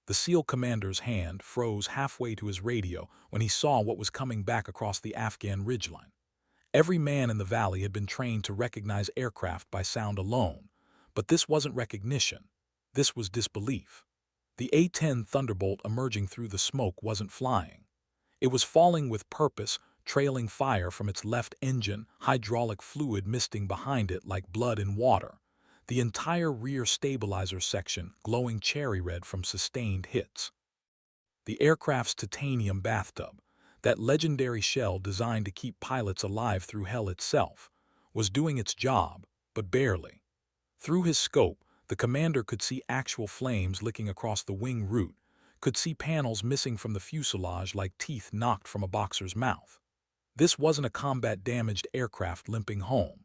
The SEAL commander's hand froze halfway to his radio when he saw what was coming back across the Afghan ridgeline. Every man in the valley had been trained to recognize aircraft by sound alone, but this wasn't recognition. This was disbelief. The A-10 Thunderbolt emerging through the smoke wasn't flying. It was falling with purpose, trailing fire from its left engine, hydraulic fluid misting behind it like blood in water. The entire rear stabilizer section glowing cherry red from sustained hits. The aircraft's titanium bathtub, that legendary shell designed to keep pilots alive through hell itself, was doing its job, but barely. Through his scope, the commander could see actual flames licking across the wing root, could see panels missing from the fuselage like teeth knocked from a boxer's mouth. This wasn't a combat-damaged aircraft limping home.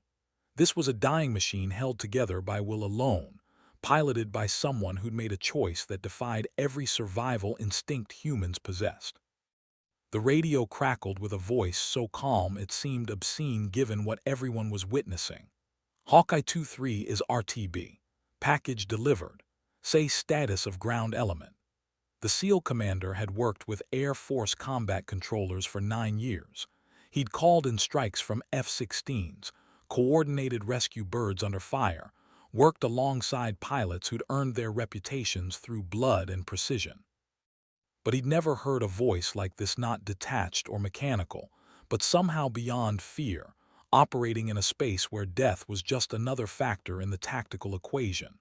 This was a dying machine held together by will alone, piloted by someone who'd made a choice that defied every survival instinct humans possessed. The radio crackled with a voice so calm it seemed obscene given what everyone was witnessing. Hawkeye 2-3 is RTB. Package delivered. Say status of ground element. The SEAL commander had worked with Air Force combat controllers for 9 years. He'd called in strikes from F-16s, coordinated rescue birds under fire, worked alongside pilots who'd earned their reputations through blood and precision. But he'd never heard a voice like this, not detached or mechanical, but somehow beyond fear, operating in a space where death was just another factor in the tactical equation.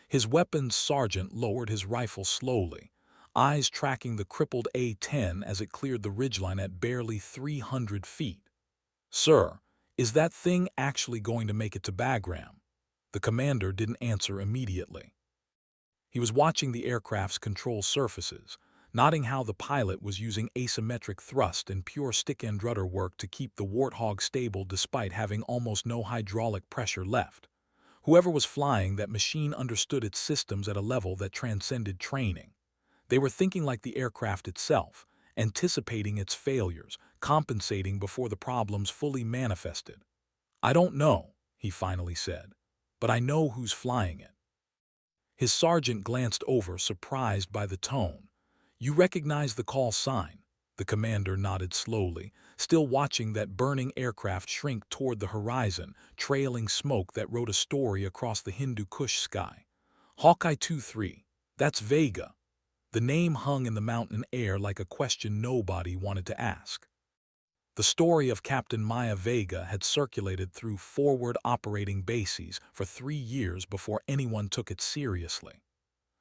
His weapons sergeant lowered his rifle slowly, eyes tracking the crippled A-10 as it cleared the ridgeline at barely 300 feet. "Sir, is that thing actually going to make it to Bagram?" The commander didn't answer immediately. He was watching the aircraft's control surfaces, noting how the pilot was using asymmetric thrust and pure stick-end rudder work to keep the Warthog stable despite having almost no hydraulic pressure left. Whoever was flying that machine understood its systems at a level that transcended training. They were thinking like the aircraft itself, anticipating its failures, compensating before the problems fully manifested. "I don't know," he finally said, "but I know who's flying it." His sergeant glanced over, surprised by the tone. "You recognize the call sign?" The commander nodded slowly, still watching that burning aircraft shrink toward the horizon, trailing smoke that wrote a story across the Hindu Kush sky. "Hawkeye 2-3. That's Vega." The name hung in the mountain air like a question nobody wanted to ask. The story of Captain Maya Vega had circulated through forward operating bases for 3 years before anyone took it seriously.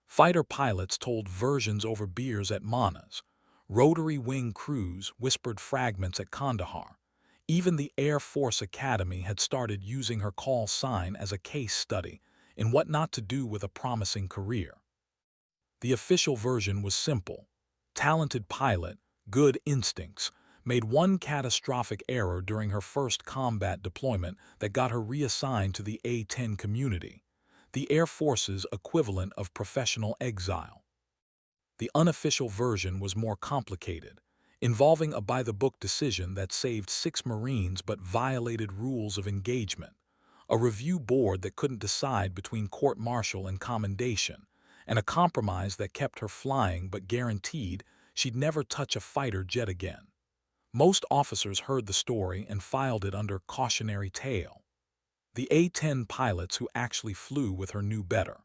Fighter pilots told versions over beers at Manas. Rotary wing crews whispered fragments at Kandahar. Even the Air Force Academy had started using her call sign as a case study in what not to do with a promising career. The official version was simple. Talented pilot, good instincts, made one catastrophic error during her first combat deployment that got her reassigned to the A-10 community, the Air Force's equivalent of professional exile. The unofficial version was more complicated, involving a by-the-book decision that saved 6 Marines but violated rules of engagement, a review board that couldn't decide between court-martial and commendation, and a compromise that kept her flying but guaranteed she'd never touch a fighter jet again. Most officers heard the story and filed it under cautionary tale. The A-10 pilots who actually flew with her knew better.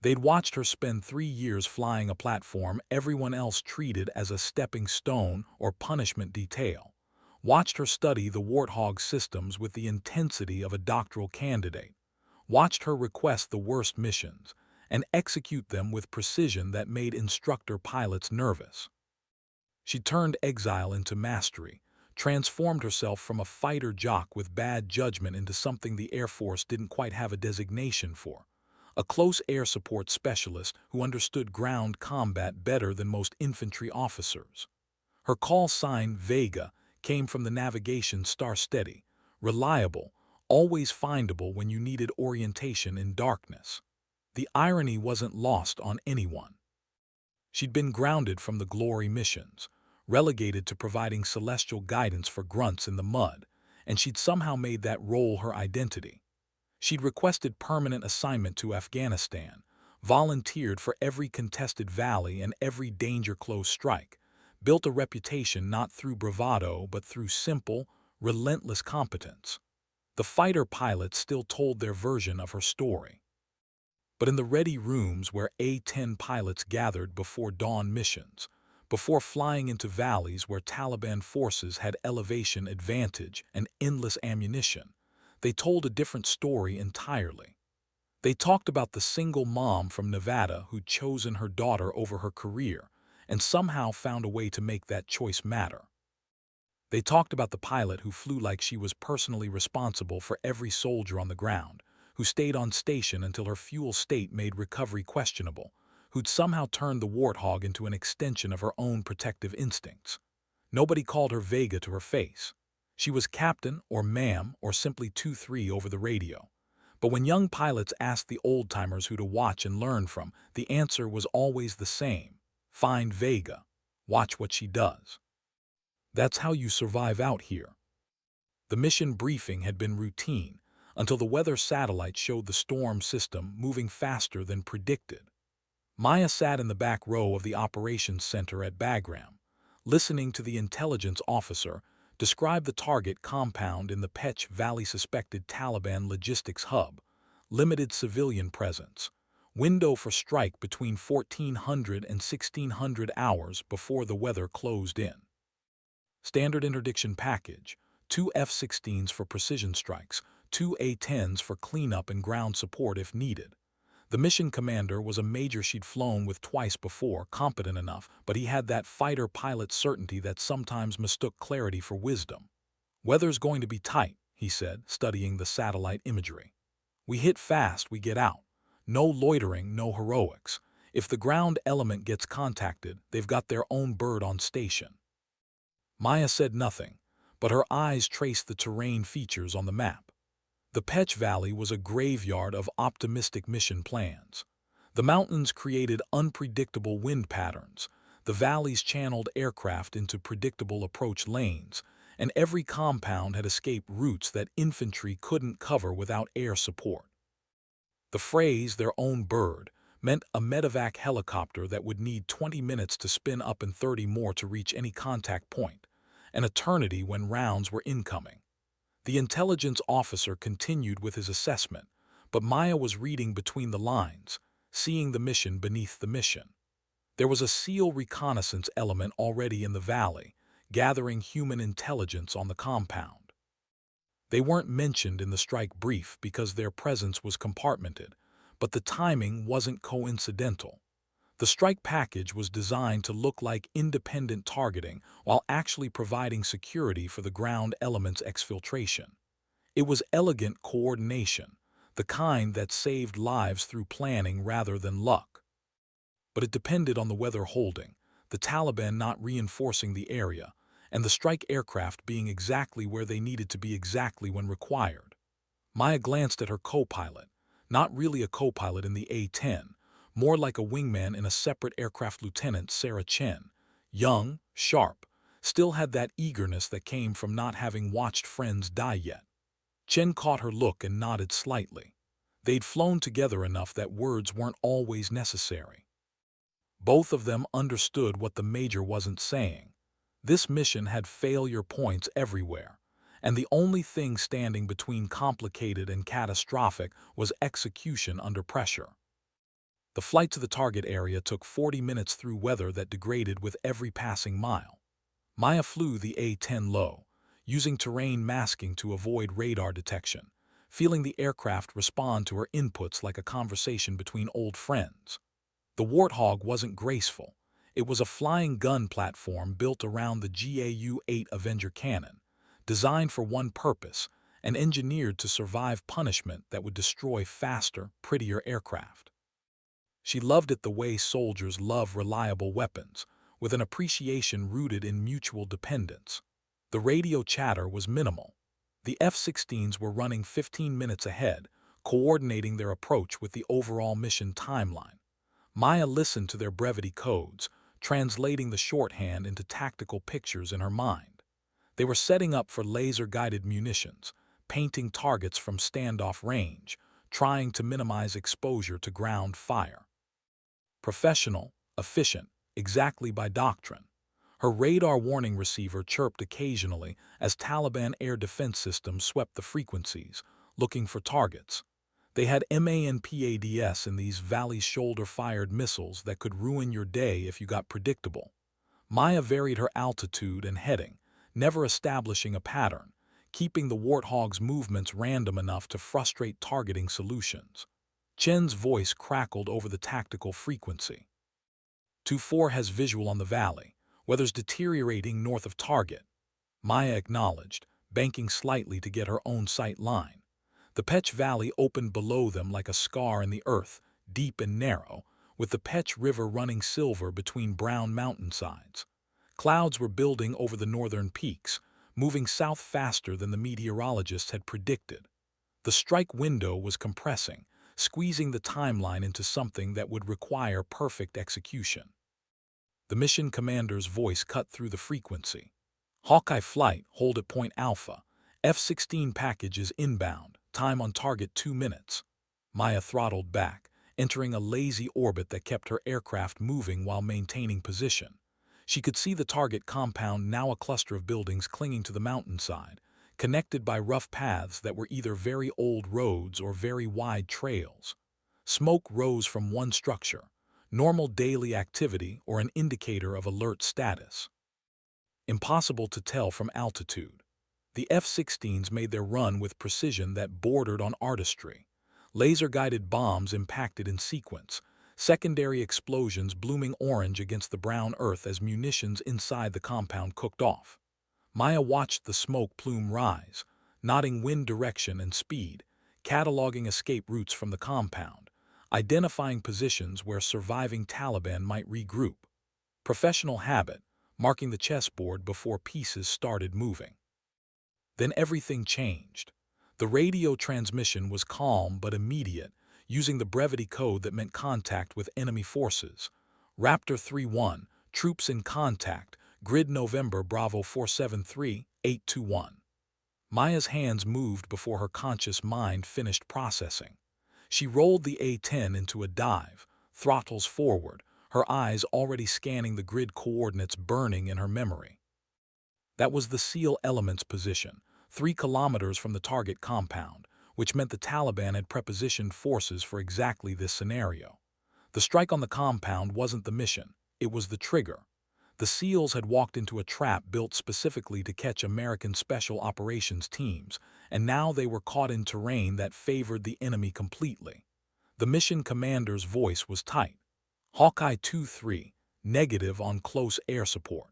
They'd watched her spend 3 years flying a platform everyone else treated as a stepping stone or punishment detail, watched her study the Warthog systems with the intensity of a doctoral candidate, watched her request the worst missions, and execute them with precision that made instructor pilots nervous. She turned exile into mastery, transformed herself from a fighter jock with bad judgment into something the Air Force didn't quite have a designation for, a close air support specialist who understood ground combat better than most infantry officers. Her call sign, Vega, came from the navigation Star Steady, reliable, always findable when you needed orientation in darkness. The irony wasn't lost on anyone. She'd been grounded from the Glory missions, relegated to providing celestial guidance for grunts in the mud, and she'd somehow made that role her identity. She'd requested permanent assignment to Afghanistan, volunteered for every contested valley and every danger-close strike, built a reputation not through bravado but through simple, relentless competence. The fighter pilots still told their version of her story. But in the ready rooms where A-10 pilots gathered before dawn missions, before flying into valleys where Taliban forces had elevation advantage and endless ammunition, they told a different story entirely. They talked about the single mom from Nevada who'd chosen her daughter over her career and somehow found a way to make that choice matter. They talked about the pilot who flew like she was personally responsible for every soldier on the ground, who stayed on station until her fuel state made recovery questionable, who'd somehow turned the warthog into an extension of her own protective instincts. Nobody called her Vega to her face. She was captain or ma'am or simply 2-3 over the radio. But when young pilots asked the old-timers who to watch and learn from, the answer was always the same. Find Vega. Watch what she does. That's how you survive out here. The mission briefing had been routine until the weather satellite showed the storm system moving faster than predicted. Maya sat in the back row of the operations center at Bagram, listening to the intelligence officer describe the target compound in the Pech Valley suspected Taliban logistics hub, limited civilian presence, window for strike between 1400 and 1600 hours before the weather closed in. Standard interdiction package, 2 F-16s for precision strikes, 2 A-10s for cleanup and ground support if needed. The mission commander was a major she'd flown with twice before, competent enough, but he had that fighter pilot certainty that sometimes mistook clarity for wisdom. "Weather's going to be tight," he said, studying the satellite imagery. "We hit fast, we get out. No loitering, no heroics. If the ground element gets contacted, they've got their own bird on station." Maya said nothing, but her eyes traced the terrain features on the map. The Pech Valley was a graveyard of optimistic mission plans. The mountains created unpredictable wind patterns, the valleys channeled aircraft into predictable approach lanes, and every compound had escaped routes that infantry couldn't cover without air support. The phrase, "their own bird," meant a medevac helicopter that would need 20 minutes to spin up and 30 more to reach any contact point, an eternity when rounds were incoming. The intelligence officer continued with his assessment, but Maya was reading between the lines, seeing the mission beneath the mission. There was a SEAL reconnaissance element already in the valley, gathering human intelligence on the compound. They weren't mentioned in the strike brief because their presence was compartmented, but the timing wasn't coincidental. The strike package was designed to look like independent targeting while actually providing security for the ground element's exfiltration. It was elegant coordination, the kind that saved lives through planning rather than luck. But it depended on the weather holding, the Taliban not reinforcing the area, and the strike aircraft being exactly where they needed to be exactly when required. Maya glanced at her co-pilot, not really a co-pilot in the A-10, more like a wingman in a separate aircraft. Lieutenant Sarah Chen, young, sharp, still had that eagerness that came from not having watched friends die yet. Chen caught her look and nodded slightly. They'd flown together enough that words weren't always necessary. Both of them understood what the major wasn't saying. This mission had failure points everywhere, and the only thing standing between complicated and catastrophic was execution under pressure. The flight to the target area took 40 minutes through weather that degraded with every passing mile. Maya flew the A-10 low, using terrain masking to avoid radar detection, feeling the aircraft respond to her inputs like a conversation between old friends. The Warthog wasn't graceful. It was a flying gun platform built around the GAU-8 Avenger cannon, designed for one purpose and engineered to survive punishment that would destroy faster, prettier aircraft. She loved it the way soldiers love reliable weapons, with an appreciation rooted in mutual dependence. The radio chatter was minimal. The F-16s were running 15 minutes ahead, coordinating their approach with the overall mission timeline. Maya listened to their brevity codes, translating the shorthand into tactical pictures in her mind. They were setting up for laser-guided munitions, painting targets from standoff range, trying to minimize exposure to ground fire. Professional, efficient, exactly by doctrine. Her radar warning receiver chirped occasionally as Taliban air defense systems swept the frequencies, looking for targets. They had MANPADS in these Valley shoulder-fired missiles that could ruin your day if you got predictable. Maya varied her altitude and heading, never establishing a pattern, keeping the Warthog's movements random enough to frustrate targeting solutions. Chen's voice crackled over the tactical frequency. 2-4 has visual on the valley. Weather's deteriorating north of target. Maya acknowledged, banking slightly to get her own sight line. The Pech Valley opened below them like a scar in the earth, deep and narrow, with the Pech River running silver between brown mountainsides. Clouds were building over the northern peaks, moving south faster than the meteorologists had predicted. The strike window was compressing, squeezing the timeline into something that would require perfect execution. The mission commander's voice cut through the frequency. Hawkeye flight, hold at point Alpha. F-16 package is inbound, time on target 2 minutes. Maya throttled back, entering a lazy orbit that kept her aircraft moving while maintaining position. She could see the target compound, now a cluster of buildings clinging to the mountainside, connected by rough paths that were either very old roads or very wide trails. Smoke rose from one structure, normal daily activity or an indicator of alert status. Impossible to tell from altitude. The F-16s made their run with precision that bordered on artistry. Laser-guided bombs impacted in sequence, secondary explosions blooming orange against the brown earth as munitions inside the compound cooked off. Maya watched the smoke plume rise, nodding wind direction and speed, cataloging escape routes from the compound, identifying positions where surviving Taliban might regroup. Professional habit, marking the chessboard before pieces started moving. Then everything changed. The radio transmission was calm but immediate, using the brevity code that meant contact with enemy forces. Raptor 3-1, troops in contact, grid November Bravo 473-821. Maya's hands moved before her conscious mind finished processing. She rolled the A-10 into a dive, throttles forward, her eyes already scanning the grid coordinates burning in her memory. That was the SEAL Element's position, 3 kilometers from the target compound, which meant the Taliban had prepositioned forces for exactly this scenario. The strike on the compound wasn't the mission, it was the trigger. The SEALs had walked into a trap built specifically to catch American Special Operations teams, and now they were caught in terrain that favored the enemy completely. The mission commander's voice was tight. Hawkeye 2-3, negative on close air support.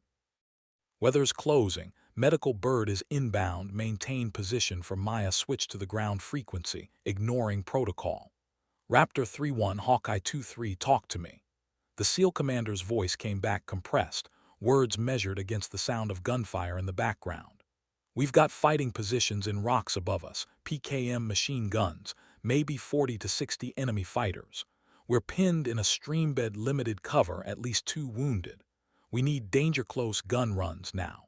Weather's closing, medical bird is inbound, maintain position for Maya switch to the ground frequency, ignoring protocol. Raptor 3-1, Hawkeye 2-3, talk to me. The SEAL commander's voice came back compressed, words measured against the sound of gunfire in the background. We've got fighting positions in rocks above us, PKM machine guns, maybe 40 to 60 enemy fighters. We're pinned in a streambed limited cover, at least 2 wounded. We need danger-close gun runs now.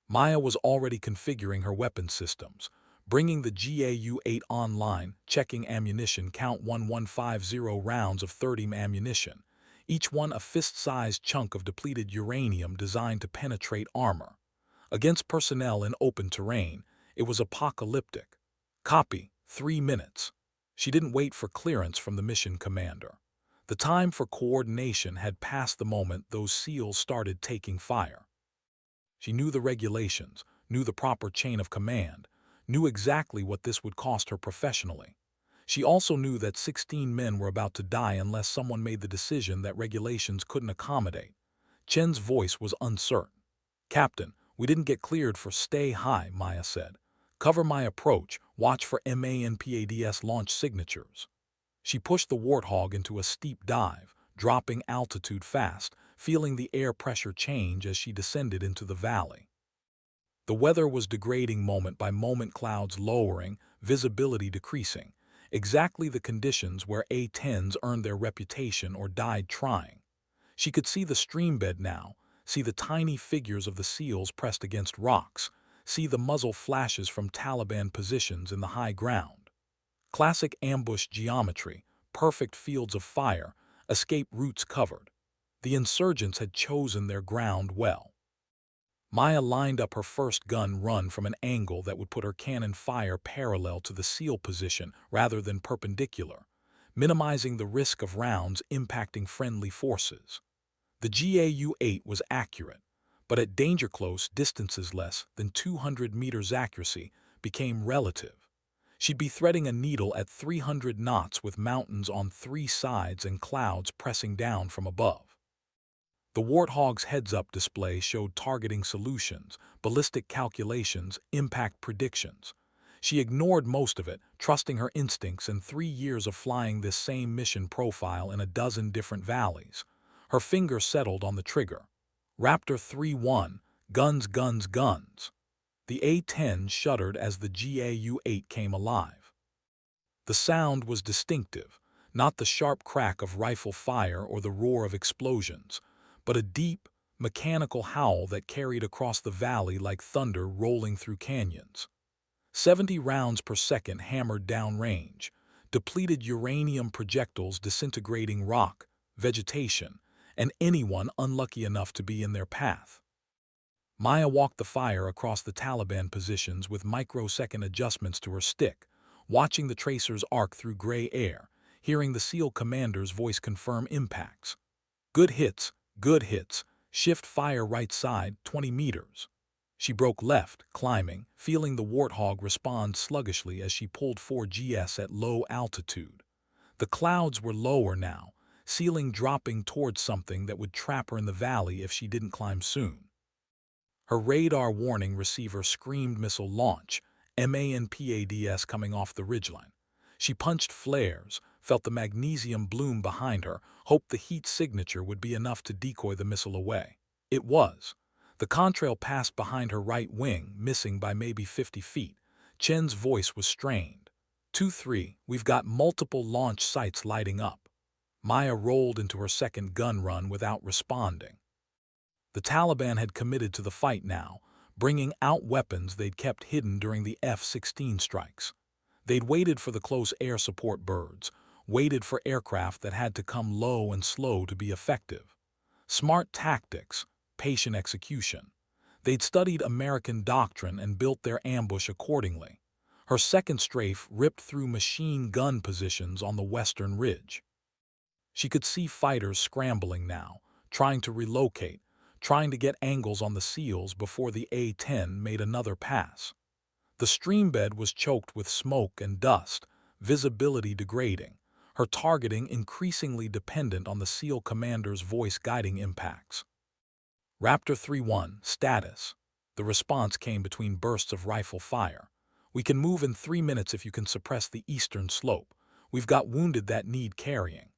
Maya was already configuring her weapon systems, bringing the GAU-8 online, checking ammunition count 1150 rounds of 30 ammunition, each one a fist-sized chunk of depleted uranium designed to penetrate armor. Against personnel in open terrain, it was apocalyptic. Copy, 3 minutes. She didn't wait for clearance from the mission commander. The time for coordination had passed the moment those SEALs started taking fire. She knew the regulations, knew the proper chain of command, knew exactly what this would cost her professionally. She also knew that 16 men were about to die unless someone made the decision that regulations couldn't accommodate. Chen's voice was uncertain. Captain, we didn't get cleared for stay high, Maya said. Cover my approach, watch for MANPADS launch signatures. She pushed the Warthog into a steep dive, dropping altitude fast, feeling the air pressure change as she descended into the valley. The weather was degrading moment by moment, clouds lowering, visibility decreasing, exactly the conditions where A-10s earned their reputation or died trying. She could see the streambed now, see the tiny figures of the SEALs pressed against rocks, see the muzzle flashes from Taliban positions in the high ground. Classic ambush geometry, perfect fields of fire, escape routes covered. The insurgents had chosen their ground well. Maya lined up her first gun run from an angle that would put her cannon fire parallel to the SEAL position rather than perpendicular, minimizing the risk of rounds impacting friendly forces. The GAU-8 was accurate, but at danger close distances less than 200 meters accuracy became relative. She'd be threading a needle at 300 knots with mountains on three sides and clouds pressing down from above. The Warthog's heads-up display showed targeting solutions, ballistic calculations, impact predictions. She ignored most of it, trusting her instincts and 3 years of flying this same mission profile in a dozen different valleys. Her finger settled on the trigger. Raptor 3-1, guns, guns, guns. The A-10 shuddered as the GAU-8 came alive. The sound was distinctive, not the sharp crack of rifle fire or the roar of explosions, but a deep, mechanical howl that carried across the valley like thunder rolling through canyons. 70 rounds per second hammered downrange, depleted uranium projectiles disintegrating rock, vegetation, and anyone unlucky enough to be in their path. Maya walked the fire across the Taliban positions with microsecond adjustments to her stick, watching the tracers arc through gray air, hearing the SEAL commander's voice confirm impacts. Good hits, shift fire right side 20 meters. She broke left, climbing, feeling the Warthog respond sluggishly as she pulled 4GS at low altitude. The clouds were lower now, ceiling dropping towards something that would trap her in the valley if she didn't climb soon. Her radar warning receiver screamed missile launch, MANPADS coming off the ridgeline. She punched flares, felt the magnesium bloom behind her, hoped the heat signature would be enough to decoy the missile away. It was. The contrail passed behind her right wing, missing by maybe 50 feet. Chen's voice was strained. 2-3, we've got multiple launch sites lighting up. Maya rolled into her second gun run without responding. The Taliban had committed to the fight now, bringing out weapons they'd kept hidden during the F-16 strikes. They'd waited for the close air support birds, waited for aircraft that had to come low and slow to be effective. Smart tactics, patient execution. They'd studied American doctrine and built their ambush accordingly. Her second strafe ripped through machine gun positions on the western ridge. She could see fighters scrambling now, trying to relocate, trying to get angles on the SEALs before the A-10 made another pass. The streambed was choked with smoke and dust, visibility degrading, her targeting increasingly dependent on the SEAL commander's voice guiding impacts. Raptor 3-1, status. The response came between bursts of rifle fire. We can move in 3 minutes if you can suppress the eastern slope. We've got wounded that need carrying.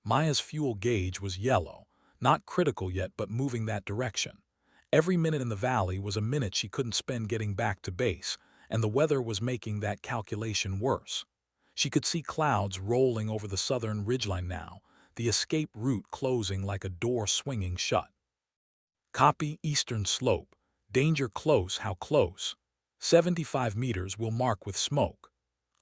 Maya's fuel gauge was yellow, not critical yet but moving that direction. Every minute in the valley was a minute she couldn't spend getting back to base, and the weather was making that calculation worse. She could see clouds rolling over the southern ridgeline now, the escape route closing like a door swinging shut. Copy eastern slope. Danger close, how close? 75 meters will mark with smoke.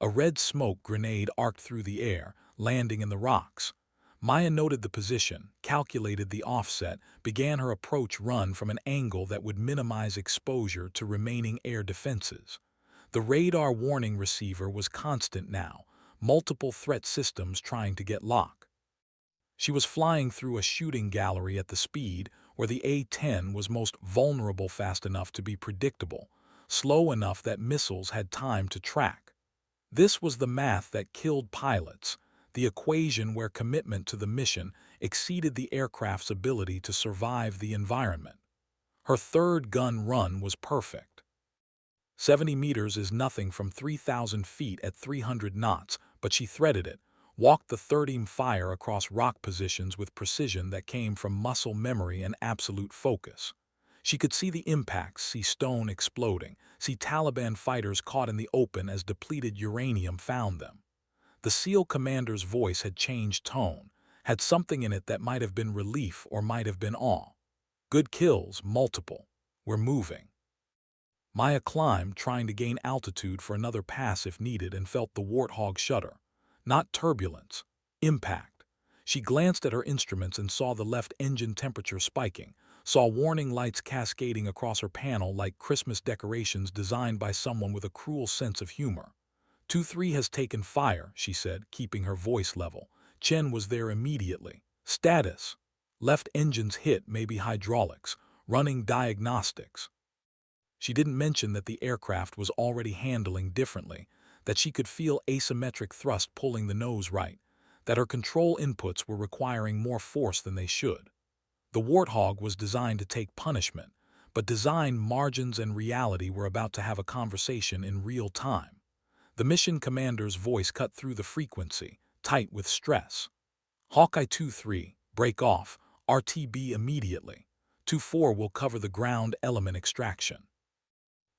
A red smoke grenade arced through the air, landing in the rocks. Maya noted the position, calculated the offset, began her approach run from an angle that would minimize exposure to remaining air defenses. The radar warning receiver was constant now, multiple threat systems trying to get lock. She was flying through a shooting gallery at the speed where the A-10 was most vulnerable, fast enough to be predictable, slow enough that missiles had time to track. This was the math that killed pilots, the equation where commitment to the mission exceeded the aircraft's ability to survive the environment. Her third gun run was perfect. 70 meters is nothing from 3,000 feet at 300 knots, but she threaded it, walked the third-aim fire across rock positions with precision that came from muscle memory and absolute focus. She could see the impacts, see stone exploding, see Taliban fighters caught in the open as depleted uranium found them. The SEAL commander's voice had changed tone, had something in it that might have been relief or might have been awe. Good kills, multiple. We're moving. Maya climbed, trying to gain altitude for another pass if needed, and felt the Warthog shudder. Not turbulence, impact. She glanced at her instruments and saw the left engine temperature spiking, saw warning lights cascading across her panel like Christmas decorations designed by someone with a cruel sense of humor. 2-3 has taken fire, she said, keeping her voice level. Chen was there immediately. Status. Left engine's hit, maybe hydraulics. Running diagnostics. She didn't mention that the aircraft was already handling differently, that she could feel asymmetric thrust pulling the nose right, that her control inputs were requiring more force than they should. The Warthog was designed to take punishment, but design, margins, and reality were about to have a conversation in real time. The mission commander's voice cut through the frequency, tight with stress. Hawkeye 2-3, break off, RTB immediately. 2-4 will cover the ground element extraction.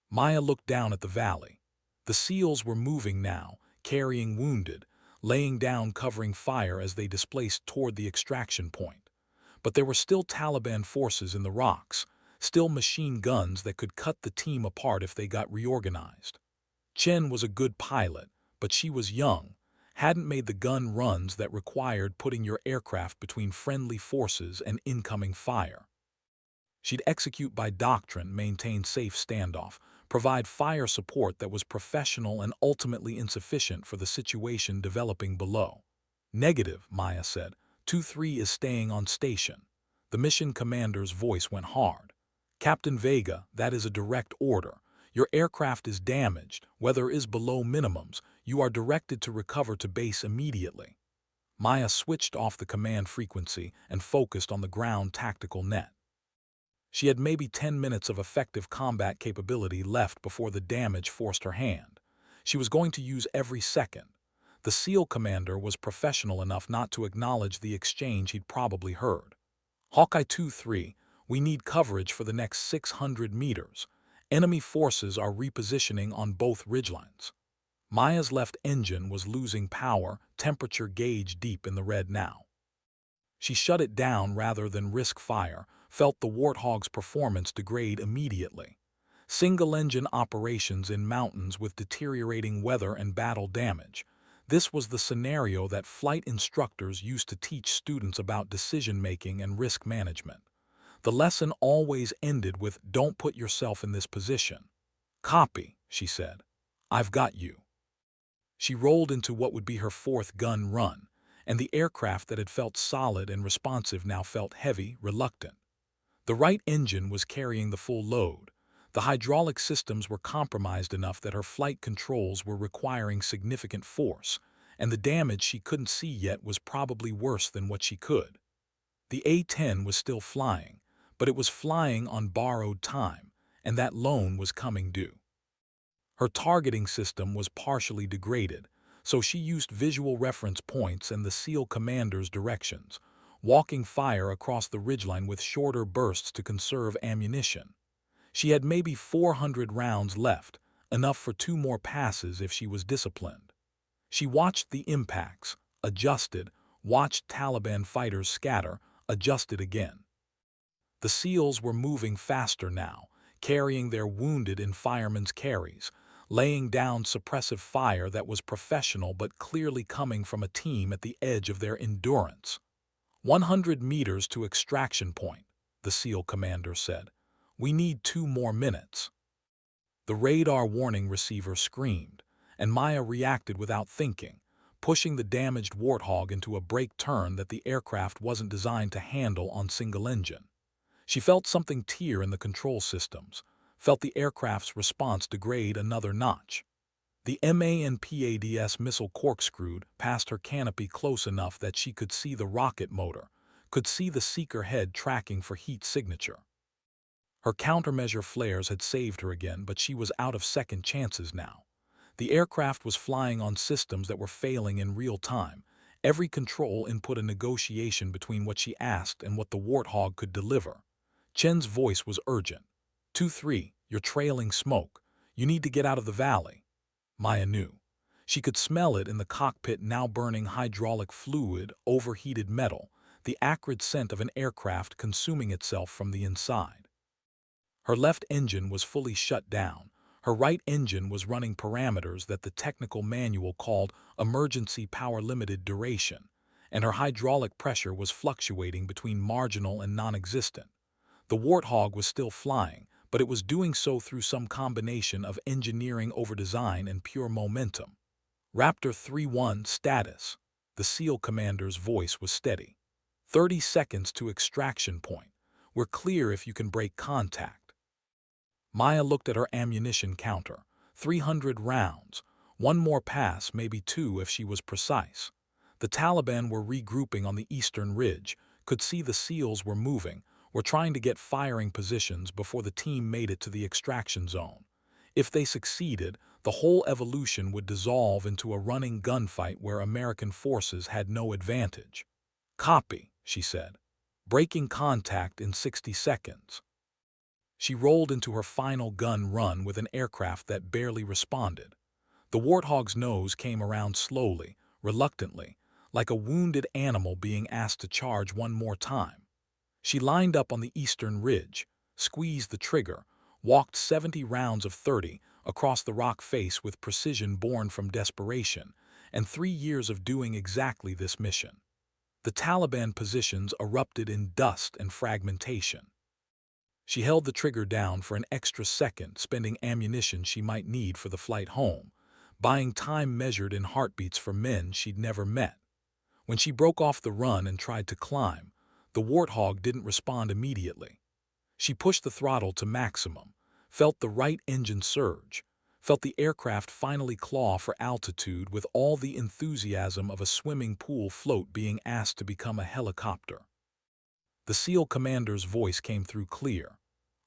Maya looked down at the valley. The SEALs were moving now, carrying wounded, laying down covering fire as they displaced toward the extraction point. But there were still Taliban forces in the rocks, still machine guns that could cut the team apart if they got reorganized. Chen was a good pilot, but she was young, hadn't made the gun runs that required putting your aircraft between friendly forces and incoming fire. She'd execute by doctrine, maintain safe standoff, provide fire support that was professional and ultimately insufficient for the situation developing below. Negative, Maya said. 2-3 is staying on station. The mission commander's voice went hard. Captain Vega, that is a direct order. Your aircraft is damaged, weather is below minimums. You are directed to recover to base immediately. Maya switched off the command frequency and focused on the ground tactical net. She had maybe 10 minutes of effective combat capability left before the damage forced her hand. She was going to use every second. The SEAL commander was professional enough not to acknowledge the exchange he'd probably heard. Hawkeye 2-3, we need coverage for the next 600 meters. Enemy forces are repositioning on both ridgelines. Maya's left engine was losing power, temperature gauge deep in the red now. She shut it down rather than risk fire, felt the Warthog's performance degrade immediately. Single-engine operations in mountains with deteriorating weather and battle damage. This was the scenario that flight instructors used to teach students about decision-making and risk management. The lesson always ended with, "Don't put yourself in this position." "Copy," she said. "I've got you." She rolled into what would be her fourth gun run, and the aircraft that had felt solid and responsive now felt heavy, reluctant. The right engine was carrying the full load. The hydraulic systems were compromised enough that her flight controls were requiring significant force, and the damage she couldn't see yet was probably worse than what she could. The A-10 was still flying, but it was flying on borrowed time, and that loan was coming due. Her targeting system was partially degraded, so she used visual reference points and the SEAL commander's directions, walking fire across the ridgeline with shorter bursts to conserve ammunition. She had maybe 400 rounds left, enough for 2 more passes if she was disciplined. She watched the impacts, adjusted, watched Taliban fighters scatter, adjusted again. The SEALs were moving faster now, carrying their wounded in firemen's carries, laying down suppressive fire that was professional but clearly coming from a team at the edge of their endurance. 100 meters to extraction point, the SEAL commander said. We need 2 more minutes. The radar warning receiver screamed, and Maya reacted without thinking, pushing the damaged Warthog into a brake turn that the aircraft wasn't designed to handle on single engine. She felt something tear in the control systems, felt the aircraft's response degrade another notch. The MANPADS missile corkscrewed past her canopy close enough that she could see the rocket motor, could see the seeker head tracking for heat signature. Her countermeasure flares had saved her again, but she was out of second chances now. The aircraft was flying on systems that were failing in real time. Every control input a negotiation between what she asked and what the Warthog could deliver. Chen's voice was urgent. 2-3, you're trailing smoke. You need to get out of the valley. Maya knew. She could smell it in the cockpit now burning hydraulic fluid, overheated metal, the acrid scent of an aircraft consuming itself from the inside. Her left engine was fully shut down. Her right engine was running parameters that the technical manual called emergency power limited duration, and her hydraulic pressure was fluctuating between marginal and non-existent. The Warthog was still flying, but it was doing so through some combination of engineering over design and pure momentum. Raptor 3-1 status. The SEAL commander's voice was steady. 30 seconds to extraction point. We're clear if you can break contact. Maya looked at her ammunition counter. 300 rounds. One more pass, maybe two if she was precise. The Taliban were regrouping on the eastern ridge, could see the SEALs were moving, were trying to get firing positions before the team made it to the extraction zone. If they succeeded, the whole evolution would dissolve into a running gunfight where American forces had no advantage. "Copy," she said. "Breaking contact in 60 seconds." She rolled into her final gun run with an aircraft that barely responded. The Warthog's nose came around slowly, reluctantly, like a wounded animal being asked to charge one more time. She lined up on the eastern ridge, squeezed the trigger, walked 70 rounds of 30 across the rock face with precision born from desperation, and 3 years of doing exactly this mission. The Taliban positions erupted in dust and fragmentation. She held the trigger down for an extra second, spending ammunition she might need for the flight home, buying time measured in heartbeats for men she'd never met. When she broke off the run and tried to climb, the Warthog didn't respond immediately. She pushed the throttle to maximum, felt the right engine surge, felt the aircraft finally claw for altitude with all the enthusiasm of a swimming pool float being asked to become a helicopter. The SEAL commander's voice came through clear.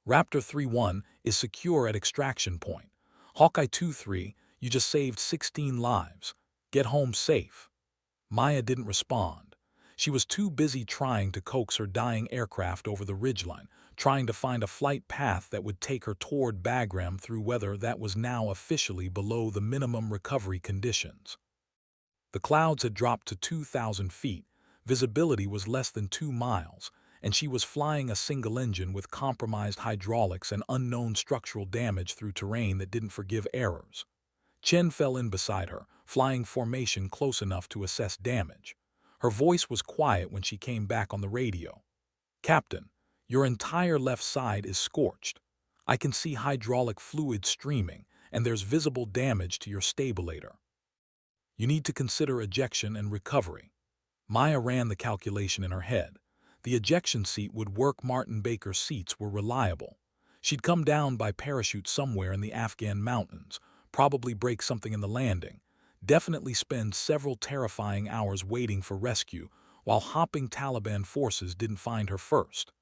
"Raptor 3-1 is secure at extraction point. Hawkeye 2-3, you just saved 16 lives. Get home safe." Maya didn't respond. She was too busy trying to coax her dying aircraft over the ridgeline, trying to find a flight path that would take her toward Bagram through weather that was now officially below the minimum recovery conditions. The clouds had dropped to 2,000 feet, visibility was less than 2 miles, and she was flying a single engine with compromised hydraulics and unknown structural damage through terrain that didn't forgive errors. Chen fell in beside her, flying formation close enough to assess damage. Her voice was quiet when she came back on the radio. "Captain, your entire left side is scorched. I can see hydraulic fluid streaming, and there's visible damage to your stabilator. You need to consider ejection and recovery." Maya ran the calculation in her head. The ejection seat would work. Martin Baker's seats were reliable. She'd come down by parachute somewhere in the Afghan mountains, probably break something in the landing, definitely spend several terrifying hours waiting for rescue while hopping Taliban forces didn't find her first.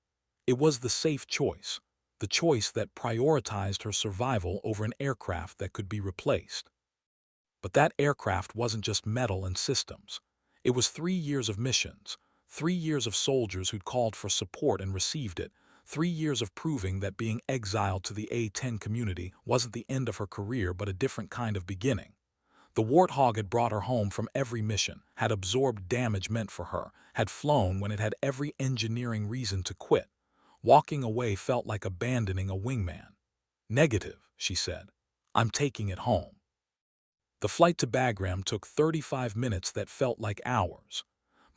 It was the safe choice, the choice that prioritized her survival over an aircraft that could be replaced. But that aircraft wasn't just metal and systems. It was 3 years of missions, 3 years of soldiers who'd called for support and received it, 3 years of proving that being exiled to the A-10 community wasn't the end of her career but a different kind of beginning. The Warthog had brought her home from every mission, had absorbed damage meant for her, had flown when it had every engineering reason to quit. Walking away felt like abandoning a wingman. "Negative," she said. "I'm taking it home." The flight to Bagram took 35 minutes that felt like hours.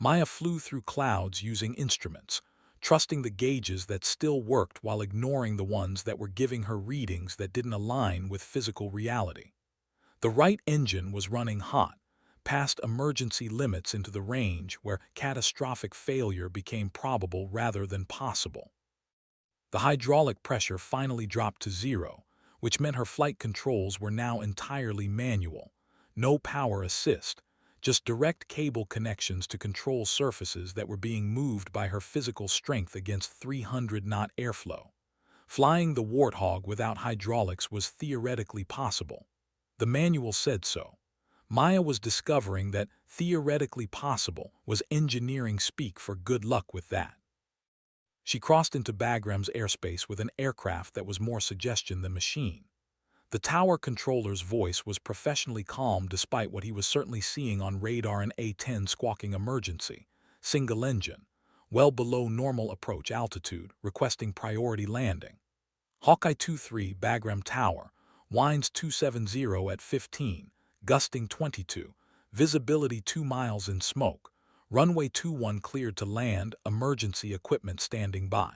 Maya flew through clouds using instruments, trusting the gauges that still worked while ignoring the ones that were giving her readings that didn't align with physical reality. The right engine was running hot, past emergency limits into the range where catastrophic failure became probable rather than possible. The hydraulic pressure finally dropped to 0, which meant her flight controls were now entirely manual. No power assist, just direct cable connections to control surfaces that were being moved by her physical strength against 300-knot airflow. Flying the Warthog without hydraulics was theoretically possible. The manual said so. Maya was discovering that theoretically possible was engineering speak for good luck with that. She crossed into Bagram's airspace with an aircraft that was more suggestion than machine. The tower controller's voice was professionally calm despite what he was certainly seeing on radar: an A-10 squawking emergency, single engine, well below normal approach altitude, requesting priority landing. Hawkeye 2-3 Bagram Tower, winds 270 at 15, gusting 22, visibility 2 miles in smoke, Runway 21 cleared to land, emergency equipment standing by.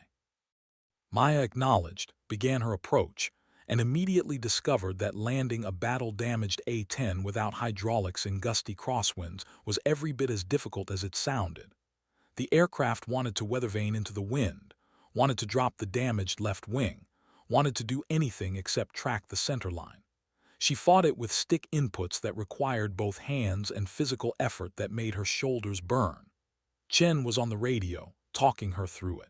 Maya acknowledged, began her approach, and immediately discovered that landing a battle-damaged A-10 without hydraulics in gusty crosswinds was every bit as difficult as it sounded. The aircraft wanted to weathervane into the wind, wanted to drop the damaged left wing, wanted to do anything except track the centerline. She fought it with stick inputs that required both hands and physical effort that made her shoulders burn. Chen was on the radio, talking her through it.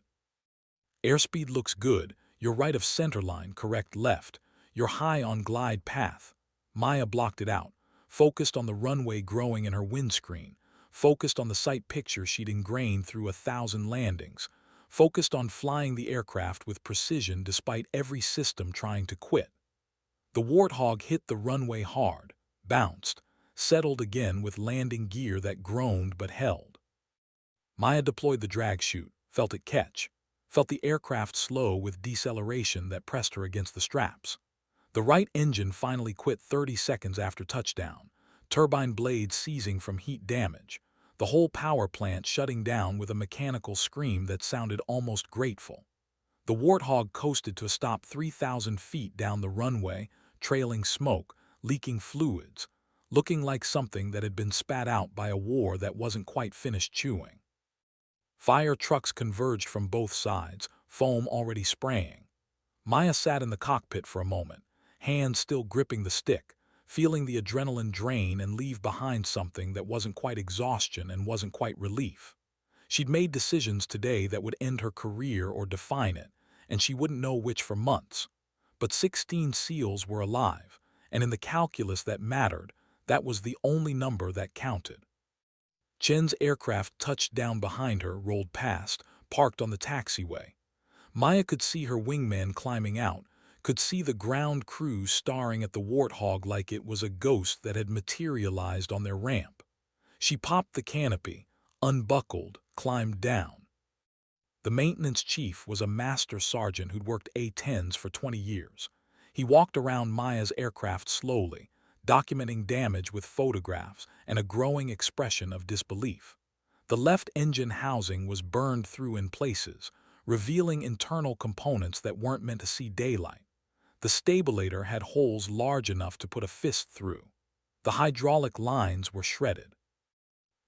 Airspeed looks good, you're right of centerline, correct left, you're high on glide path. Maya blocked it out, focused on the runway growing in her windscreen, focused on the sight picture she'd ingrained through 1,000 landings, focused on flying the aircraft with precision despite every system trying to quit. The Warthog hit the runway hard, bounced, settled again with landing gear that groaned but held. Maya deployed the drag chute, felt it catch, felt the aircraft slow with deceleration that pressed her against the straps. The right engine finally quit 30 seconds after touchdown, turbine blades seizing from heat damage, the whole power plant shutting down with a mechanical scream that sounded almost grateful. The Warthog coasted to a stop 3,000 feet down the runway, trailing smoke, leaking fluids, looking like something that had been spat out by a war that wasn't quite finished chewing. Fire trucks converged from both sides, foam already spraying. Maya sat in the cockpit for a moment, hands still gripping the stick, feeling the adrenaline drain and leave behind something that wasn't quite exhaustion and wasn't quite relief. She'd made decisions today that would end her career or define it, and she wouldn't know which for months. But 16 SEALs were alive, and in the calculus that mattered, that was the only number that counted. Chen's aircraft touched down behind her, rolled past, parked on the taxiway. Maya could see her wingman climbing out, could see the ground crew staring at the Warthog like it was a ghost that had materialized on their ramp. She popped the canopy, unbuckled, climbed down. The maintenance chief was a master sergeant who'd worked A-10s for 20 years. He walked around Maya's aircraft slowly, documenting damage with photographs and a growing expression of disbelief. The left engine housing was burned through in places, revealing internal components that weren't meant to see daylight. The stabilator had holes large enough to put a fist through. The hydraulic lines were shredded.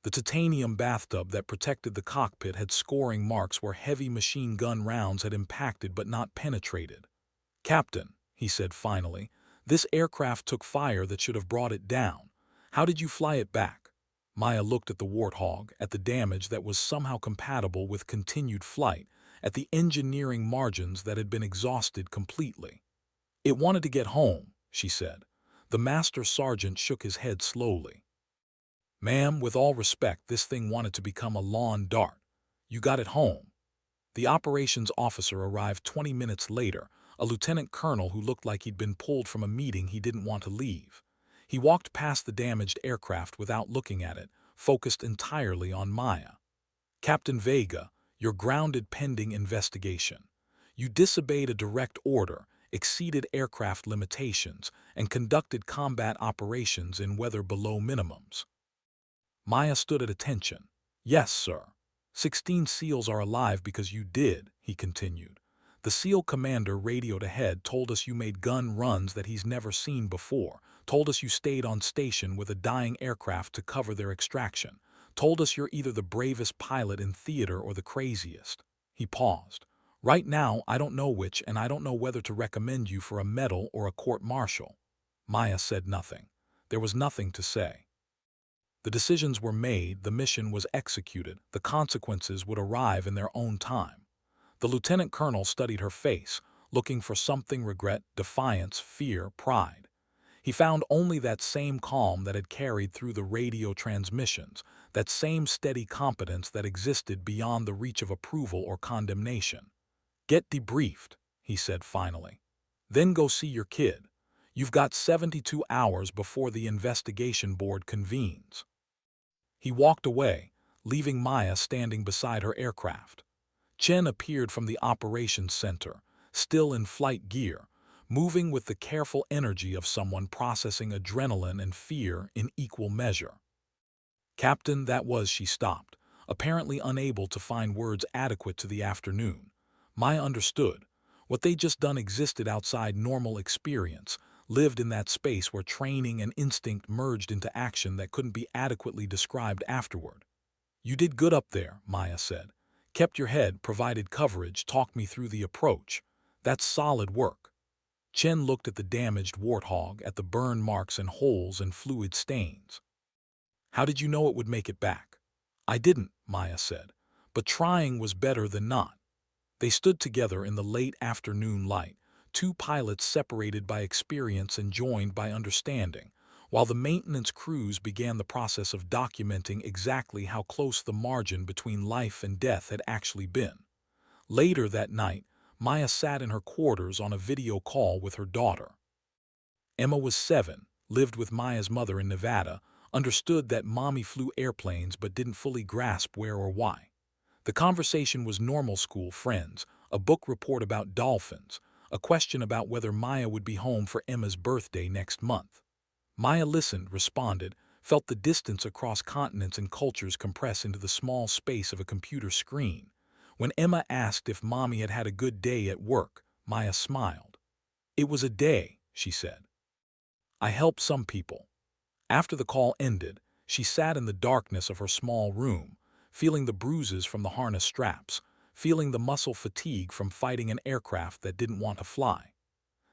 The titanium bathtub that protected the cockpit had scoring marks where heavy machine gun rounds had impacted but not penetrated. "Captain," he said finally, "this aircraft took fire that should have brought it down. How did you fly it back?" Maya looked at the Warthog, at the damage that was somehow compatible with continued flight, at the engineering margins that had been exhausted completely. "It wanted to get home," she said. The master sergeant shook his head slowly. "Ma'am, with all respect, this thing wanted to become a lawn dart. You got it home." The operations officer arrived 20 minutes later, a lieutenant colonel who looked like he'd been pulled from a meeting he didn't want to leave. He walked past the damaged aircraft without looking at it, focused entirely on Maya. "Captain Vega, you're grounded pending investigation. You disobeyed a direct order, exceeded aircraft limitations, and conducted combat operations in weather below minimums." Maya stood at attention. "Yes, sir. 16 SEALs are alive because you did," he continued. "The SEAL commander radioed ahead, told us you made gun runs that he's never seen before, told us you stayed on station with a dying aircraft to cover their extraction, told us you're either the bravest pilot in theater or the craziest." He paused. "Right now, I don't know which, and I don't know whether to recommend you for a medal or a court-martial." Maya said nothing. There was nothing to say. The decisions were made, the mission was executed, the consequences would arrive in their own time. The lieutenant colonel studied her face, looking for something: regret, defiance, fear, pride. He found only that same calm that had carried through the radio transmissions, that same steady competence that existed beyond the reach of approval or condemnation. "Get debriefed," he said finally. "Then go see your kid. You've got 72 hours before the investigation board convenes." He walked away, leaving Maya standing beside her aircraft. Chen appeared from the operations center, still in flight gear, moving with the careful energy of someone processing adrenaline and fear in equal measure. "Captain, that was..." She stopped, apparently unable to find words adequate to the afternoon. Maya understood. What they'd just done existed outside normal experience, lived in that space where training and instinct merged into action that couldn't be adequately described afterward. "You did good up there," Maya said. "Kept your head, provided coverage, talked me through the approach. That's solid work." Chen looked at the damaged warthog, at the burn marks and holes and fluid stains. "How did you know it would make it back?" "I didn't," Maya said. "But trying was better than not." They stood together in the late afternoon light, two pilots separated by experience and joined by understanding, while the maintenance crews began the process of documenting exactly how close the margin between life and death had actually been. Later that night, Maya sat in her quarters on a video call with her daughter. Emma was 7, lived with Maya's mother in Nevada, understood that mommy flew airplanes but didn't fully grasp where or why. The conversation was normal school friends, a book report about dolphins, a question about whether Maya would be home for Emma's birthday next month. Maya listened, responded, felt the distance across continents and cultures compress into the small space of a computer screen. When Emma asked if Mommy had had a good day at work, Maya smiled. "It was a day," she said. "I helped some people." After the call ended, she sat in the darkness of her small room, feeling the bruises from the harness straps, feeling the muscle fatigue from fighting an aircraft that didn't want to fly.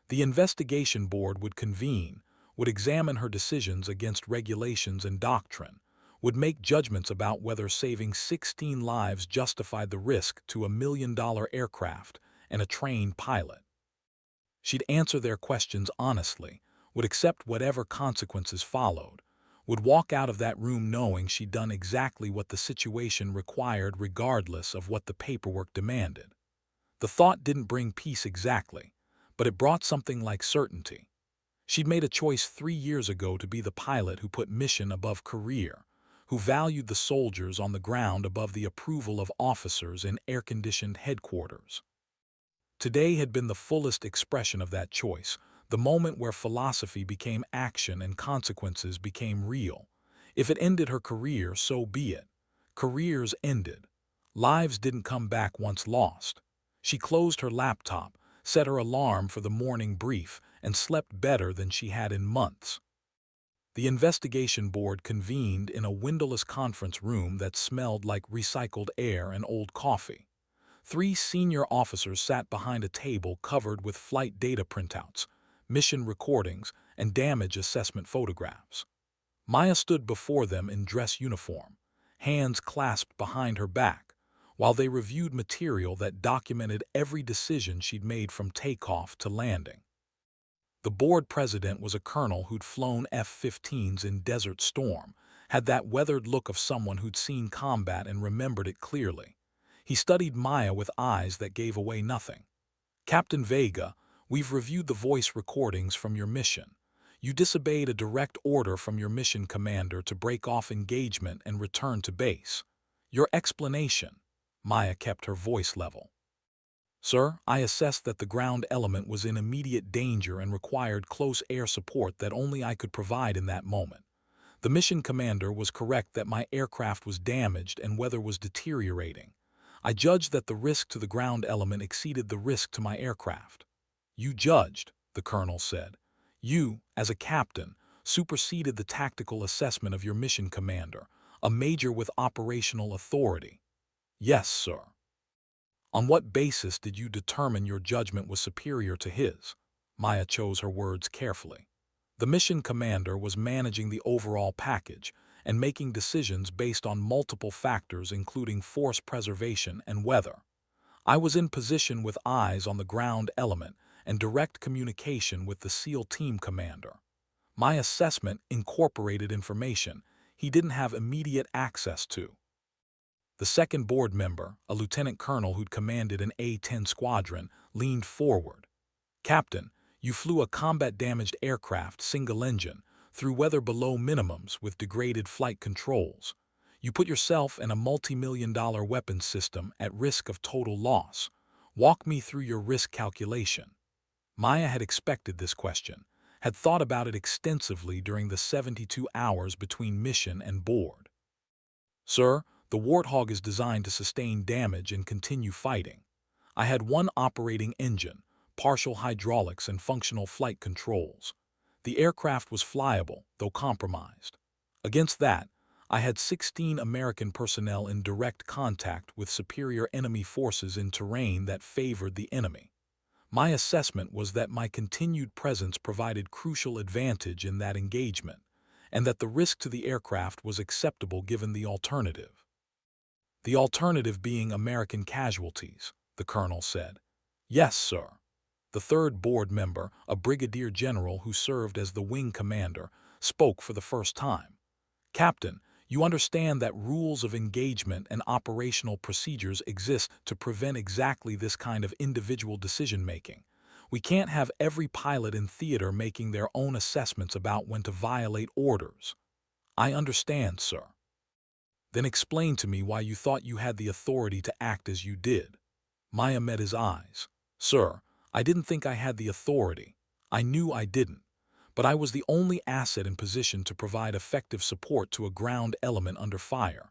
The investigation board would convene, would examine her decisions against regulations and doctrine, would make judgments about whether saving 16 lives justified the risk to $1 million aircraft and a trained pilot. She'd answer their questions honestly, would accept whatever consequences followed, would walk out of that room knowing she'd done exactly what the situation required regardless of what the paperwork demanded. The thought didn't bring peace exactly, but it brought something like certainty. She'd made a choice 3 years ago to be the pilot who put mission above career, who valued the soldiers on the ground above the approval of officers in air-conditioned headquarters. Today had been the fullest expression of that choice, the moment where philosophy became action and consequences became real. If it ended her career, so be it. Careers ended. Lives didn't come back once lost. She closed her laptop, set her alarm for the morning brief, and slept better than she had in months. The investigation board convened in a windowless conference room that smelled like recycled air and old coffee. 3 senior officers sat behind a table covered with flight data printouts, mission recordings, and damage assessment photographs. Maya stood before them in dress uniform, hands clasped behind her back, while they reviewed material that documented every decision she'd made from takeoff to landing. The board president was a colonel who'd flown F-15s in Desert Storm, had that weathered look of someone who'd seen combat and remembered it clearly. He studied Maya with eyes that gave away nothing. "Captain Vega, we've reviewed the voice recordings from your mission. You disobeyed a direct order from your mission commander to break off engagement and return to base. Your explanation." Maya kept her voice level. "Sir, I assessed that the ground element was in immediate danger and required close air support that only I could provide in that moment. The mission commander was correct that my aircraft was damaged and weather was deteriorating. I judged that the risk to the ground element exceeded the risk to my aircraft." "You judged," the colonel said. "You, as a captain, superseded the tactical assessment of your mission commander, a major with operational authority." "Yes, sir." "On what basis did you determine your judgment was superior to his?" Maya chose her words carefully. The mission commander was managing the overall package and making decisions based on multiple factors including force preservation and weather. I was in position with eyes on the ground element and direct communication with the SEAL team commander. My assessment incorporated information he didn't have immediate access to. The second board member, a lieutenant colonel who'd commanded an A-10 squadron, leaned forward. "Captain, you flew a combat-damaged aircraft, single engine, through weather below minimums with degraded flight controls. You put yourself and a multi-million-dollar weapons system at risk of total loss. Walk me through your risk calculation." Maya had expected this question, had thought about it extensively during the 72 hours between mission and board. "Sir, The Warthog is designed to sustain damage and continue fighting. I had one operating engine, partial hydraulics and functional flight controls. The aircraft was flyable, though compromised. Against that, I had 16 American personnel in direct contact with superior enemy forces in terrain that favored the enemy. My assessment was that my continued presence provided crucial advantage in that engagement, and that the risk to the aircraft was acceptable given the alternative. The alternative being American casualties, the colonel said. Yes, sir. The third board member, a brigadier general who served as the wing commander, spoke for the first time. Captain, you understand that rules of engagement and operational procedures exist to prevent exactly this kind of individual decision-making. We can't have every pilot in theater making their own assessments about when to violate orders. I understand, sir. Then explain to me why you thought you had the authority to act as you did. Maya met his eyes. Sir, I didn't think I had the authority. I knew I didn't. But I was the only asset in position to provide effective support to a ground element under fire.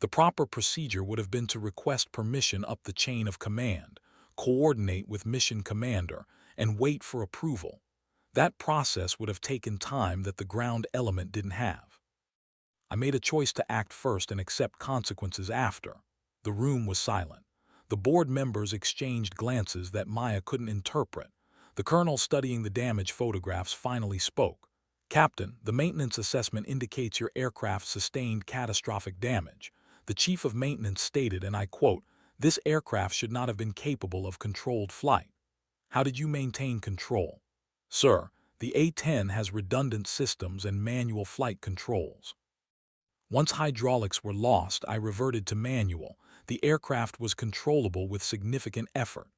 The proper procedure would have been to request permission up the chain of command, coordinate with mission commander, and wait for approval. That process would have taken time that the ground element didn't have. I made a choice to act first and accept consequences after. The room was silent. The board members exchanged glances that Maya couldn't interpret. The colonel studying the damage photographs finally spoke. Captain, the maintenance assessment indicates your aircraft sustained catastrophic damage. The chief of maintenance stated, and I quote, "This aircraft should not have been capable of controlled flight." How did you maintain control? Sir, the A-10 has redundant systems and manual flight controls. Once hydraulics were lost, I reverted to manual. The aircraft was controllable with significant effort.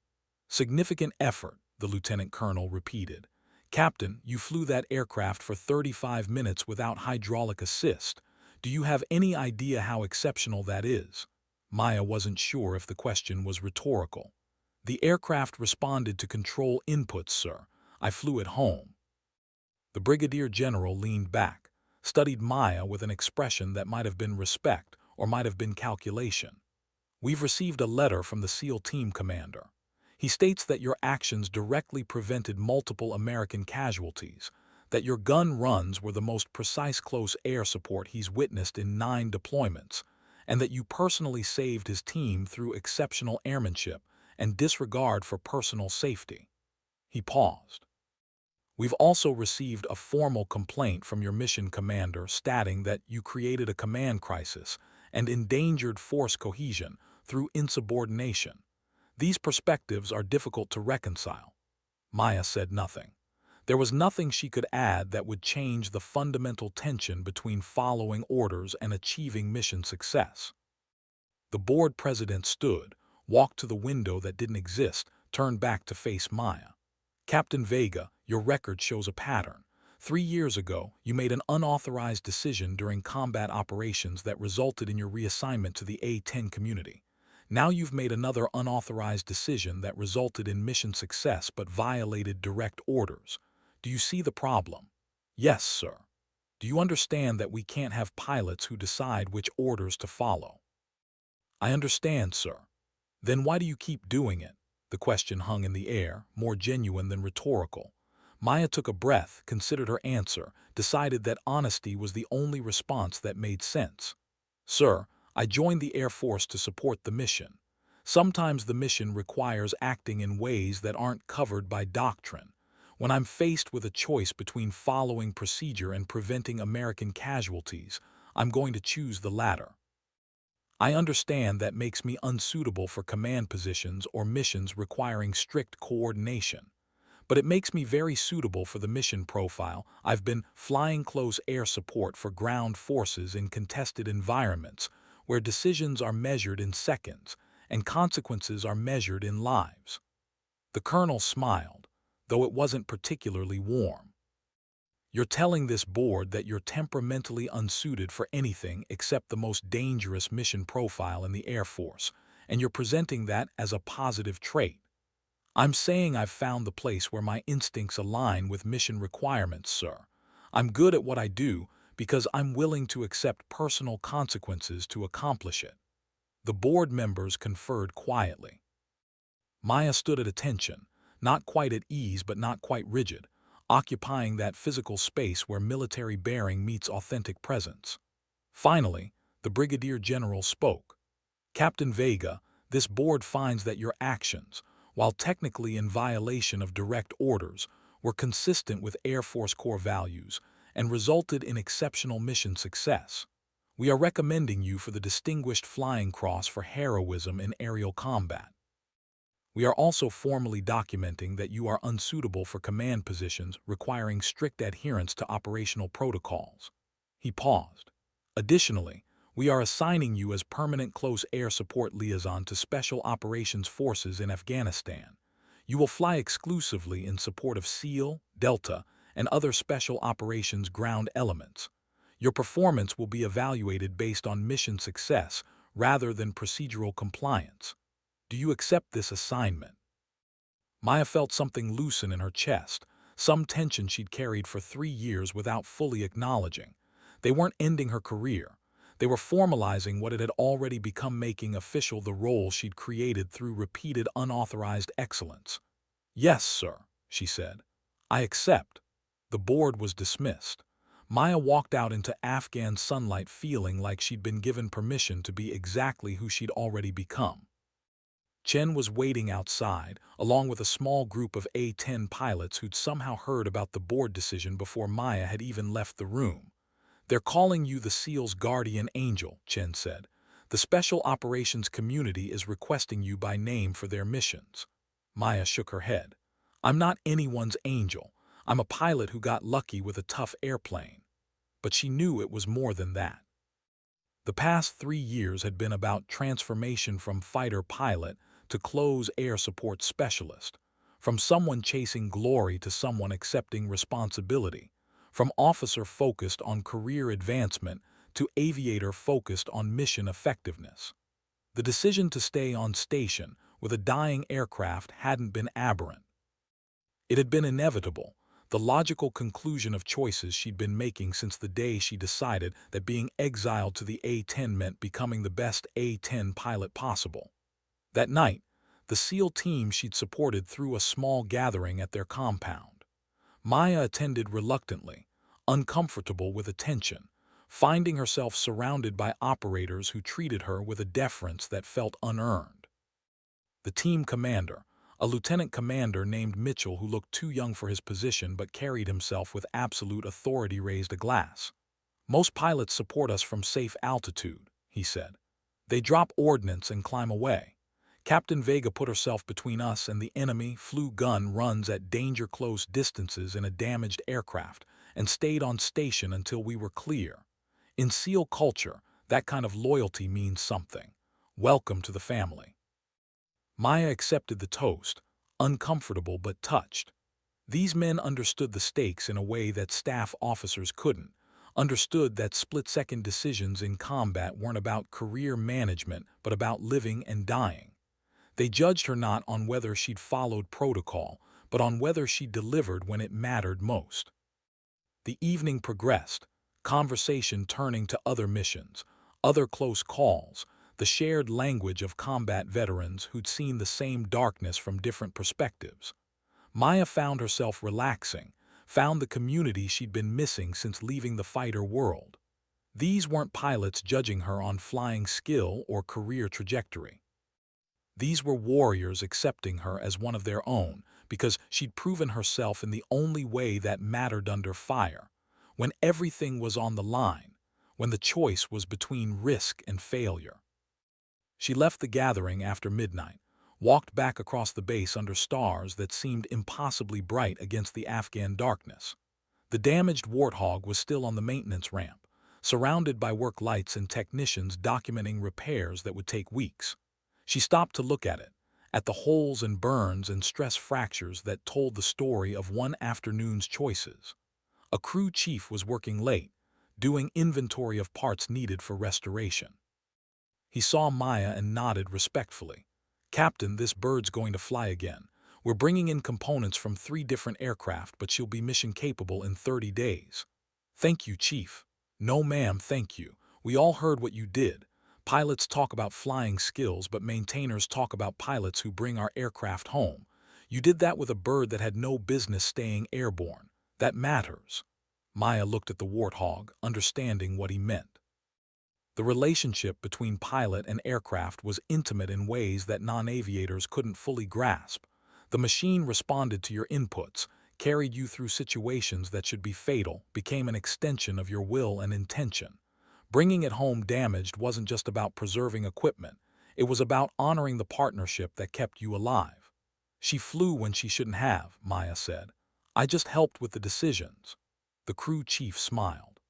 Significant effort, the lieutenant colonel repeated. Captain, you flew that aircraft for 35 minutes without hydraulic assist. Do you have any idea how exceptional that is? Maya wasn't sure if the question was rhetorical. The aircraft responded to control inputs, sir. I flew it home. The brigadier general leaned back, studied Maya with an expression that might have been respect or might have been calculation. We've received a letter from the SEAL team commander. He states that your actions directly prevented multiple American casualties, that your gun runs were the most precise close air support he's witnessed in 9 deployments, and that you personally saved his team through exceptional airmanship and disregard for personal safety. He paused. We've also received a formal complaint from your mission commander stating that you created a command crisis and endangered force cohesion through insubordination. These perspectives are difficult to reconcile. Maya said nothing. There was nothing she could add that would change the fundamental tension between following orders and achieving mission success. The board president stood, walked to the window that didn't exist, turned back to face Maya. Captain Vega, your record shows a pattern. 3 years ago, you made an unauthorized decision during combat operations that resulted in your reassignment to the A-10 community. Now you've made another unauthorized decision that resulted in mission success but violated direct orders. Do you see the problem? Yes, sir. Do you understand that we can't have pilots who decide which orders to follow? I understand, sir. Then why do you keep doing it? The question hung in the air, more genuine than rhetorical. Maya took a breath, considered her answer, decided that honesty was the only response that made sense. Sir, I joined the Air Force to support the mission. Sometimes the mission requires acting in ways that aren't covered by doctrine. When I'm faced with a choice between following procedure and preventing American casualties, I'm going to choose the latter. I understand that makes me unsuitable for command positions or missions requiring strict coordination. But it makes me very suitable for the mission profile. I've been flying close air support for ground forces in contested environments where decisions are measured in seconds and consequences are measured in lives. The colonel smiled, though it wasn't particularly warm. You're telling this board that you're temperamentally unsuited for anything except the most dangerous mission profile in the Air Force, and you're presenting that as a positive trait. I'm saying I've found the place where my instincts align with mission requirements, sir. I'm good at what I do Because I'm willing to accept personal consequences to accomplish it. The board members conferred quietly. Maya stood at attention, not quite at ease but not quite rigid, occupying that physical space where military bearing meets authentic presence. Finally, the brigadier general spoke. Captain Vega, this board finds that your actions, while technically in violation of direct orders, were consistent with Air Force core values and resulted in exceptional mission success. We are recommending you for the Distinguished Flying Cross for heroism in aerial combat. We are also formally documenting that you are unsuitable for command positions requiring strict adherence to operational protocols. He paused. Additionally, we are assigning you as permanent close air support liaison to Special Operations Forces in Afghanistan. You will fly exclusively in support of SEAL, Delta, and other special operations ground elements. Your performance will be evaluated based on mission success rather than procedural compliance. Do you accept this assignment? Maya felt something loosen in her chest, some tension she'd carried for 3 years without fully acknowledging. They weren't ending her career. They were formalizing what it had already become, making official the role she'd created through repeated unauthorized excellence. Yes, sir, she said. I accept. The board was dismissed. Maya walked out into Afghan sunlight feeling like she'd been given permission to be exactly who she'd already become. Chen was waiting outside, along with a small group of A-10 pilots who'd somehow heard about the board decision before Maya had even left the room. They're calling you the SEAL's guardian angel, Chen said. The special operations community is requesting you by name for their missions. Maya shook her head. I'm not anyone's angel. I'm a pilot who got lucky with a tough airplane. But she knew it was more than that. The past 3 years had been about transformation from fighter pilot to close air support specialist, from someone chasing glory to someone accepting responsibility, from officer focused on career advancement to aviator focused on mission effectiveness. The decision to stay on station with a dying aircraft hadn't been aberrant. It had been inevitable, the logical conclusion of choices she'd been making since the day she decided that being exiled to the A-10 meant becoming the best A-10 pilot possible. That night, the SEAL team she'd supported threw a small gathering at their compound. Maya attended reluctantly, uncomfortable with attention, finding herself surrounded by operators who treated her with a deference that felt unearned. The team commander, a lieutenant commander named Mitchell who looked too young for his position but carried himself with absolute authority, raised a glass. Most pilots support us from safe altitude, he said. They drop ordnance and climb away. Captain Vega put herself between us and the enemy, flew gun runs at danger-close distances in a damaged aircraft, and stayed on station until we were clear. In SEAL culture, that kind of loyalty means something. Welcome to the family. Maya accepted the toast, uncomfortable but touched. These men understood the stakes in a way that staff officers couldn't, understood that split-second decisions in combat weren't about career management but about living and dying. They judged her not on whether she'd followed protocol, but on whether she delivered when it mattered most. The evening progressed, conversation turning to other missions, other close calls, the shared language of combat veterans who'd seen the same darkness from different perspectives. Maya found herself relaxing, found the community she'd been missing since leaving the fighter world. These weren't pilots judging her on flying skill or career trajectory. These were warriors accepting her as one of their own because she'd proven herself in the only way that mattered under fire, when everything was on the line, when the choice was between risk and failure. She left the gathering after midnight, walked back across the base under stars that seemed impossibly bright against the Afghan darkness. The damaged Warthog was still on the maintenance ramp, surrounded by work lights and technicians documenting repairs that would take weeks. She stopped to look at the holes and burns and stress fractures that told the story of one afternoon's choices. A crew chief was working late, doing inventory of parts needed for restoration. He saw Maya and nodded respectfully. Captain, this bird's going to fly again. We're bringing in components from 3 different aircraft, but she'll be mission capable in 30 days. Thank you, Chief. No ma'am, thank you. We all heard what you did. Pilots talk about flying skills, but maintainers talk about pilots who bring our aircraft home. You did that with a bird that had no business staying airborne. That matters. Maya looked at the warthog, understanding what he meant. The relationship between pilot and aircraft was intimate in ways that non-aviators couldn't fully grasp. The machine responded to your inputs, carried you through situations that should be fatal, became an extension of your will and intention. Bringing it home damaged wasn't just about preserving equipment. It was about honoring the partnership that kept you alive. She flew when she shouldn't have, Maya said. I just helped with the decisions. The crew chief smiled.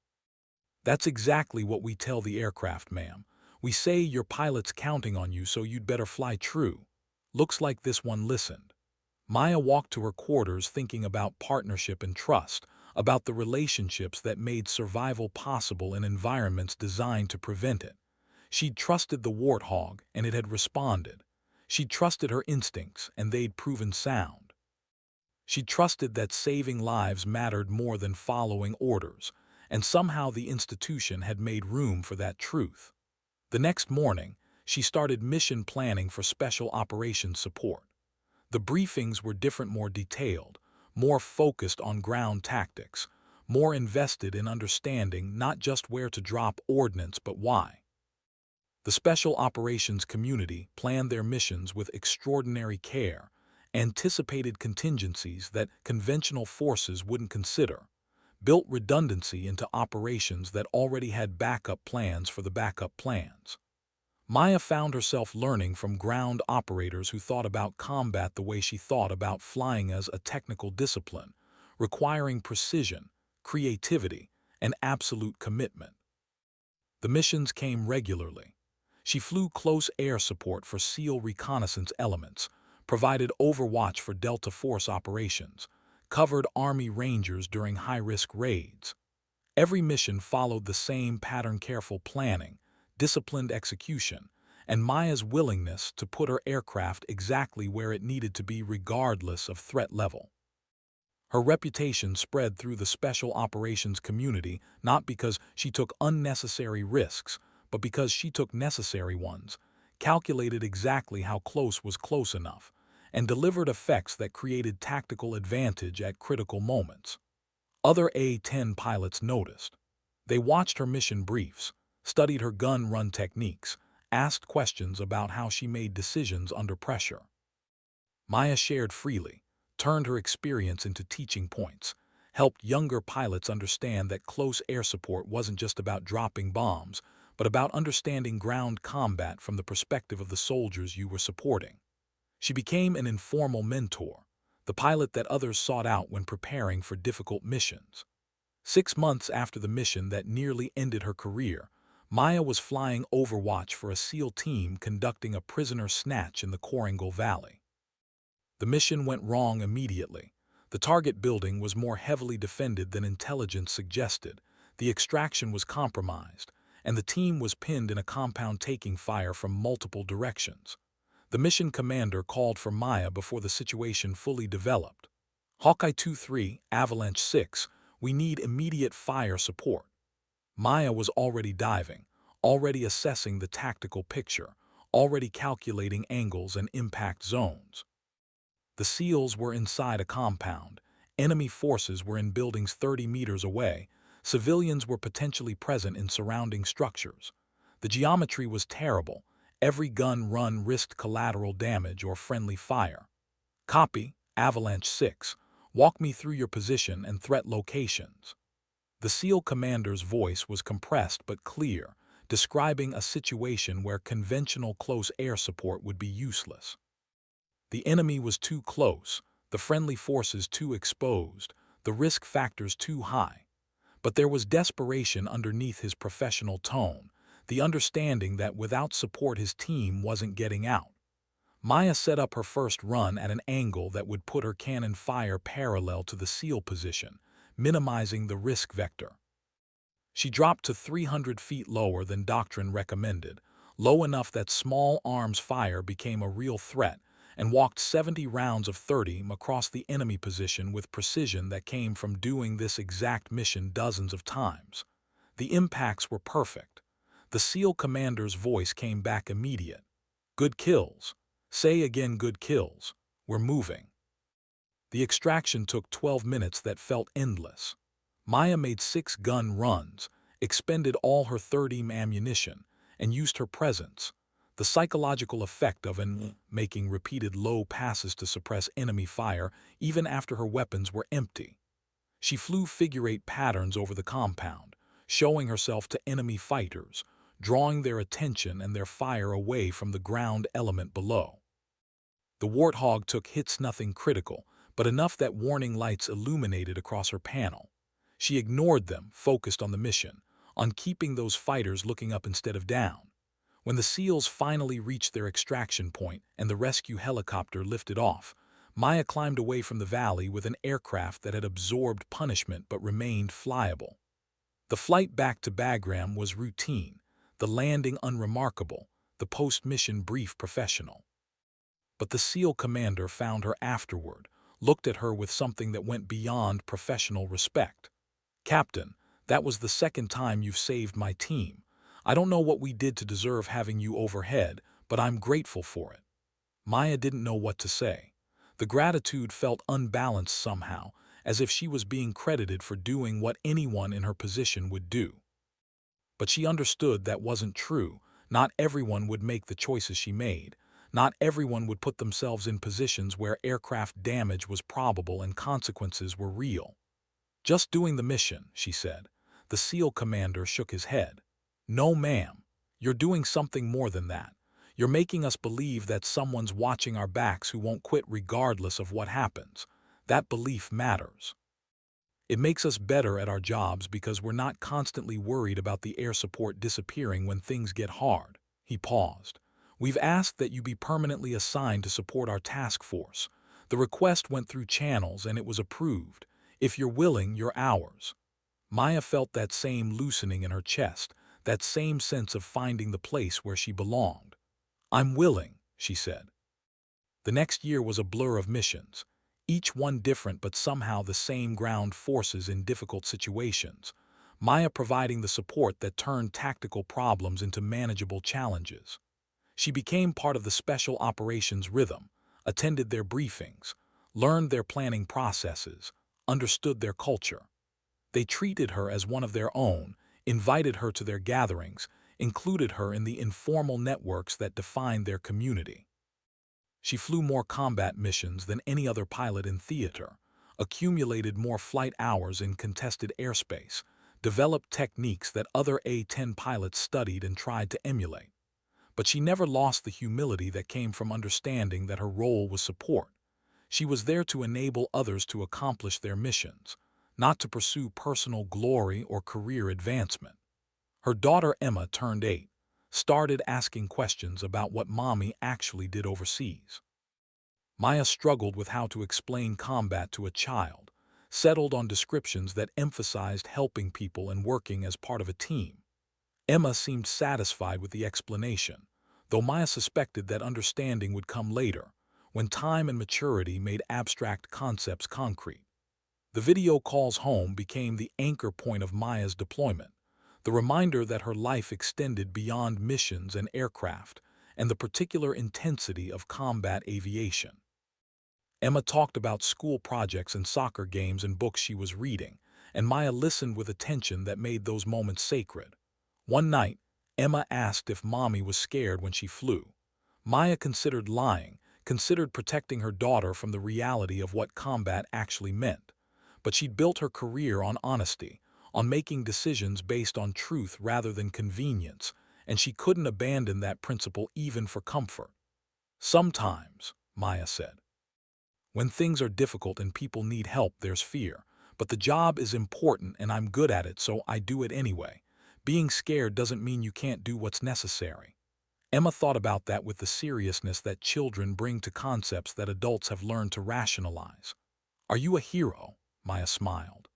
That's exactly what we tell the aircraft, ma'am. We say your pilot's counting on you, so you'd better fly true. Looks like this one listened. Maya walked to her quarters thinking about partnership and trust, about the relationships that made survival possible in environments designed to prevent it. She'd trusted the warthog, and it had responded. She'd trusted her instincts, and they'd proven sound. She trusted that saving lives mattered more than following orders, and somehow the institution had made room for that truth. The next morning, she started mission planning for Special Operations Support. The briefings were different, more detailed, more focused on ground tactics, more invested in understanding not just where to drop ordnance but why. The Special Operations community planned their missions with extraordinary care, anticipated contingencies that conventional forces wouldn't consider, built redundancy into operations that already had backup plans for the backup plans. Maya found herself learning from ground operators who thought about combat the way she thought about flying, as a technical discipline, requiring precision, creativity, and absolute commitment. The missions came regularly. She flew close air support for SEAL reconnaissance elements, provided overwatch for Delta Force operations, covered Army Rangers during high-risk raids. Every mission followed the same pattern: careful planning, disciplined execution, and Maya's willingness to put her aircraft exactly where it needed to be regardless of threat level. Her reputation spread through the special operations community not because she took unnecessary risks, but because she took necessary ones, calculated exactly how close was close enough, and delivered effects that created tactical advantage at critical moments. Other A-10 pilots noticed. They watched her mission briefs, studied her gun run techniques, asked questions about how she made decisions under pressure. Maya shared freely, turned her experience into teaching points, helped younger pilots understand that close air support wasn't just about dropping bombs, but about understanding ground combat from the perspective of the soldiers you were supporting. She became an informal mentor, the pilot that others sought out when preparing for difficult missions. 6 months after the mission that nearly ended her career, Maya was flying overwatch for a SEAL team conducting a prisoner snatch in the Korangal Valley. The mission went wrong immediately. The target building was more heavily defended than intelligence suggested, the extraction was compromised, and the team was pinned in a compound taking fire from multiple directions. The mission commander called for Maya before the situation fully developed. Hawkeye 2-3, Avalanche 6, we need immediate fire support. Maya was already diving, already assessing the tactical picture, already calculating angles and impact zones. The SEALs were inside a compound, enemy forces were in buildings 30 meters away, civilians were potentially present in surrounding structures. The geometry was terrible. Every gun run risked collateral damage or friendly fire. Copy, Avalanche 6. Walk me through your position and threat locations. The SEAL commander's voice was compressed but clear, describing a situation where conventional close air support would be useless. The enemy was too close, the friendly forces too exposed, the risk factors too high. But there was desperation underneath his professional tone, the understanding that without support his team wasn't getting out. Maya set up her first run at an angle that would put her cannon fire parallel to the SEAL position, minimizing the risk vector. She dropped to 300 feet lower than doctrine recommended, low enough that small arms fire became a real threat, and walked 70 rounds of 30 across the enemy position with precision that came from doing this exact mission dozens of times. The impacts were perfect. The SEAL commander's voice came back immediate. Good kills. Say again, good kills. We're moving. The extraction took 12 minutes that felt endless. Maya made 6 gun runs, expended all her 30 ammunition, and used her presence, the psychological effect of making repeated low passes to suppress enemy fire even after her weapons were empty. She flew figure-8 patterns over the compound, showing herself to enemy fighters, drawing their attention and their fire away from the ground element below. The Warthog took hits, nothing critical, but enough that warning lights illuminated across her panel. She ignored them, focused on the mission, on keeping those fighters looking up instead of down. When the SEALs finally reached their extraction point and the rescue helicopter lifted off, Maya climbed away from the valley with an aircraft that had absorbed punishment but remained flyable. The flight back to Bagram was routine, the landing unremarkable, the post-mission brief professional. But the SEAL commander found her afterward, looked at her with something that went beyond professional respect. Captain, that was the second time you've saved my team. I don't know what we did to deserve having you overhead, but I'm grateful for it. Maya didn't know what to say. The gratitude felt unbalanced somehow, as if she was being credited for doing what anyone in her position would do. But she understood that wasn't true. Not everyone would make the choices she made. Not everyone would put themselves in positions where aircraft damage was probable and consequences were real. Just doing the mission, she said. The SEAL commander shook his head. No, ma'am. You're doing something more than that. You're making us believe that someone's watching our backs who won't quit regardless of what happens. That belief matters. It makes us better at our jobs because we're not constantly worried about the air support disappearing when things get hard. He paused. We've asked that you be permanently assigned to support our task force. The request went through channels and it was approved. If you're willing, you're ours. Maya felt that same loosening in her chest, that same sense of finding the place where she belonged. I'm willing, she said. The next year was a blur of missions, each one different but somehow the same ground forces in difficult situations, Maya providing the support that turned tactical problems into manageable challenges. She became part of the special operations rhythm, attended their briefings, learned their planning processes, understood their culture. They treated her as one of their own, invited her to their gatherings, included her in the informal networks that defined their community. She flew more combat missions than any other pilot in theater, accumulated more flight hours in contested airspace, developed techniques that other A-10 pilots studied and tried to emulate. But she never lost the humility that came from understanding that her role was support. She was there to enable others to accomplish their missions, not to pursue personal glory or career advancement. Her daughter Emma turned 8, started asking questions about what Mommy actually did overseas. Maya struggled with how to explain combat to a child, settled on descriptions that emphasized helping people and working as part of a team. Emma seemed satisfied with the explanation, though Maya suspected that understanding would come later, when time and maturity made abstract concepts concrete. The video calls home became the anchor point of Maya's deployment, the reminder that her life extended beyond missions and aircraft and the particular intensity of combat aviation. Emma talked about school projects and soccer games and books she was reading, and Maya listened with attention that made those moments sacred. One night, Emma asked if Mommy was scared when she flew. Maya considered lying, considered protecting her daughter from the reality of what combat actually meant. But she'd built her career on honesty, on making decisions based on truth rather than convenience, and she couldn't abandon that principle even for comfort. Sometimes, Maya said, when things are difficult and people need help, there's fear. But the job is important and I'm good at it, so I do it anyway. Being scared doesn't mean you can't do what's necessary. Emma thought about that with the seriousness that children bring to concepts that adults have learned to rationalize. Are you a hero? Maya smiled.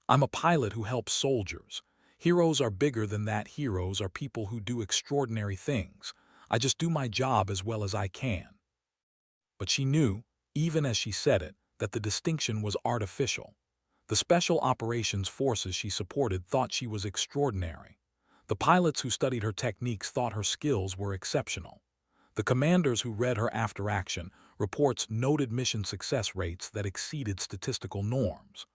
I'm a pilot who helps soldiers. Heroes are bigger than that. Heroes are people who do extraordinary things. I just do my job as well as I can. But she knew, even as she said it, that the distinction was artificial. The Special Operations Forces she supported thought she was extraordinary. The pilots who studied her techniques thought her skills were exceptional. The commanders who read her after-action reports noted mission success rates that exceeded statistical norms.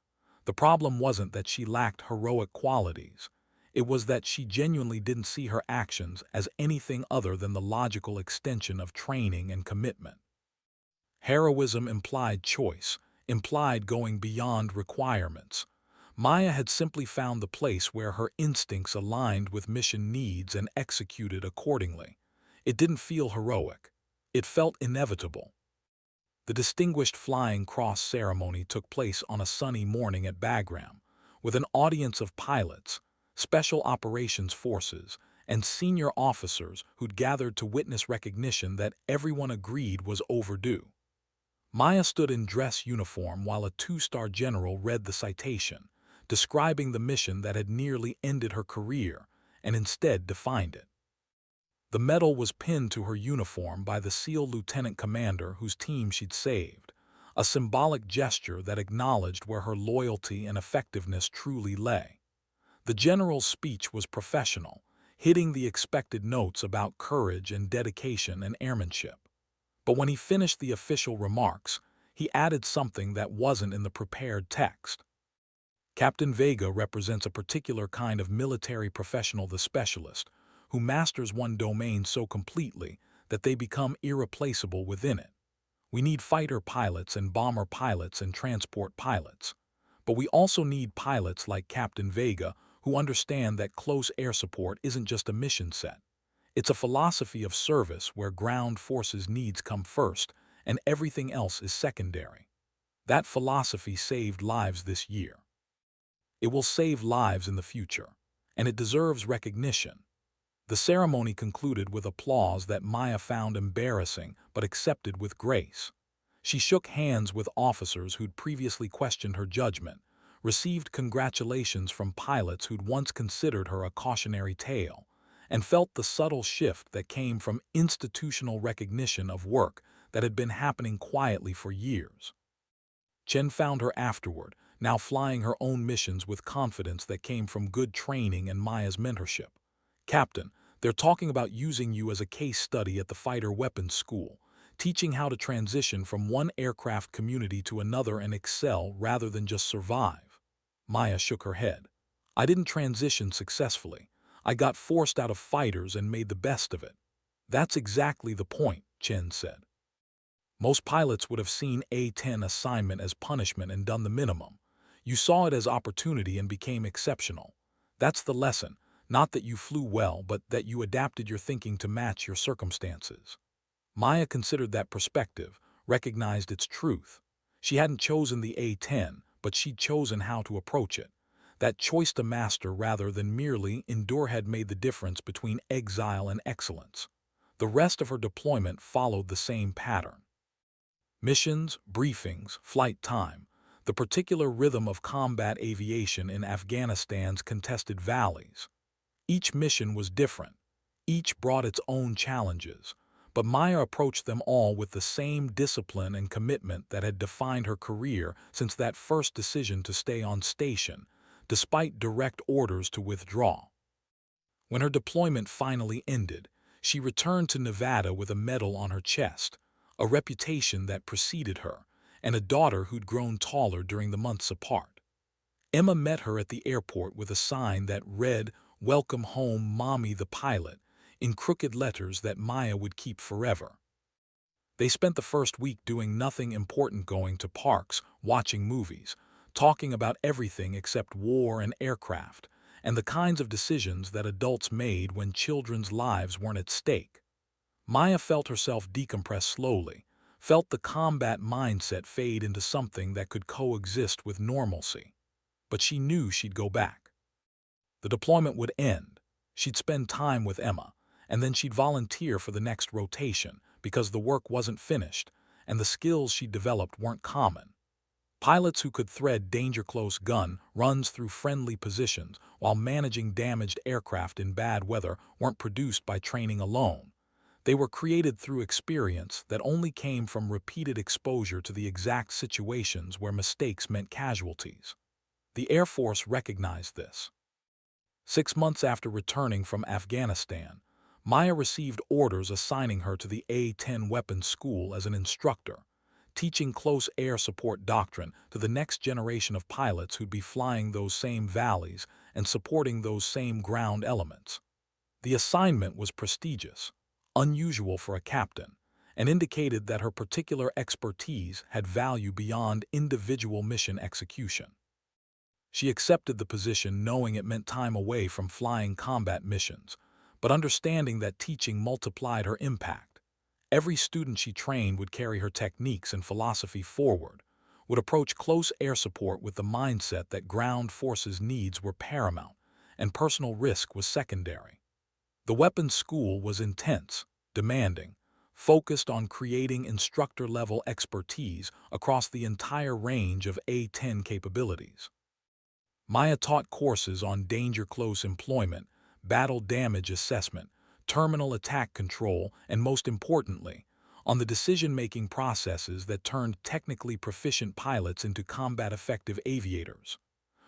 The problem wasn't that she lacked heroic qualities. It was that she genuinely didn't see her actions as anything other than the logical extension of training and commitment. Heroism implied choice, implied going beyond requirements. Maya had simply found the place where her instincts aligned with mission needs and executed accordingly. It didn't feel heroic. It felt inevitable. The Distinguished Flying Cross ceremony took place on a sunny morning at Bagram, with an audience of pilots, Special Operations Forces, and senior officers who'd gathered to witness recognition that everyone agreed was overdue. Maya stood in dress uniform while a two-star general read the citation, describing the mission that had nearly ended her career and instead defined it. The medal was pinned to her uniform by the SEAL lieutenant commander whose team she'd saved, a symbolic gesture that acknowledged where her loyalty and effectiveness truly lay. The general's speech was professional, hitting the expected notes about courage and dedication and airmanship. But when he finished the official remarks, he added something that wasn't in the prepared text. Captain Vega represents a particular kind of military professional, the specialist, who masters one domain so completely that they become irreplaceable within it. We need fighter pilots and bomber pilots and transport pilots. But we also need pilots like Captain Vega who understand that close air support isn't just a mission set. It's a philosophy of service where ground forces needs come first and everything else is secondary. That philosophy saved lives this year. It will save lives in the future, and it deserves recognition. The ceremony concluded with applause that Maya found embarrassing but accepted with grace. She shook hands with officers who'd previously questioned her judgment, received congratulations from pilots who'd once considered her a cautionary tale, and felt the subtle shift that came from institutional recognition of work that had been happening quietly for years. Chen found her afterward, now flying her own missions with confidence that came from good training and Maya's mentorship. "Captain, they're talking about using you as a case study at the fighter weapons school, teaching how to transition from one aircraft community to another and excel rather than just survive." Maya shook her head. "I didn't transition successfully. I got forced out of fighters and made the best of it." "That's exactly the point," Chen said. "Most pilots would have seen A-10 assignment as punishment and done the minimum. You saw it as opportunity and became exceptional. That's the lesson, not that you flew well, but that you adapted your thinking to match your circumstances." Maya considered that perspective, recognized its truth. She hadn't chosen the A-10, but she'd chosen how to approach it. That choice to master rather than merely endure had made the difference between exile and excellence. The rest of her deployment followed the same pattern. Missions, briefings, flight time, the particular rhythm of combat aviation in Afghanistan's contested valleys. Each mission was different. Each brought its own challenges, but Maya approached them all with the same discipline and commitment that had defined her career since that first decision to stay on station, despite direct orders to withdraw. When her deployment finally ended, she returned to Nevada with a medal on her chest, a reputation that preceded her, and a daughter who'd grown taller during the months apart. Emma met her at the airport with a sign that read, "Welcome home, Mommy the pilot," in crooked letters that Maya would keep forever. They spent the first week doing nothing important, going to parks, watching movies, talking about everything except war and aircraft, and the kinds of decisions that adults made when children's lives weren't at stake. Maya felt herself decompress slowly, felt the combat mindset fade into something that could coexist with normalcy. But she knew she'd go back. The deployment would end. She'd spend time with Emma, and then she'd volunteer for the next rotation because the work wasn't finished and the skills she'd developed weren't common. Pilots who could thread danger-close gun runs through friendly positions while managing damaged aircraft in bad weather weren't produced by training alone. They were created through experience that only came from repeated exposure to the exact situations where mistakes meant casualties. The Air Force recognized this. 6 months after returning from Afghanistan, Maya received orders assigning her to the A-10 weapons school as an instructor, teaching close air support doctrine to the next generation of pilots who'd be flying those same valleys and supporting those same ground elements. The assignment was prestigious, unusual for a captain, and indicated that her particular expertise had value beyond individual mission execution. She accepted the position knowing it meant time away from flying combat missions, but understanding that teaching multiplied her impact. Every student she trained would carry her techniques and philosophy forward, would approach close air support with the mindset that ground forces needs were paramount and personal risk was secondary. The weapons school was intense, demanding, focused on creating instructor-level expertise across the entire range of A-10 capabilities. Maya taught courses on danger close employment, battle damage assessment, terminal attack control, and most importantly, on the decision-making processes that turned technically proficient pilots into combat-effective aviators.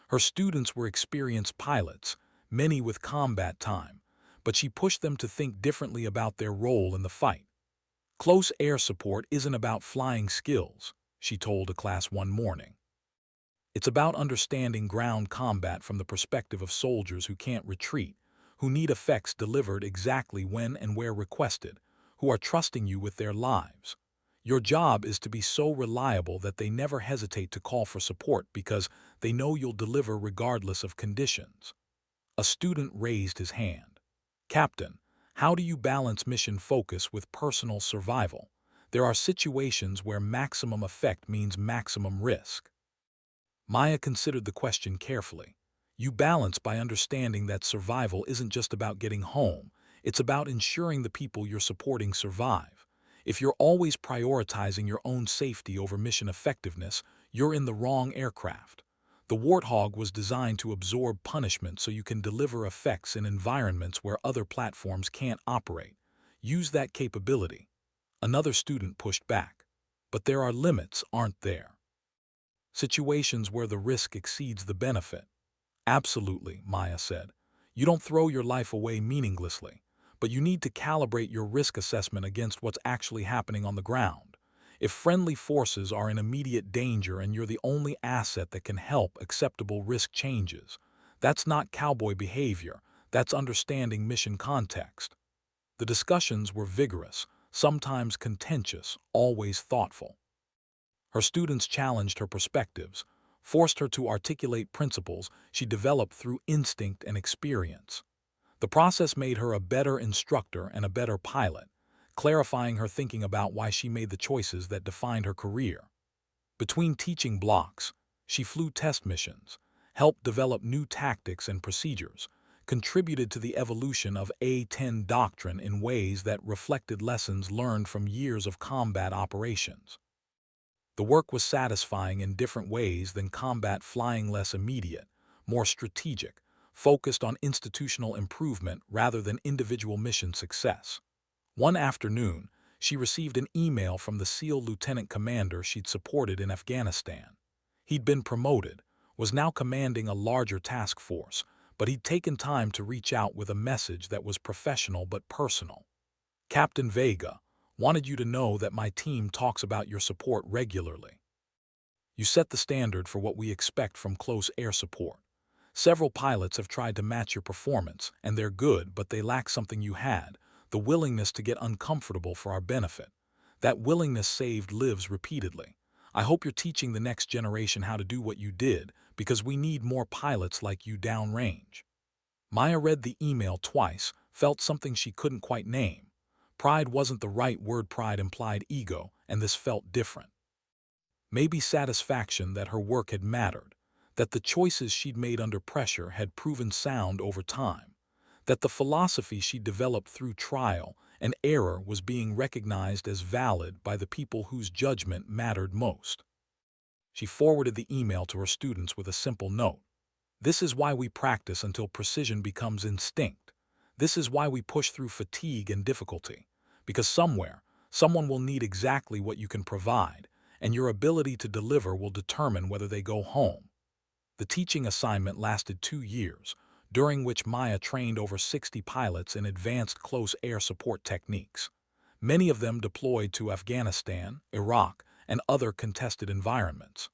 Her students were experienced pilots, many with combat time, but she pushed them to think differently about their role in the fight. Close air support isn't about flying skills, she told a class one morning. It's about understanding ground combat from the perspective of soldiers who can't retreat, who need effects delivered exactly when and where requested, who are trusting you with their lives. Your job is to be so reliable that they never hesitate to call for support because they know you'll deliver regardless of conditions. A student raised his hand. Captain, how do you balance mission focus with personal survival? There are situations where maximum effect means maximum risk. Maya considered the question carefully. You balance by understanding that survival isn't just about getting home, it's about ensuring the people you're supporting survive. If you're always prioritizing your own safety over mission effectiveness, you're in the wrong aircraft. The Warthog was designed to absorb punishment so you can deliver effects in environments where other platforms can't operate. Use that capability. Another student pushed back. But there are limits, aren't there? Situations where the risk exceeds the benefit. Absolutely, Maya said. You don't throw your life away meaninglessly, but you need to calibrate your risk assessment against what's actually happening on the ground. If friendly forces are in immediate danger and you're the only asset that can help, acceptable risk changes. That's not cowboy behavior, that's understanding mission context. The discussions were vigorous, sometimes contentious, always thoughtful. Her students challenged her perspectives, forced her to articulate principles she developed through instinct and experience. The process made her a better instructor and a better pilot, clarifying her thinking about why she made the choices that defined her career. Between teaching blocks, she flew test missions, helped develop new tactics and procedures, contributed to the evolution of A-10 doctrine in ways that reflected lessons learned from years of combat operations. The work was satisfying in different ways than combat flying, less immediate, more strategic, focused on institutional improvement rather than individual mission success. One afternoon, she received an email from the SEAL lieutenant commander she'd supported in Afghanistan. He'd been promoted, was now commanding a larger task force, but he'd taken time to reach out with a message that was professional but personal. Captain Vega, wanted you to know that my team talks about your support regularly. You set the standard for what we expect from close air support. Several pilots have tried to match your performance, and they're good, but they lack something you had, the willingness to get uncomfortable for our benefit. That willingness saved lives repeatedly. I hope you're teaching the next generation how to do what you did, because we need more pilots like you downrange. Maya read the email twice, felt something she couldn't quite name. Pride wasn't the right word, pride implied ego, and this felt different. Maybe satisfaction that her work had mattered, that the choices she'd made under pressure had proven sound over time, that the philosophy she'd developed through trial and error was being recognized as valid by the people whose judgment mattered most. She forwarded the email to her students with a simple note. This is why we practice until precision becomes instinct. This is why we push through fatigue and difficulty, because somewhere, someone will need exactly what you can provide, and your ability to deliver will determine whether they go home. The teaching assignment lasted 2 years, during which Maya trained over 60 pilots in advanced close air support techniques. Many of them deployed to Afghanistan, Iraq, and other contested environments.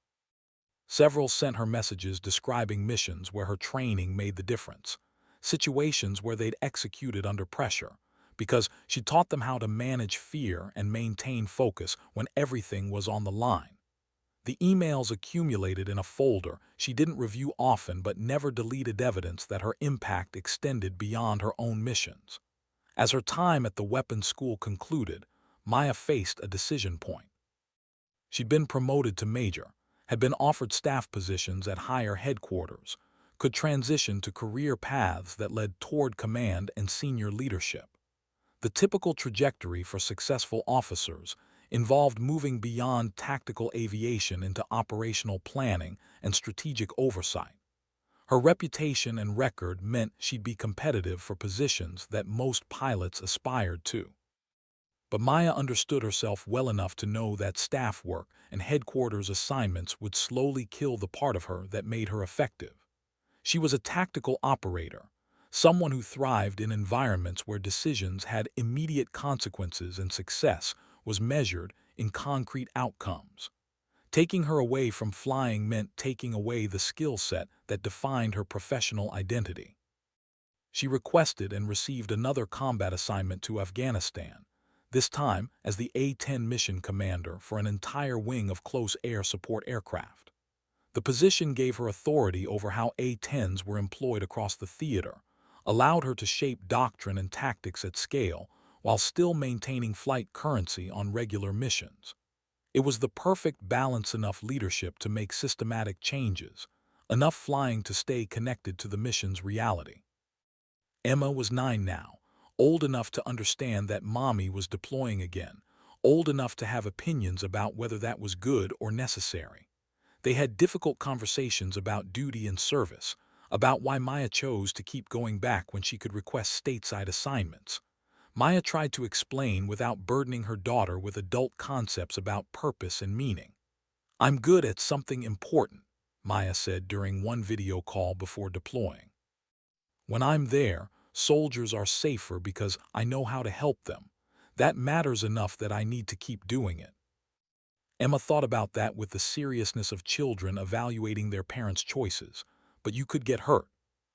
Several sent her messages describing missions where her training made the difference, situations where they'd executed under pressure, because she taught them how to manage fear and maintain focus when everything was on the line. The emails accumulated in a folder she didn't review often but never deleted evidence that her impact extended beyond her own missions. As her time at the weapons school concluded, Maya faced a decision point. She'd been promoted to major, had been offered staff positions at higher headquarters, could transition to career paths that led toward command and senior leadership. The typical trajectory for successful officers involved moving beyond tactical aviation into operational planning and strategic oversight. Her reputation and record meant she'd be competitive for positions that most pilots aspired to. But Maya understood herself well enough to know that staff work and headquarters assignments would slowly kill the part of her that made her effective. She was a tactical operator, someone who thrived in environments where decisions had immediate consequences and success was measured in concrete outcomes. Taking her away from flying meant taking away the skill set that defined her professional identity. She requested and received another combat assignment to Afghanistan, this time as the A-10 mission commander for an entire wing of close air support aircraft. The position gave her authority over how A-10s were employed across the theater, allowed her to shape doctrine and tactics at scale, while still maintaining flight currency on regular missions. It was the perfect balance: enough leadership to make systematic changes, enough flying to stay connected to the mission's reality. Emma was 9 now, old enough to understand that mommy was deploying again, old enough to have opinions about whether that was good or necessary. They had difficult conversations about duty and service, about why Maya chose to keep going back when she could request stateside assignments. Maya tried to explain without burdening her daughter with adult concepts about purpose and meaning. "I'm good at something important," Maya said during one video call before deploying. "When I'm there, soldiers are safer because I know how to help them. That matters enough that I need to keep doing it." Emma thought about that with the seriousness of children evaluating their parents' choices. "But you could get hurt."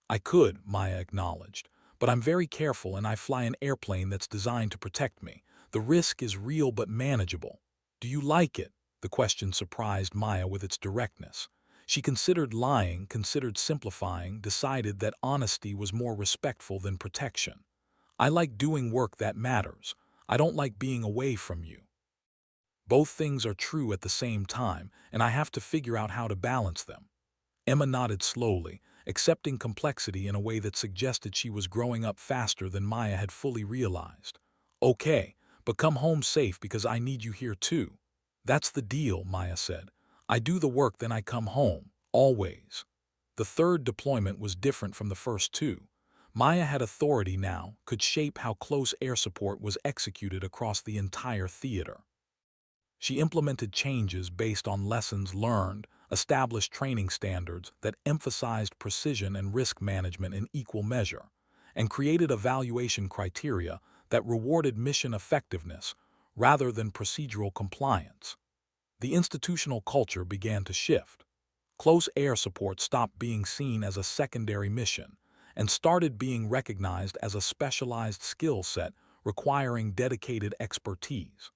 "I could," Maya acknowledged, "but I'm very careful and I fly an airplane that's designed to protect me. The risk is real but manageable." "Do you like it?" The question surprised Maya with its directness. She considered lying, considered simplifying, decided that honesty was more respectful than protection. "I like doing work that matters. I don't like being away from you." Both things are true at the same time, and I have to figure out how to balance them. Emma nodded slowly, accepting complexity in a way that suggested she was growing up faster than Maya had fully realized. "Okay, but come home safe because I need you here too." "That's the deal," Maya said. "I do the work, then I come home, always." The third deployment was different from the first two. Maya had authority now, could shape how close air support was executed across the entire theater. She implemented changes based on lessons learned, established training standards that emphasized precision and risk management in equal measure, and created evaluation criteria that rewarded mission effectiveness rather than procedural compliance. The institutional culture began to shift. Close air support stopped being seen as a secondary mission and started being recognized as a specialized skill set requiring dedicated expertise.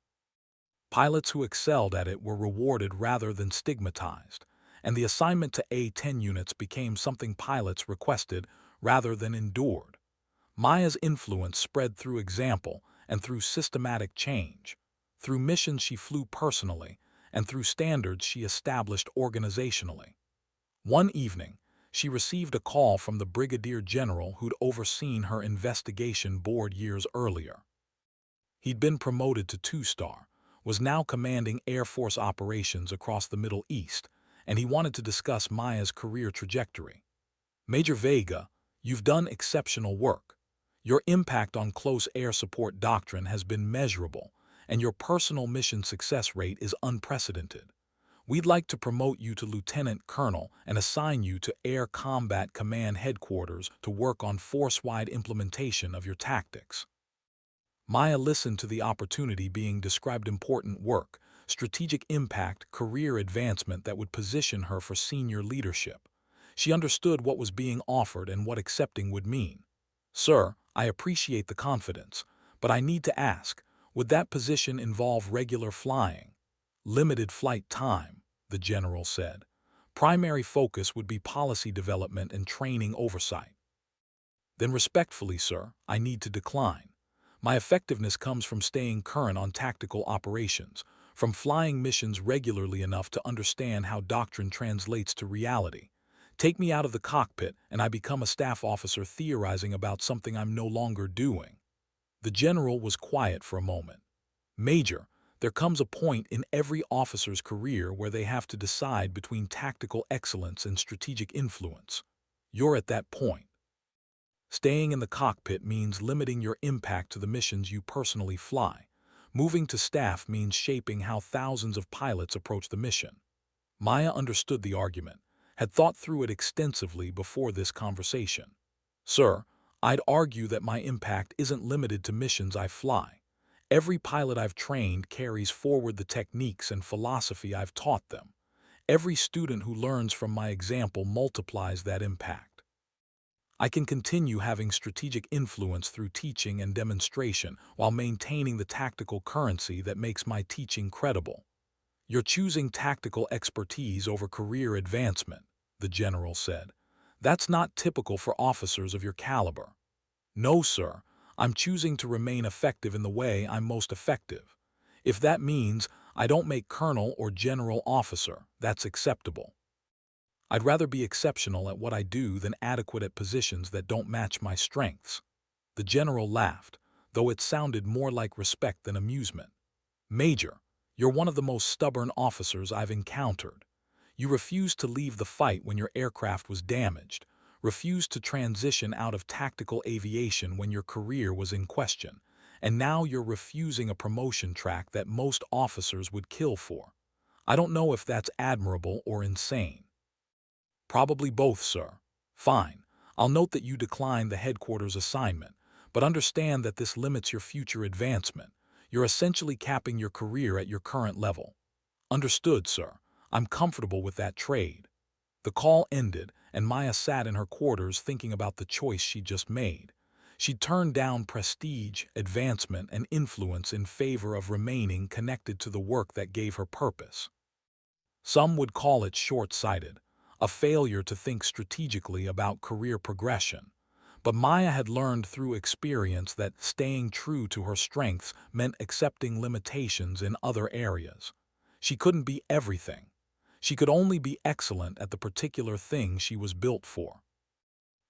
Pilots who excelled at it were rewarded rather than stigmatized, and the assignment to A-10 units became something pilots requested rather than endured. Maya's influence spread through example and through systematic change, through missions she flew personally, and through standards she established organizationally. One evening, she received a call from the brigadier general who'd overseen her investigation board years earlier. He'd been promoted to 2-star, was now commanding Air Force operations across the Middle East, and he wanted to discuss Maya's career trajectory. "Major Vega, you've done exceptional work. Your impact on close air support doctrine has been measurable, and your personal mission success rate is unprecedented. We'd like to promote you to Lieutenant Colonel and assign you to Air Combat Command Headquarters to work on force-wide implementation of your tactics. Maya listened to the opportunity being described: important work, strategic impact, career advancement that would position her for senior leadership. She understood what was being offered and what accepting would mean. Sir, I appreciate the confidence, but I need to ask, would that position involve regular flying? Limited flight time, the general said. Primary focus would be policy development and training oversight. Then respectfully, sir, I need to decline. My effectiveness comes from staying current on tactical operations, from flying missions regularly enough to understand how doctrine translates to reality. Take me out of the cockpit and I become a staff officer theorizing about something I'm no longer doing. The general was quiet for a moment. Major, there comes a point in every officer's career where they have to decide between tactical excellence and strategic influence. You're at that point. Staying in the cockpit means limiting your impact to the missions you personally fly. Moving to staff means shaping how thousands of pilots approach the mission. Maya understood the argument, had thought through it extensively before this conversation. Sir, I'd argue that my impact isn't limited to missions I fly. Every pilot I've trained carries forward the techniques and philosophy I've taught them. Every student who learns from my example multiplies that impact. I can continue having strategic influence through teaching and demonstration while maintaining the tactical currency that makes my teaching credible. You're choosing tactical expertise over career advancement, the general said. That's not typical for officers of your caliber. No, sir, I'm choosing to remain effective in the way I'm most effective. If that means I don't make colonel or general officer, that's acceptable. I'd rather be exceptional at what I do than adequate at positions that don't match my strengths. The general laughed, though it sounded more like respect than amusement. Major, you're one of the most stubborn officers I've encountered. You refused to leave the fight when your aircraft was damaged, refused to transition out of tactical aviation when your career was in question, and now you're refusing a promotion track that most officers would kill for. I don't know if that's admirable or insane. Probably both, sir. Fine. I'll note that you declined the headquarters assignment, but understand that this limits your future advancement. You're essentially capping your career at your current level. Understood, sir. I'm comfortable with that trade. The call ended, and Maya sat in her quarters thinking about the choice she'd just made. She'd turned down prestige, advancement, and influence in favor of remaining connected to the work that gave her purpose. Some would call it short-sighted, a failure to think strategically about career progression. But Maya had learned through experience that staying true to her strengths meant accepting limitations in other areas. She couldn't be everything. She could only be excellent at the particular thing she was built for.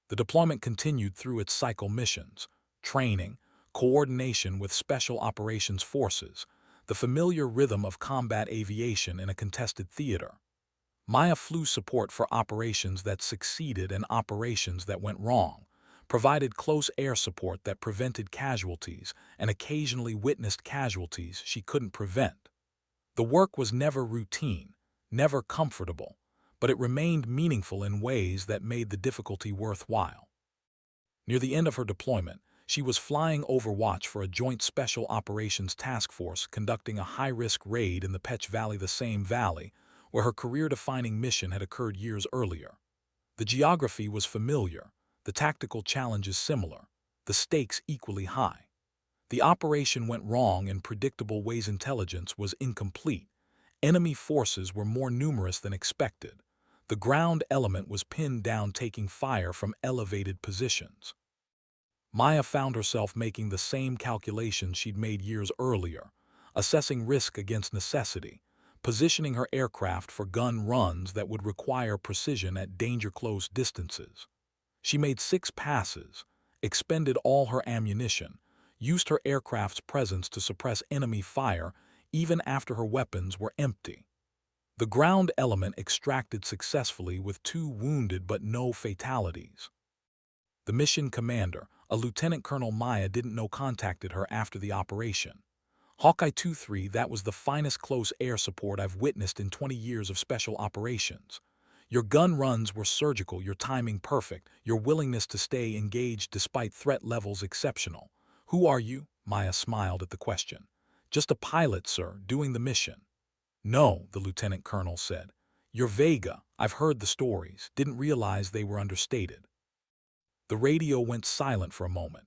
The deployment continued through its cycle missions, training, coordination with special operations forces, the familiar rhythm of combat aviation in a contested theater. Maya flew support for operations that succeeded and operations that went wrong, provided close air support that prevented casualties, and occasionally witnessed casualties she couldn't prevent. The work was never routine, never comfortable, but it remained meaningful in ways that made the difficulty worthwhile. Near the end of her deployment, she was flying overwatch for a joint special operations task force conducting a high-risk raid in the Pech Valley, the same valley where her career-defining mission had occurred years earlier. The geography was familiar, the tactical challenges similar, the stakes equally high. The operation went wrong in predictable ways. Intelligence was incomplete. Enemy forces were more numerous than expected. The ground element was pinned down, taking fire from elevated positions. Maya found herself making the same calculations she'd made years earlier, assessing risk against necessity, positioning her aircraft for gun runs that would require precision at danger-close distances. She made 6 passes, expended all her ammunition, used her aircraft's presence to suppress enemy fire even after her weapons were empty. The ground element extracted successfully with 2 wounded but no fatalities. The mission commander, a Lieutenant Colonel Maya didn't know, contacted her after the operation. Hawkeye 2-3, that was the finest close air support I've witnessed in 20 years of special operations. Your gun runs were surgical, your timing perfect, your willingness to stay engaged despite threat levels exceptional. Who are you? Maya smiled at the question. Just a pilot, sir, doing the mission. No, the lieutenant colonel said. You're Vega. I've heard the stories, didn't realize they were understated. The radio went silent for a moment.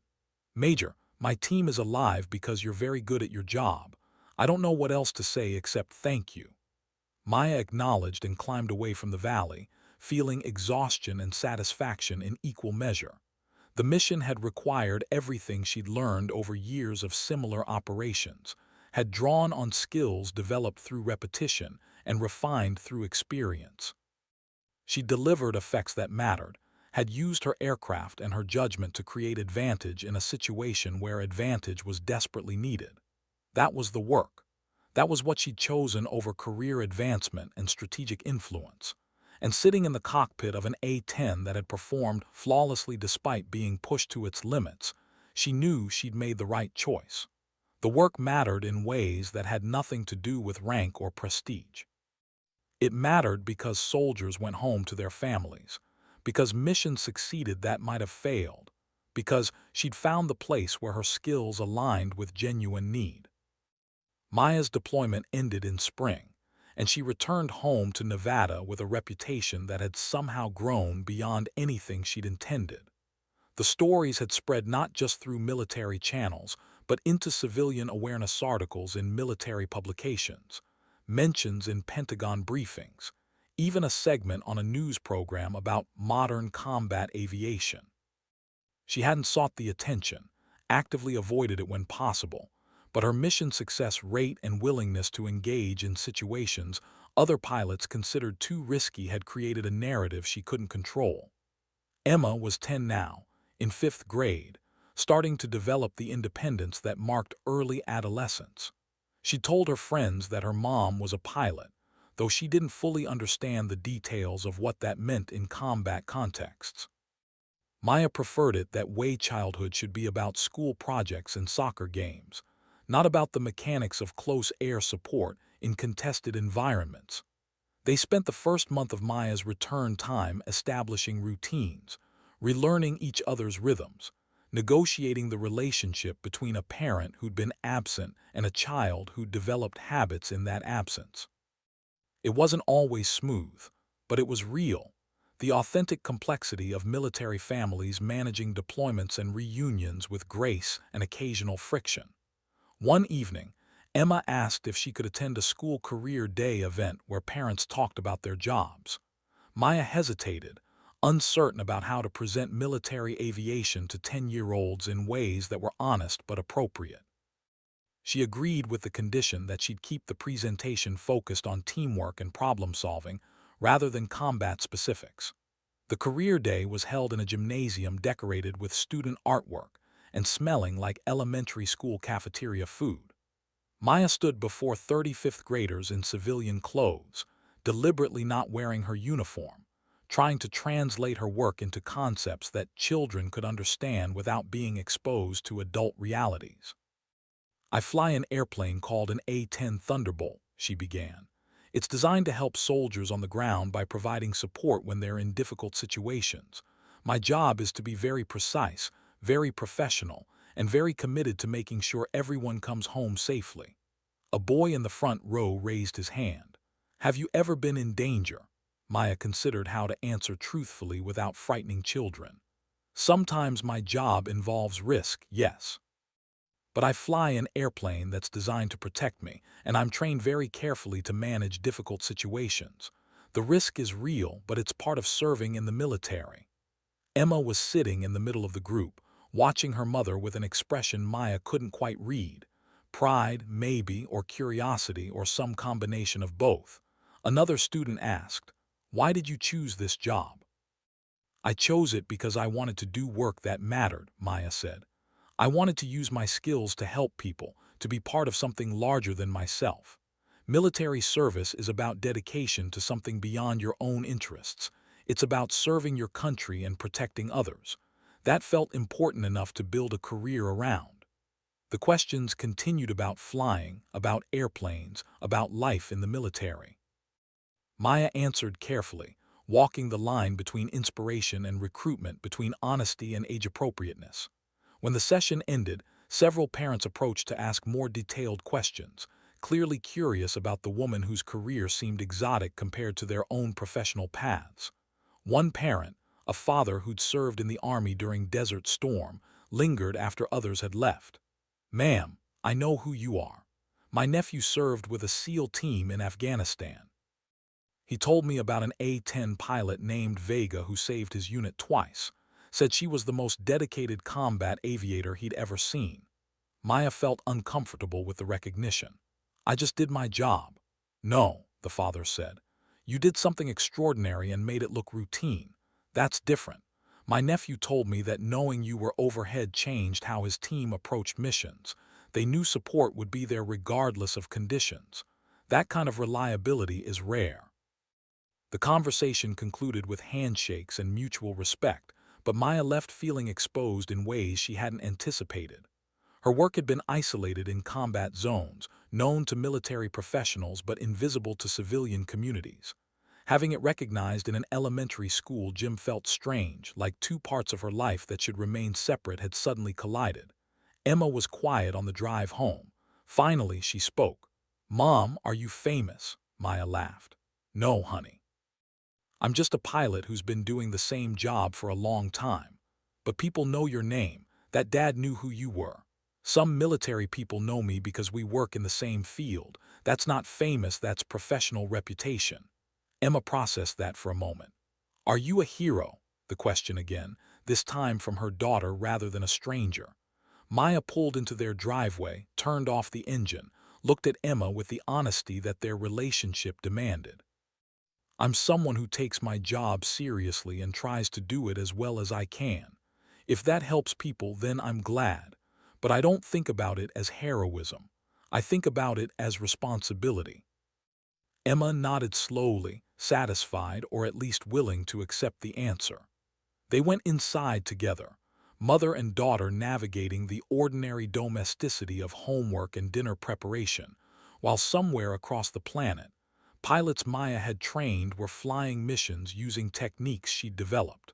Major, my team is alive because you're very good at your job. I don't know what else to say except thank you. Maya acknowledged and climbed away from the valley, feeling exhaustion and satisfaction in equal measure. The mission had required everything she'd learned over years of similar operations, had drawn on skills developed through repetition and refined through experience. She delivered effects that mattered, had used her aircraft and her judgment to create advantage in a situation where advantage was desperately needed. That was the work. That was what she'd chosen over career advancement and strategic influence. And sitting in the cockpit of an A-10 that had performed flawlessly despite being pushed to its limits, she knew she'd made the right choice. The work mattered in ways that had nothing to do with rank or prestige. It mattered because soldiers went home to their families, because missions succeeded that might have failed, because she'd found the place where her skills aligned with genuine need. Maya's deployment ended in spring, and she returned home to Nevada with a reputation that had somehow grown beyond anything she'd intended. The stories had spread not just through military channels, but into civilian awareness articles in military publications, mentions in Pentagon briefings, even a segment on a news program about modern combat aviation. She hadn't sought the attention, actively avoided it when possible, but her mission success rate and willingness to engage in situations other pilots considered too risky had created a narrative she couldn't control. Emma was 10 now, in 5th grade, starting to develop the independence that marked early adolescence. She told her friends that her mom was a pilot, though she didn't fully understand the details of what that meant in combat contexts. Maya preferred it that way childhood should be about school projects and soccer games, not about the mechanics of close air support in contested environments. They spent the first month of Maya's return time establishing routines, relearning each other's rhythms, negotiating the relationship between a parent who'd been absent and a child who'd developed habits in that absence. It wasn't always smooth, but it was real, the authentic complexity of military families managing deployments and reunions with grace and occasional friction. One evening, Emma asked if she could attend a school career day event where parents talked about their jobs. Maya hesitated, uncertain about how to present military aviation to 10-year-olds in ways that were honest but appropriate. She agreed with the condition that she'd keep the presentation focused on teamwork and problem-solving rather than combat specifics. The career day was held in a gymnasium decorated with student artwork and smelling like elementary school cafeteria food. Maya stood before 35th graders in civilian clothes, deliberately not wearing her uniform, trying to translate her work into concepts that children could understand without being exposed to adult realities. I fly an airplane called an A-10 Thunderbolt, she began. It's designed to help soldiers on the ground by providing support when they're in difficult situations. My job is to be very precise, very professional, and very committed to making sure everyone comes home safely. A boy in the front row raised his hand. Have you ever been in danger? Maya considered how to answer truthfully without frightening children. Sometimes my job involves risk, yes. But I fly an airplane that's designed to protect me, and I'm trained very carefully to manage difficult situations. The risk is real, but it's part of serving in the military. Emma was sitting in the middle of the group, watching her mother with an expression Maya couldn't quite read. Pride, maybe, or curiosity, or some combination of both. Another student asked, "Why did you choose this job?" "I chose it because I wanted to do work that mattered," Maya said. "I wanted to use my skills to help people, to be part of something larger than myself. Military service is about dedication to something beyond your own interests. It's about serving your country and protecting others. That felt important enough to build a career around." The questions continued about flying, about airplanes, about life in the military. Maya answered carefully, walking the line between inspiration and recruitment, between honesty and age-appropriateness. When the session ended, several parents approached to ask more detailed questions, clearly curious about the woman whose career seemed exotic compared to their own professional paths. One parent, a father who'd served in the army during Desert Storm, lingered after others had left. "Ma'am, I know who you are. My nephew served with a SEAL team in Afghanistan. He told me about an A-10 pilot named Vega who saved his unit twice, said she was the most dedicated combat aviator he'd ever seen." Maya felt uncomfortable with the recognition. "I just did my job." "No," the father said. "You did something extraordinary and made it look routine. That's different. My nephew told me that knowing you were overhead changed how his team approached missions. They knew support would be there regardless of conditions. That kind of reliability is rare." The conversation concluded with handshakes and mutual respect, but Maya left feeling exposed in ways she hadn't anticipated. Her work had been isolated in combat zones, known to military professionals but invisible to civilian communities. Having it recognized in an elementary school gym felt strange, like two parts of her life that should remain separate had suddenly collided. Emma was quiet on the drive home. Finally, she spoke. "Mom, are you famous?" Maya laughed. "No, honey. I'm just a pilot who's been doing the same job for a long time. But people know your name, that Dad knew who you were. Some military people know me because we work in the same field. That's not famous, that's professional reputation." Emma processed that for a moment. "Are you a hero?" The question again, this time from her daughter rather than a stranger. Maya pulled into their driveway, turned off the engine, looked at Emma with the honesty that their relationship demanded. "I'm someone who takes my job seriously and tries to do it as well as I can. If that helps people, then I'm glad. But I don't think about it as heroism. I think about it as responsibility." Emma nodded slowly, satisfied or at least willing to accept the answer. They went inside together, mother and daughter navigating the ordinary domesticity of homework and dinner preparation, while somewhere across the planet, pilots Maya had trained were flying missions using techniques she'd developed.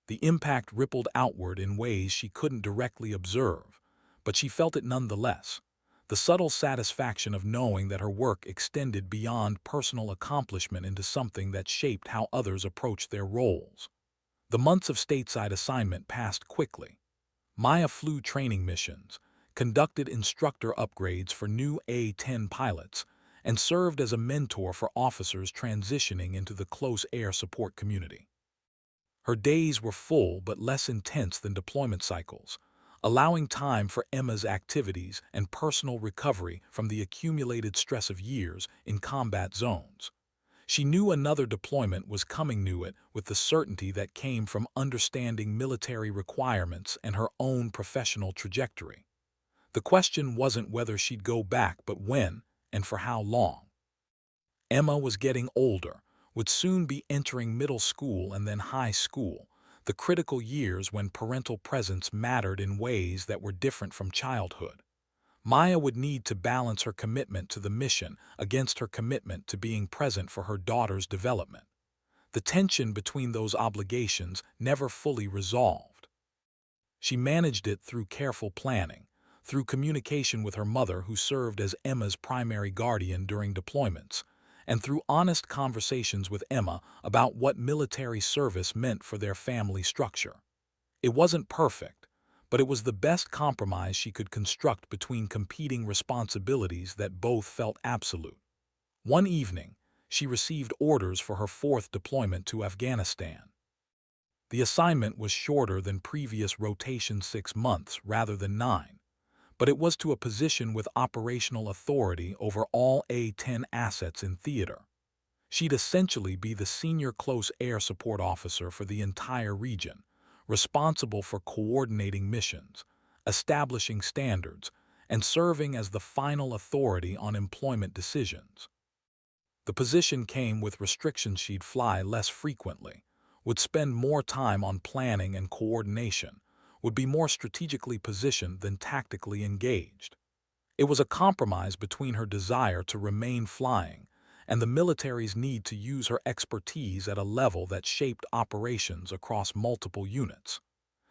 The impact rippled outward in ways she couldn't directly observe, but she felt it nonetheless. The subtle satisfaction of knowing that her work extended beyond personal accomplishment into something that shaped how others approached their roles. The months of stateside assignment passed quickly. Maya flew training missions, conducted instructor upgrades for new A-10 pilots, and served as a mentor for officers transitioning into the close air support community. Her days were full but less intense than deployment cycles, allowing time for Emma's activities and personal recovery from the accumulated stress of years in combat zones. She knew another deployment was coming, knew it with the certainty that came from understanding military requirements and her own professional trajectory. The question wasn't whether she'd go back, but when and for how long. Emma was getting older, would soon be entering middle school and then high school, the critical years when parental presence mattered in ways that were different from childhood. Maya would need to balance her commitment to the mission against her commitment to being present for her daughter's development. The tension between those obligations never fully resolved. She managed it through careful planning, through communication with her mother who served as Emma's primary guardian during deployments, and through honest conversations with Emma about what military service meant for their family structure. It wasn't perfect, but it was the best compromise she could construct between competing responsibilities that both felt absolute. One evening, she received orders for her fourth deployment to Afghanistan. The assignment was shorter than previous rotations, 6 months rather than 9, but it was to a position with operational authority over all A-10 assets in theater. She'd essentially be the senior close air support officer for the entire region, responsible for coordinating missions, establishing standards, and serving as the final authority on employment decisions. The position came with restrictions: she'd fly less frequently, would spend more time on planning and coordination, would be more strategically positioned than tactically engaged. It was a compromise between her desire to remain flying and the military's need to use her expertise at a level that shaped operations across multiple units.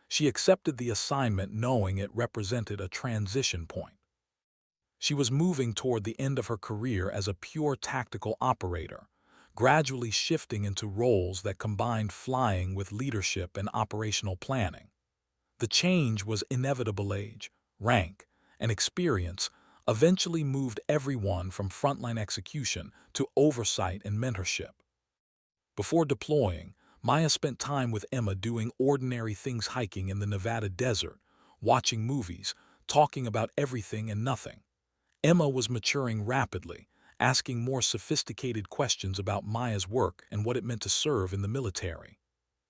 She accepted the assignment knowing it represented a transition point. She was moving toward the end of her career as a pure tactical operator, gradually shifting into roles that combined flying with leadership and operational planning. The change was inevitable. Age, rank, and experience eventually moved everyone from frontline execution to oversight and mentorship. Before deploying, Maya spent time with Emma doing ordinary things, hiking in the Nevada desert, watching movies, talking about everything and nothing. Emma was maturing rapidly, asking more sophisticated questions about Maya's work and what it meant to serve in the military.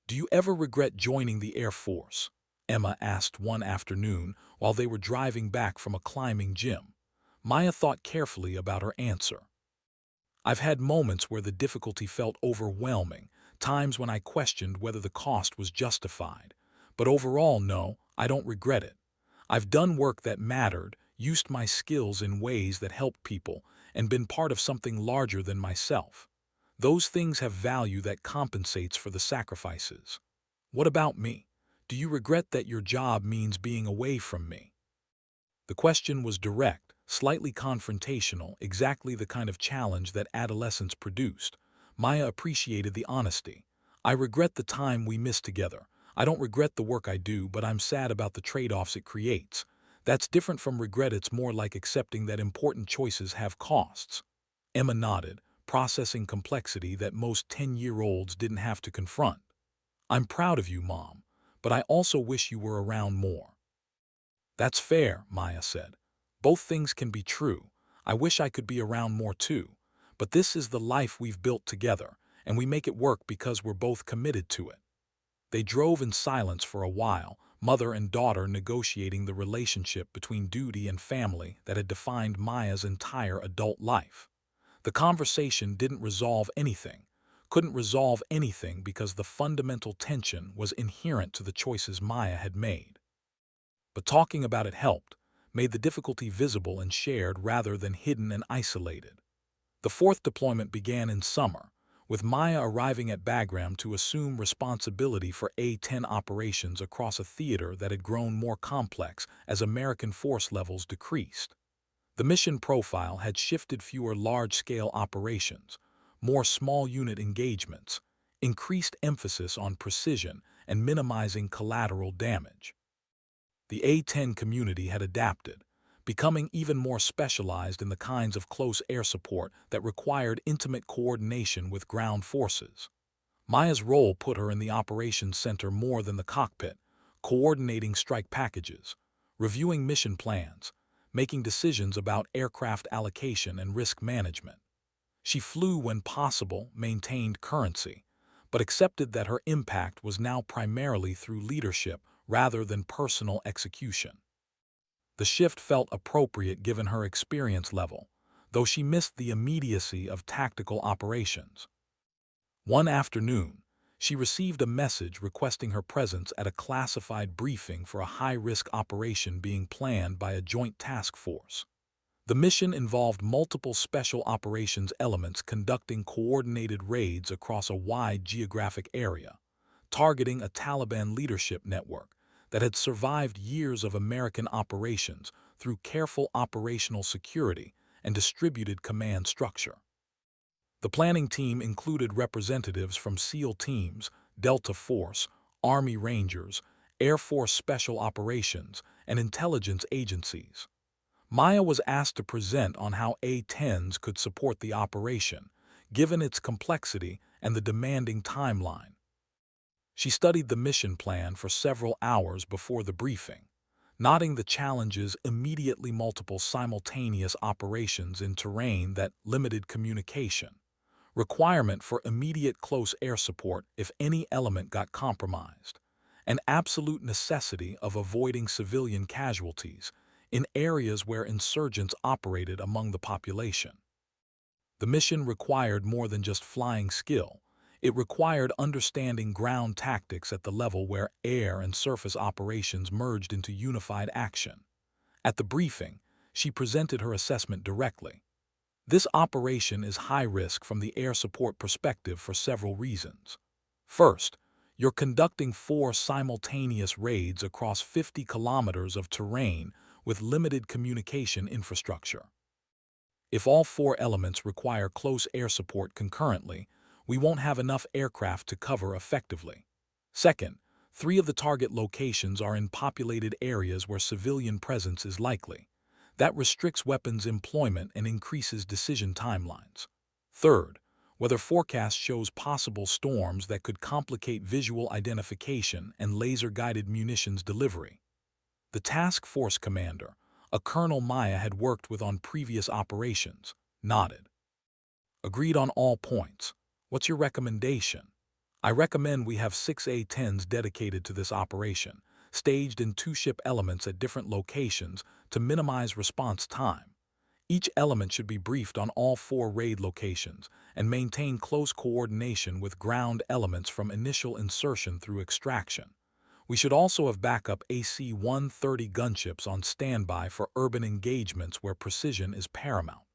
"Do you ever regret joining the Air Force?" Emma asked one afternoon while they were driving back from a climbing gym. Maya thought carefully about her answer. "I've had moments where the difficulty felt overwhelming, times when I questioned whether the cost was justified. But overall, no, I don't regret it. I've done work that mattered, used my skills in ways that helped people, and been part of something larger than myself. Those things have value that compensates for the sacrifices. What about me? Do you regret that your job means being away from me?" The question was direct, slightly confrontational, exactly the kind of challenge that adolescence produced. Maya appreciated the honesty. "I regret the time we missed together. I don't regret the work I do, but I'm sad about the trade-offs it creates. That's different from regret. It's more like accepting that important choices have costs." Emma nodded, processing complexity that most 10-year-olds didn't have to confront. "I'm proud of you, Mom, but I also wish you were around more." "That's fair," Maya said. "Both things can be true. I wish I could be around more too. But this is the life we've built together, and we make it work because we're both committed to it." They drove in silence for a while, mother and daughter negotiating the relationship between duty and family that had defined Maya's entire adult life. The conversation didn't resolve anything, couldn't resolve anything because the fundamental tension was inherent to the choices Maya had made. But talking about it helped, made the difficulty visible and shared rather than hidden and isolated. The fourth deployment began in summer, with Maya arriving at Bagram to assume responsibility for A-10 operations across a theater that had grown more complex as American force levels decreased. The mission profile had shifted: fewer large-scale operations, more small-unit engagements, increased emphasis on precision and minimizing collateral damage. The A-10 community had adapted, becoming even more specialized in the kinds of close air support that required intimate coordination with ground forces. Maya's role put her in the operations center more than the cockpit, coordinating strike packages, reviewing mission plans, making decisions about aircraft allocation and risk management. She flew when possible, maintained currency, but accepted that her impact was now primarily through leadership rather than personal execution. The shift felt appropriate given her experience level, though she missed the immediacy of tactical operations. One afternoon, she received a message requesting her presence at a classified briefing for a high-risk operation being planned by a joint task force. The mission involved multiple special operations elements conducting coordinated raids across a wide geographic area, targeting a Taliban leadership network that had survived years of American operations through careful operational security and distributed command structure. The planning team included representatives from SEAL teams, Delta Force, Army Rangers, Air Force Special Operations, and intelligence agencies. Maya was asked to present on how A-10s could support the operation, given its complexity and the demanding timeline. She studied the mission plan for several hours before the briefing, noting the challenges immediately: multiple simultaneous operations in terrain that limited communication, requirement for immediate close air support if any element got compromised, and absolute necessity of avoiding civilian casualties in areas where insurgents operated among the population. The mission required more than just flying skill. It required understanding ground tactics at the level where air and surface operations merged into unified action. At the briefing, she presented her assessment directly. This operation is high risk from the air support perspective for several reasons. First, you're conducting 4 simultaneous raids across 50 kilometers of terrain with limited communication infrastructure. If all 4 elements require close air support concurrently, we won't have enough aircraft to cover effectively. Second, 3 of the target locations are in populated areas where civilian presence is likely. That restricts weapons employment and increases decision timelines. Third, weather forecast shows possible storms that could complicate visual identification and laser-guided munitions delivery. The task force commander, a Colonel Maya had worked with on previous operations, nodded. Agreed on all points. What's your recommendation? I recommend we have 6 A-10s dedicated to this operation, staged in 2 ship elements at different locations to minimize response time. Each element should be briefed on all 4 raid locations and maintain close coordination with ground elements from initial insertion through extraction. We should also have backup AC-130 gunships on standby for urban engagements where precision is paramount.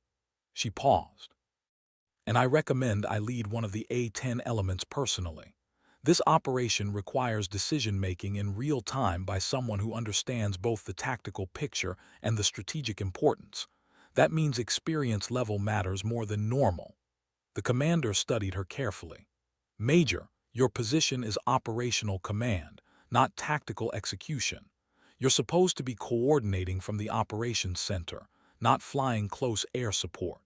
She paused. And I recommend I lead one of the A-10 elements personally. This operation requires decision-making in real time by someone who understands both the tactical picture and the strategic importance. That means experience level matters more than normal. The commander studied her carefully. Major, your position is operational command, not tactical execution. You're supposed to be coordinating from the operations center, not flying close air support.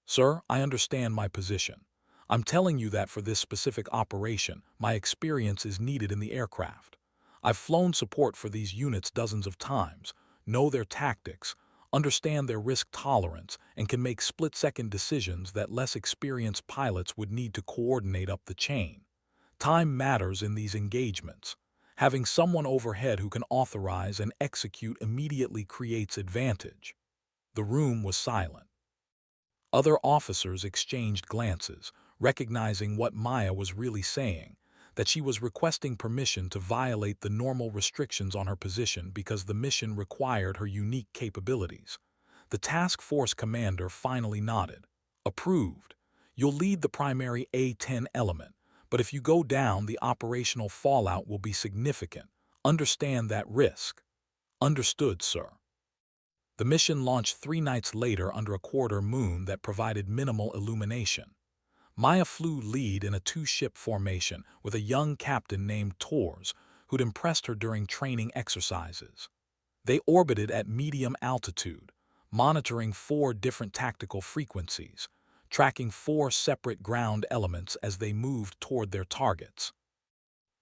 Sir, I understand my position. I'm telling you that for this specific operation, my experience is needed in the aircraft. I've flown support for these units dozens of times, know their tactics, understand their risk tolerance, and can make split-second decisions that less experienced pilots would need to coordinate up the chain. Time matters in these engagements. Having someone overhead who can authorize and execute immediately creates advantage. The room was silent. Other officers exchanged glances, recognizing what Maya was really saying, that she was requesting permission to violate the normal restrictions on her position because the mission required her unique capabilities. The task force commander finally nodded. Approved. You'll lead the primary A-10 element, but if you go down, the operational fallout will be significant. Understand that risk. Understood, sir. The mission launched 3 nights later under a quarter moon that provided minimal illumination. Maya flew lead in a 2-ship formation with a young captain named Tors, who'd impressed her during training exercises. They orbited at medium altitude, monitoring 4 different tactical frequencies, tracking 4 separate ground elements as they moved toward their targets.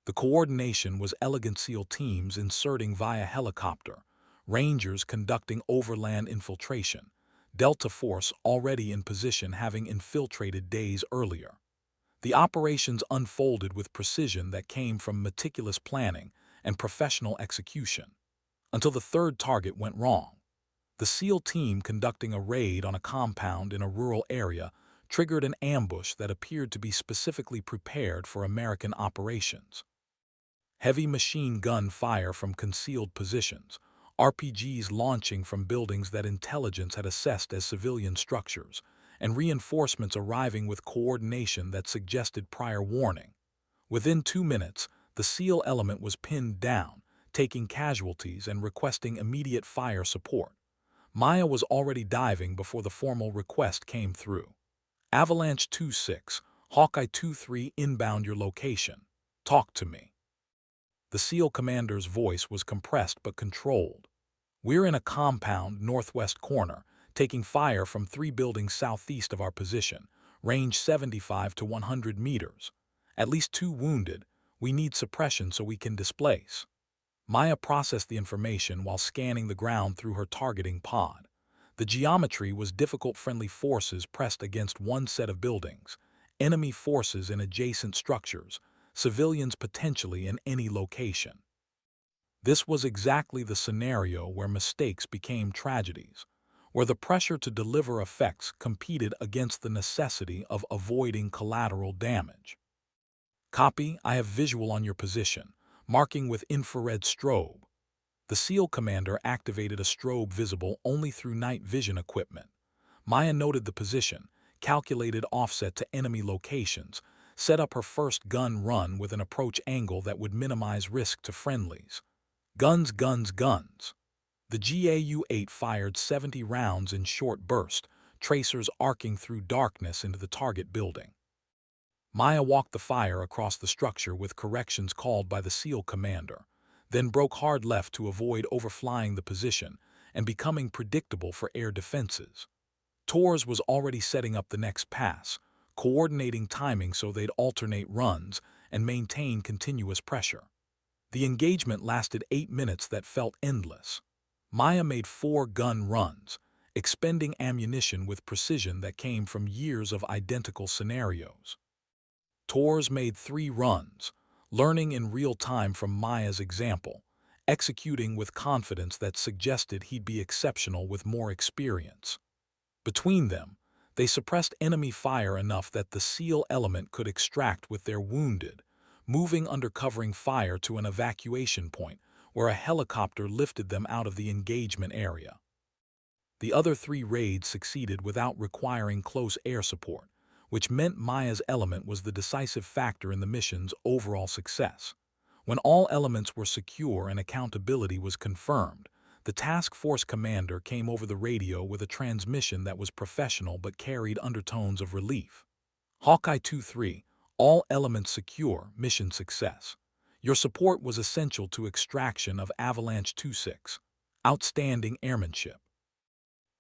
The coordination was elegant SEAL teams inserting via helicopter, Rangers conducting overland infiltration, Delta Force already in position having infiltrated days earlier. The operations unfolded with precision that came from meticulous planning and professional execution, until the 3rd target went wrong. The SEAL team conducting a raid on a compound in a rural area triggered an ambush that appeared to be specifically prepared for American operations. Heavy machine gun fire from concealed positions, RPGs launching from buildings that intelligence had assessed as civilian structures, and reinforcements arriving with coordination that suggested prior warning. Within 2 minutes, the SEAL element was pinned down, taking casualties and requesting immediate fire support. Maya was already diving before the formal request came through. Avalanche 2-6, Hawkeye 2-3 inbound your location. Talk to me. The SEAL commander's voice was compressed but controlled. We're in a compound northwest corner, taking fire from 3 buildings southeast of our position, range 75 to 100 meters. At least 2 wounded. We need suppression so we can displace. Maya processed the information while scanning the ground through her targeting pod. The geometry was difficult. Friendly forces pressed against one set of buildings, enemy forces in adjacent structures, civilians potentially in any location. This was exactly the scenario where mistakes became tragedies. where the pressure to deliver effects competed against the necessity of avoiding collateral damage. Copy, I have visual on your position, marking with infrared strobe. The SEAL commander activated a strobe visible only through night vision equipment. Maya noted the position, calculated offset to enemy locations, set up her first gun run with an approach angle that would minimize risk to friendlies. Guns, guns, guns. The GAU-8 fired 70 rounds in short bursts, tracers arcing through darkness into the target building. Maya walked the fire across the structure with corrections called by the SEAL commander, then broke hard left to avoid overflying the position and becoming predictable for air defenses. Torres was already setting up the next pass, coordinating timing so they'd alternate runs and maintain continuous pressure. The engagement lasted 8 minutes that felt endless. Maya made 4 gun runs, expending ammunition with precision that came from years of identical scenarios. Torres made 3 runs, learning in real time from Maya's example, executing with confidence that suggested he'd be exceptional with more experience. Between them, they suppressed enemy fire enough that the SEAL element could extract with their wounded, moving under covering fire to an evacuation point where a helicopter lifted them out of the engagement area. The other 3 raids succeeded without requiring close air support, which meant Maya's element was the decisive factor in the mission's overall success. When all elements were secure and accountability was confirmed, the task force commander came over the radio with a transmission that was professional but carried undertones of relief. Hawkeye 2-3, all elements secure, mission success. Your support was essential to extraction of Avalanche 2-6. Outstanding airmanship.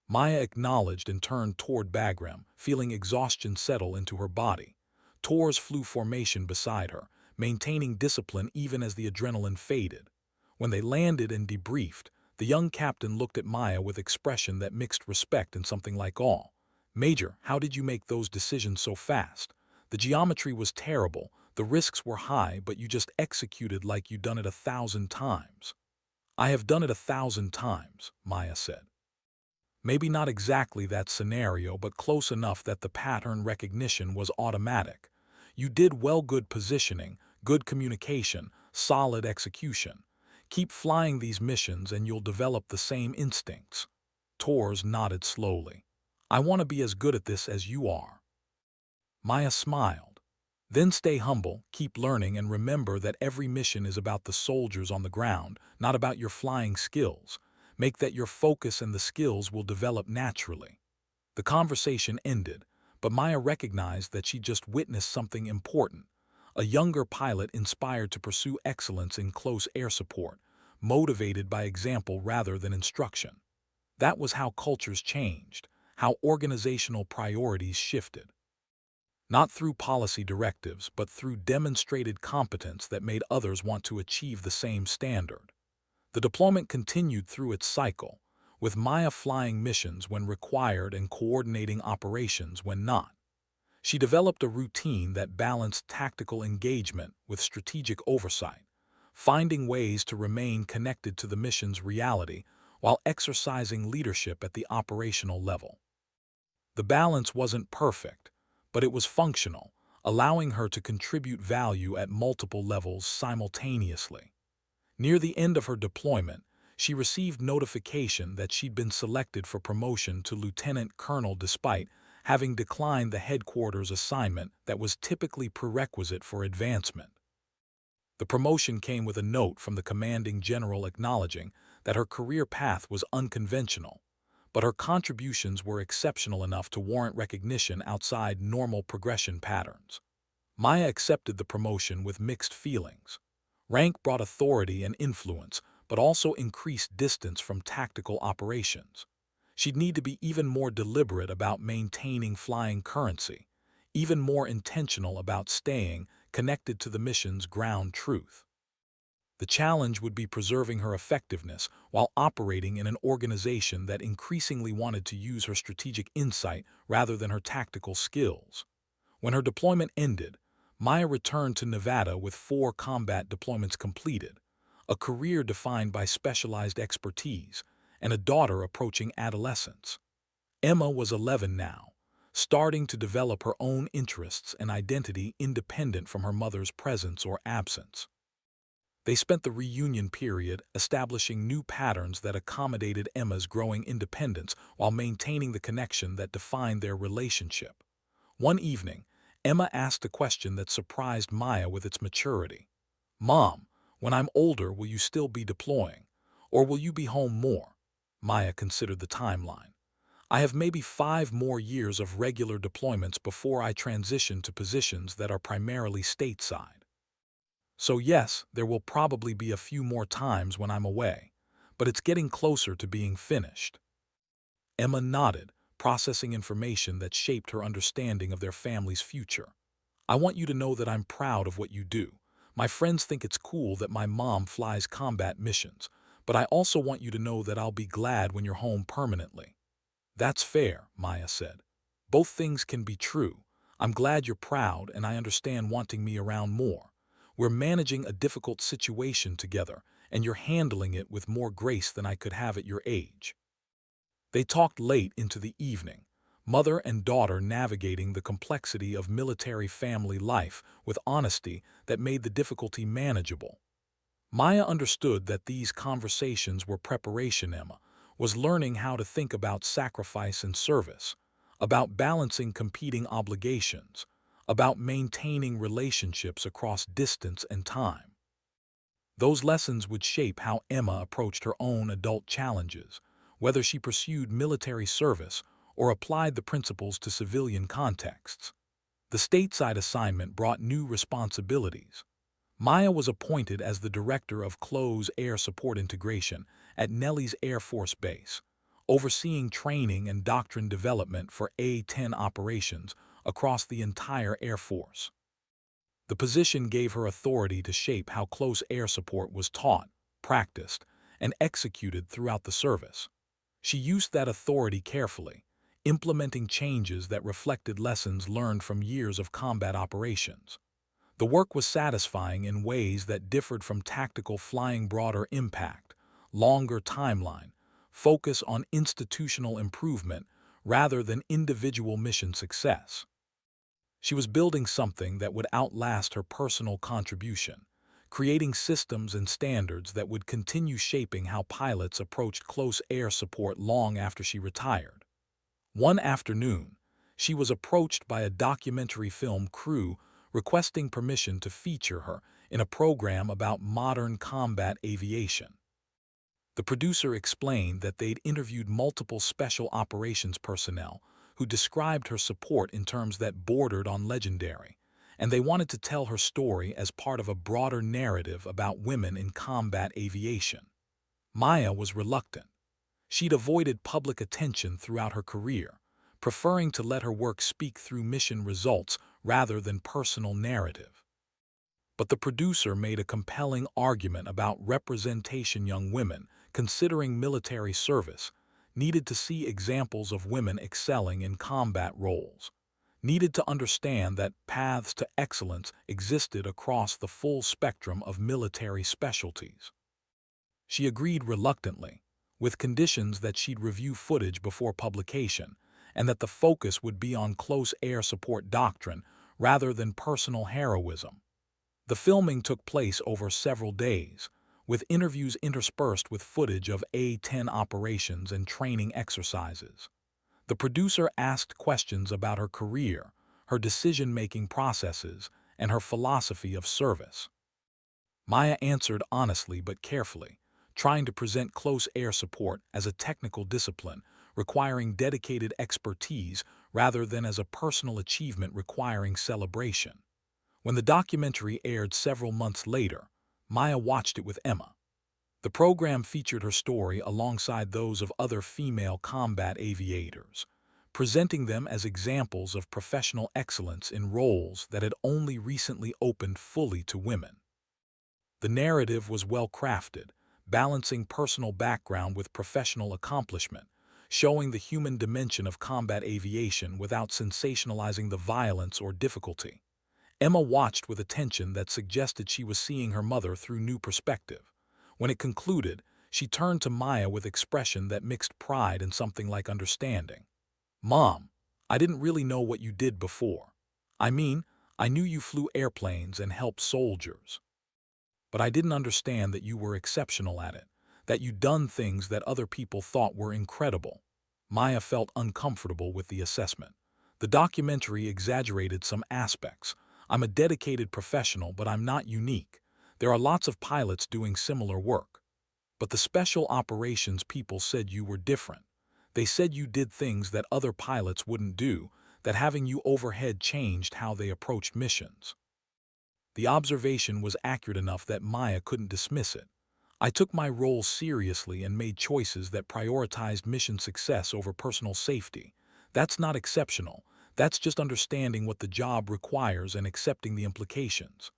Maya acknowledged and turned toward Bagram, feeling exhaustion settle into her body. Torres flew formation beside her, maintaining discipline even as the adrenaline faded. When they landed and debriefed, the young captain looked at Maya with expression that mixed respect and something like awe. "Major, how did you make those decisions so fast? The geometry was terrible, the risks were high, but you just executed like you'd done it 1,000 times." "I have done it 1,000 times," Maya said. Maybe not exactly that scenario, but close enough that the pattern recognition was automatic. You did well, good positioning, good communication, solid execution. Keep flying these missions and you'll develop the same instincts. Torres nodded slowly. "I want to be as good at this as you are." Maya smiled. "Then stay humble, keep learning, and remember that every mission is about the soldiers on the ground, not about your flying skills. Make that your focus and the skills will develop naturally." The conversation ended, but Maya recognized that she just witnessed something important. A younger pilot inspired to pursue excellence in close air support, motivated by example rather than instruction. That was how cultures changed, how organizational priorities shifted. Not through policy directives, but through demonstrated competence that made others want to achieve the same standard. The deployment continued through its cycle, with Maya flying missions when required and coordinating operations when not. She developed a routine that balanced tactical engagement with strategic oversight, finding ways to remain connected to the mission's reality while exercising leadership at the operational level. The balance wasn't perfect, but it was functional, allowing her to contribute value at multiple levels simultaneously. Near the end of her deployment, she received notification that she'd been selected for promotion to lieutenant colonel despite having declined the headquarters assignment that was typically prerequisite for advancement. The promotion came with a note from the commanding general acknowledging that her career path was unconventional, but her contributions were exceptional enough to warrant recognition outside normal progression patterns. Maya accepted the promotion with mixed feelings. Rank brought authority and influence, but also increased distance from tactical operations. She'd need to be even more deliberate about maintaining flying currency, even more intentional about staying connected to the mission's ground truth. The challenge would be preserving her effectiveness while operating in an organization that increasingly wanted to use her strategic insight rather than her tactical skills. When her deployment ended, Maya returned to Nevada with 4 combat deployments completed, a career defined by specialized expertise, and a daughter approaching adolescence. Emma was 11 now, starting to develop her own interests and identity independent from her mother's presence or absence. They spent the reunion period establishing new patterns that accommodated Emma's growing independence while maintaining the connection that defined their relationship. One evening, Emma asked a question that surprised Maya with its maturity. "Mom, when I'm older, will you still be deploying? Or will you be home more?" Maya considered the timeline. "I have maybe 5 more years of regular deployments before I transition to positions that are primarily stateside. So yes, there will probably be a few more times when I'm away, but it's getting closer to being finished." Emma nodded, processing information that shaped her understanding of their family's future. "I want you to know that I'm proud of what you do. My friends think it's cool that my mom flies combat missions, but I also want you to know that I'll be glad when you're home permanently." "That's fair," Maya said. "Both things can be true. I'm glad you're proud and I understand wanting me around more. We're managing a difficult situation together, and you're handling it with more grace than I could have at your age." They talked late into the evening, mother and daughter navigating the complexity of military family life with honesty that made the difficulty manageable. Maya understood that these conversations were preparation. Emma was learning how to think about sacrifice and service, about balancing competing obligations, about maintaining relationships across distance and time. Those lessons would shape how Emma approached her own adult challenges, whether she pursued military service or applied the principles to civilian contexts. The stateside assignment brought new responsibilities. Maya was appointed as the director of Close Air Support Integration at Nellis Air Force Base, overseeing training and doctrine development for A-10 operations across the entire Air Force. The position gave her authority to shape how close air support was taught, practiced, and executed throughout the service. She used that authority carefully, implementing changes that reflected lessons learned from years of combat operations. The work was satisfying in ways that differed from tactical flying: broader impact, longer timeline, focus on institutional improvement rather than individual mission success. She was building something that would outlast her personal contribution, creating systems and standards that would continue shaping how pilots approached close air support long after she retired. One afternoon, she was approached by a documentary film crew requesting permission to feature her in a program about modern combat aviation. The producer explained that they'd interviewed multiple special operations personnel who described her support in terms that bordered on legendary, and they wanted to tell her story as part of a broader narrative about women in combat aviation. Maya was reluctant. She'd avoided public attention throughout her career, preferring to let her work speak through mission results rather than personal narrative. But the producer made a compelling argument about representation. Young women, considering military service, needed to see examples of women excelling in combat roles, needed to understand that paths to excellence existed across the full spectrum of military specialties. She agreed reluctantly, with conditions that she'd review footage before publication, and that the focus would be on close air support doctrine rather than personal heroism. The filming took place over several days, with interviews interspersed with footage of A-10 operations and training exercises. The producer asked questions about her career, her decision-making processes, and her philosophy of service. Maya answered honestly but carefully, trying to present close air support as a technical discipline requiring dedicated expertise rather than as a personal achievement requiring celebration. When the documentary aired several months later, Maya watched it with Emma. The program featured her story alongside those of other female combat aviators, presenting them as examples of professional excellence in roles that had only recently opened fully to women. The narrative was well crafted, balancing personal background with professional accomplishment, showing the human dimension of combat aviation without sensationalizing the violence or difficulty. Emma watched with attention that suggested she was seeing her mother through new perspective. When it concluded, She turned to Maya with expression that mixed pride and something like understanding. "Mom, I didn't really know what you did before. I mean, I knew you flew airplanes and helped soldiers. But I didn't understand that you were exceptional at it, that you'd done things that other people thought were incredible." Maya felt uncomfortable with the assessment. The documentary exaggerated some aspects. "I'm a dedicated professional, but I'm not unique. There are lots of pilots doing similar work. But the special operations people said you were different. They said you did things that other pilots wouldn't do, that having you overhead changed how they approached missions." The observation was accurate enough that Maya couldn't dismiss it. "I took my role seriously and made choices that prioritized mission success over personal safety. That's not exceptional. That's just understanding what the job requires and accepting the implications."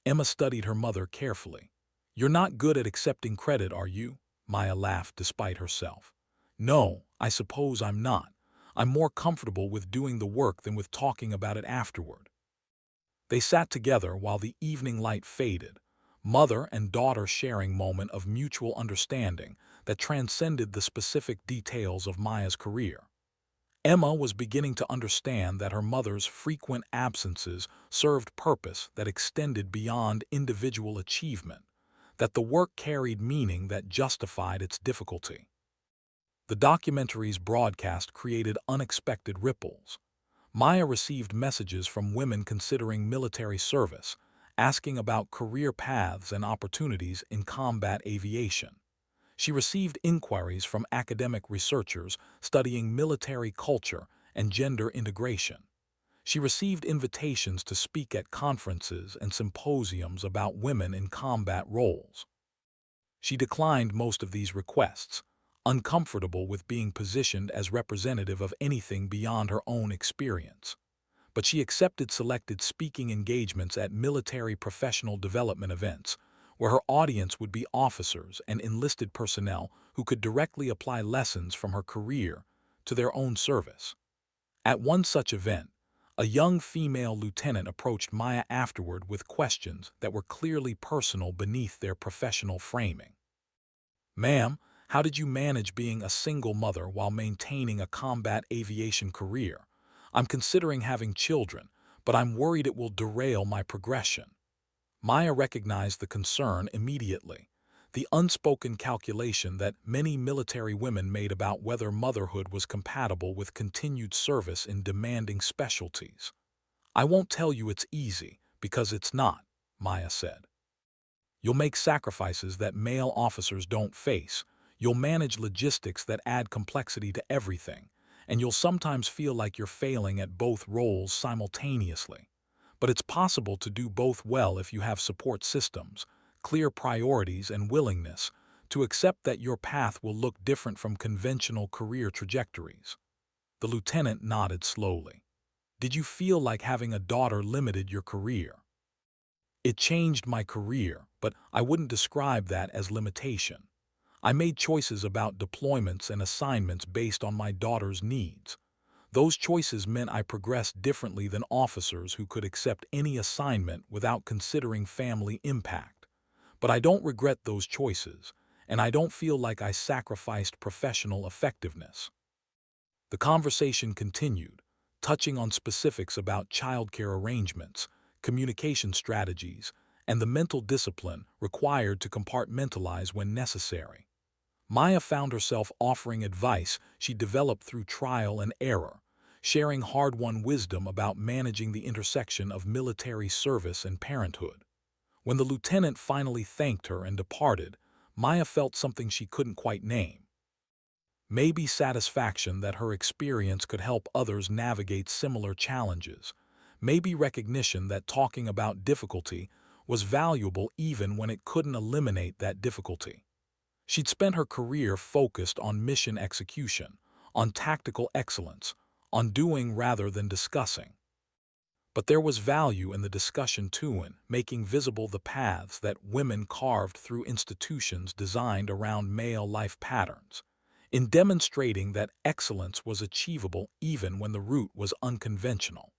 Emma studied her mother carefully. "You're not good at accepting credit, are you?" Maya laughed despite herself. "No, I suppose I'm not. I'm more comfortable with doing the work than with talking about it afterward." They sat together while the evening light faded, mother and daughter sharing moment of mutual understanding that transcended the specific details of Maya's career. Emma was beginning to understand that her mother's frequent absences served purpose that extended beyond individual achievement, that the work carried meaning that justified its difficulty. The documentary's broadcast created unexpected ripples. Maya received messages from women considering military service, asking about career paths and opportunities in combat aviation. She received inquiries from academic researchers studying military culture and gender integration. She received invitations to speak at conferences and symposiums about women in combat roles. She declined most of these requests, uncomfortable with being positioned as representative of anything beyond her own experience. But she accepted selected speaking engagements at military professional development events, where her audience would be officers and enlisted personnel who could directly apply lessons from her career to their own service. At one such event, a young female lieutenant approached Maya afterward with questions that were clearly personal beneath their professional framing. "Ma'am, how did you manage being a single mother while maintaining a combat aviation career? I'm considering having children, but I'm worried it will derail my progression." Maya recognized the concern immediately, the unspoken calculation that many military women made about whether motherhood was compatible with continued service in demanding specialties. "I won't tell you it's easy, because it's not," Maya said. "You'll make sacrifices that male officers don't face. You'll manage logistics that add complexity to everything, and you'll sometimes feel like you're failing at both roles simultaneously. But it's possible to do both well if you have support systems, clear priorities, and willingness to accept that your path will look different from conventional career trajectories." The lieutenant nodded slowly. "Did you feel like having a daughter limited your career?" "It changed my career, but I wouldn't describe that as limitation. I made choices about deployments and assignments based on my daughter's needs. Those choices meant I progressed differently than officers who could accept any assignment without considering family impact. But I don't regret those choices, and I don't feel like I sacrificed professional effectiveness." The conversation continued, touching on specifics about childcare arrangements, communication strategies, and the mental discipline required to compartmentalize when necessary. Maya found herself offering advice she developed through trial and error, sharing hard-won wisdom about managing the intersection of military service and parenthood. When the lieutenant finally thanked her and departed, Maya felt something she couldn't quite name. Maybe satisfaction that her experience could help others navigate similar challenges. Maybe recognition that talking about difficulty was valuable even when it couldn't eliminate that difficulty. She'd spent her career focused on mission execution, on tactical excellence, on doing rather than discussing. But there was value in the discussion too, in making visible the paths that women carved through institutions designed around male life patterns, in demonstrating that excellence was achievable even when the route was unconventional.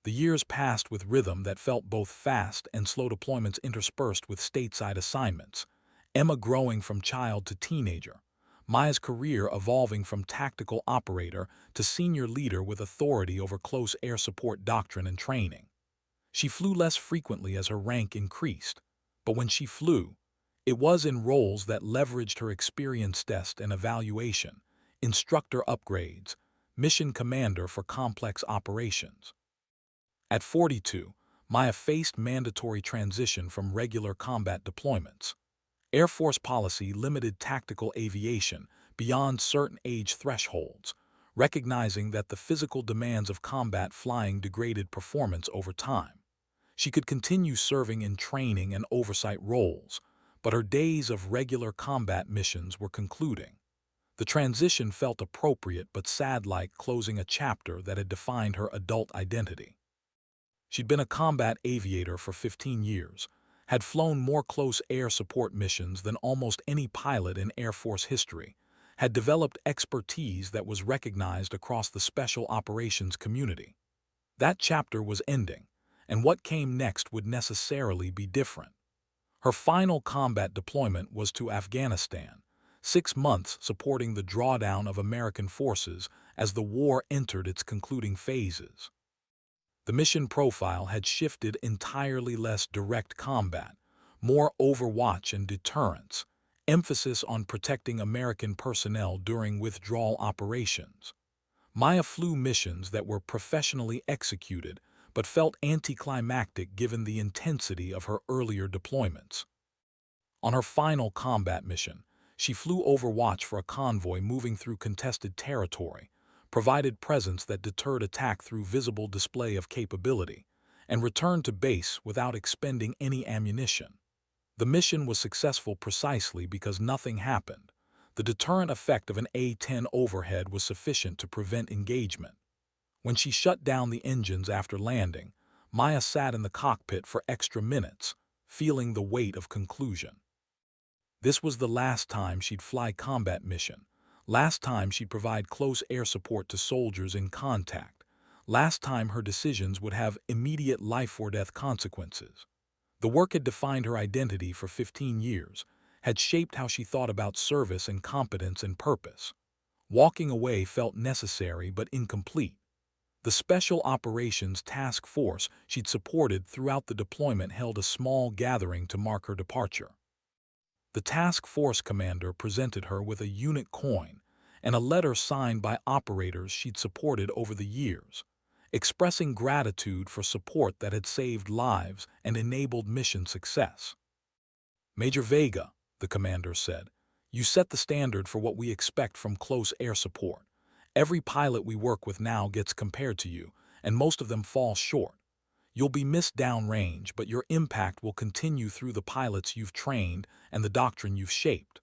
The years passed with rhythm that felt both fast and slow, deployments interspersed with stateside assignments, Emma growing from child to teenager, Maya's career evolving from tactical operator to senior leader with authority over close air support doctrine and training. She flew less frequently as her rank increased, but when she flew, it was in roles that leveraged her experience test and evaluation, instructor upgrades, mission commander for complex operations. At 42, Maya faced mandatory transition from regular combat deployments. Air Force policy limited tactical aviation beyond certain age thresholds, recognizing that the physical demands of combat flying degraded performance over time. She could continue serving in training and oversight roles, but her days of regular combat missions were concluding. The transition felt appropriate but sad, like closing a chapter that had defined her adult identity. She'd been a combat aviator for 15 years, had flown more close air support missions than almost any pilot in Air Force history, had developed expertise that was recognized across the special operations community. That chapter was ending, and what came next would necessarily be different. Her final combat deployment was to Afghanistan, 6 months supporting the drawdown of American forces as the war entered its concluding phases. The mission profile had shifted: entirely less direct combat, more overwatch and deterrence, emphasis on protecting American personnel during withdrawal operations. Maya flew missions that were professionally executed but felt anticlimactic given the intensity of her earlier deployments. On her final combat mission, she flew overwatch for a convoy moving through contested territory, provided presence that deterred attack through visible display of capability, and returned to base without expending any ammunition. The mission was successful precisely because nothing happened. The deterrent effect of an A-10 overhead was sufficient to prevent engagement. When she shut down the engines after landing, Maya sat in the cockpit for extra minutes, feeling the weight of conclusion. This was the last time she'd fly combat mission, last time she'd provide close air support to soldiers in contact, last time her decisions would have immediate life-or-death consequences. The work had defined her identity for 15 years, had shaped how she thought about service and competence and purpose. Walking away felt necessary but incomplete. The Special Operations Task Force she'd supported throughout the deployment held a small gathering to mark her departure. The task force commander presented her with a unit coin and a letter signed by operators she'd supported over the years, expressing gratitude for support that had saved lives and enabled mission success. "Major Vega," the commander said, "you set the standard for what we expect from close air support. Every pilot we work with now gets compared to you, and most of them fall short. You'll be missed downrange, but your impact will continue through the pilots you've trained and the doctrine you've shaped."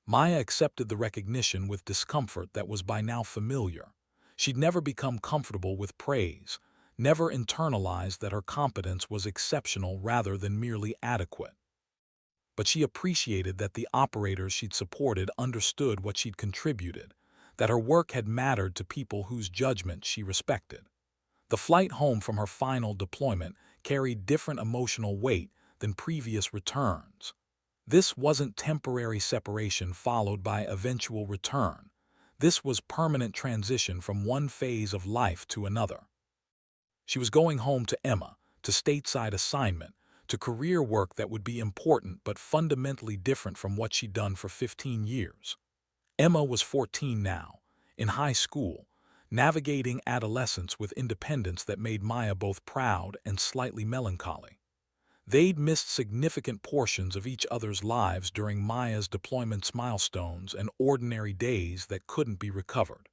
Maya accepted the recognition with discomfort that was by now familiar. She'd never become comfortable with praise, never internalized that her competence was exceptional rather than merely adequate. But she appreciated that the operators she'd supported understood what she'd contributed, that her work had mattered to people whose judgment she respected. The flight home from her final deployment carried different emotional weight than previous returns. This wasn't temporary separation followed by eventual return. This was permanent transition from one phase of life to another. She was going home to Emma, to stateside assignment, to career work that would be important but fundamentally different from what she'd done for 15 years. Emma was 14 now, in high school, navigating adolescence with independence that made Maya both proud and slightly melancholy. They'd missed significant portions of each other's lives during Maya's deployment's milestones and ordinary days that couldn't be recovered.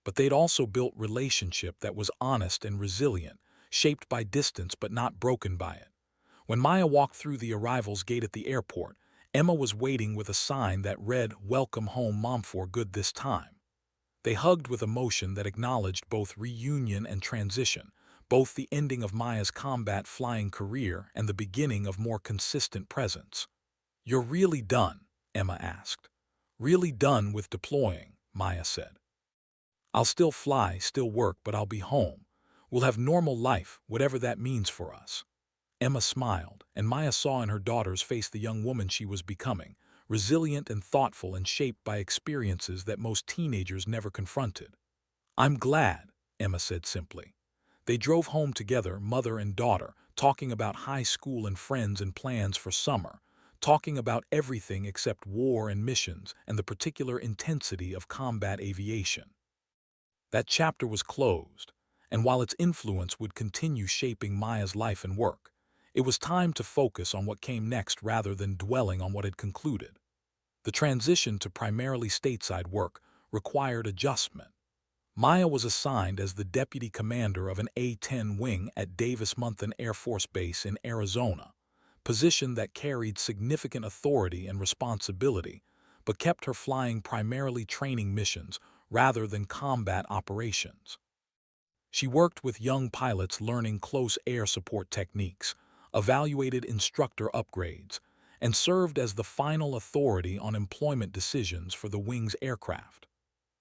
But they'd also built relationship that was honest and resilient, shaped by distance but not broken by it. When Maya walked through the arrivals gate at the airport, Emma was waiting with a sign that read, "Welcome home, Mom, for good this time." They hugged with emotion that acknowledged both reunion and transition, both the ending of Maya's combat flying career and the beginning of more consistent presence. "You're really done?" Emma asked. "Really done with deploying," Maya said. "I'll still fly, still work, but I'll be home. We'll have normal life, whatever that means for us." Emma smiled, and Maya saw in her daughter's face the young woman she was becoming, resilient and thoughtful and shaped by experiences that most teenagers never confronted. "I'm glad," Emma said simply. They drove home together, mother and daughter, talking about high school and friends and plans for summer, talking about everything except war and missions and the particular intensity of combat aviation. That chapter was closed, and while its influence would continue shaping Maya's life and work, it was time to focus on what came next rather than dwelling on what had concluded. The transition to primarily stateside work required adjustment. Maya was assigned as the deputy commander of an A-10 wing at Davis-Monthan Air Force Base in Arizona, position that carried significant authority and responsibility, but kept her flying primarily training missions rather than combat operations. She worked with young pilots learning close air support techniques, evaluated instructor upgrades, and served as the final authority on employment decisions for the wing's aircraft.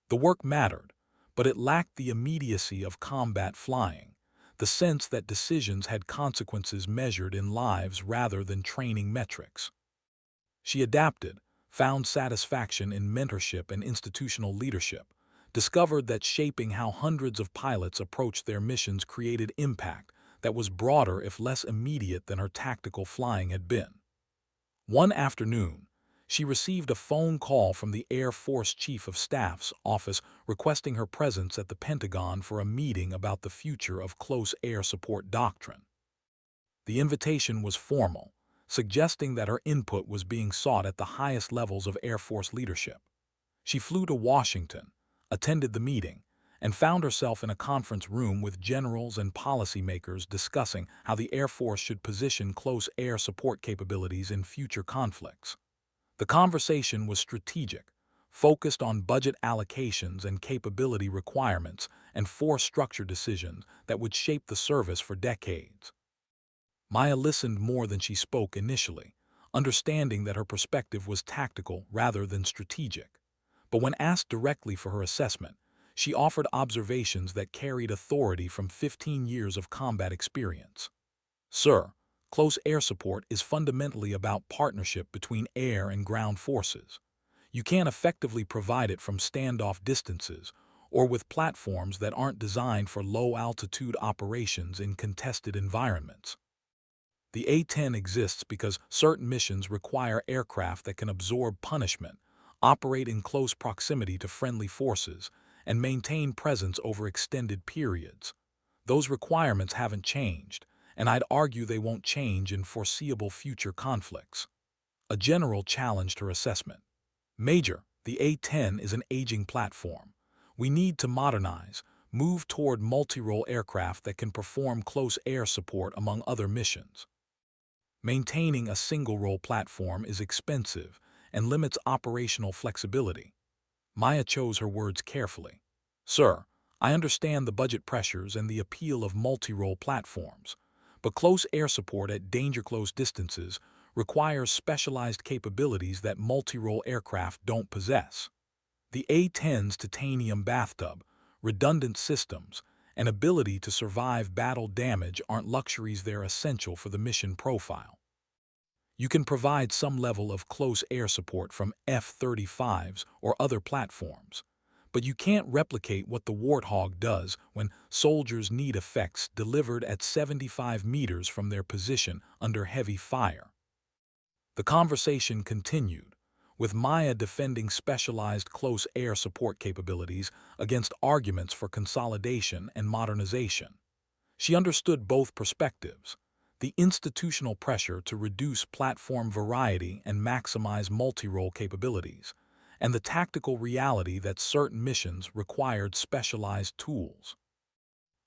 The work mattered, but it lacked the immediacy of combat flying, the sense that decisions had consequences measured in lives rather than training metrics. She adapted, found satisfaction in mentorship and institutional leadership, discovered that shaping how hundreds of pilots approached their missions created impact that was broader if less immediate than her tactical flying had been. One afternoon, she received a phone call from the Air Force Chief of Staff's office requesting her presence at the Pentagon for a meeting about the future of close air support doctrine. The invitation was formal, suggesting that her input was being sought at the highest levels of Air Force leadership. She flew to Washington, attended the meeting, and found herself in a conference room with generals and policymakers discussing how the Air Force should position close air support capabilities in future conflicts. The conversation was strategic, focused on budget allocations and capability requirements and force structure decisions that would shape the service for decades. Maya listened more than she spoke initially, understanding that her perspective was tactical rather than strategic. But when asked directly for her assessment, she offered observations that carried authority from 15 years of combat experience. "Sir, close air support is fundamentally about partnership between air and ground forces. You can't effectively provide it from standoff distances or with platforms that aren't designed for low-altitude operations in contested environments. The A-10 exists because certain missions require aircraft that can absorb punishment, operate in close proximity to friendly forces, and maintain presence over extended periods. Those requirements haven't changed, and I'd argue they won't change in foreseeable future conflicts." A general challenged her assessment. "Major, the A-10 is an aging platform. We need to modernize, move toward multi-role aircraft that can perform close air support among other missions. Maintaining a single-role platform is expensive and limits operational flexibility." Maya chose her words carefully. "Sir, I understand the budget pressures and the appeal of multi-role platforms, but close air support at danger-close distances requires specialized capabilities that multi-role aircraft don't possess. The A-10's titanium bathtub, redundant systems, and ability to survive battle damage aren't luxuries. They're essential for the mission profile. You can provide some level of close air support from F-35s or other platforms, but you can't replicate what the Warthog does when soldiers need effects delivered at 75 meters from their position under heavy fire." The conversation continued, with Maya defending specialized close air support capabilities against arguments for consolidation and modernization. She understood both perspectives: the institutional pressure to reduce platform variety and maximize multi-role capabilities, and the tactical reality that certain missions required specialized tools.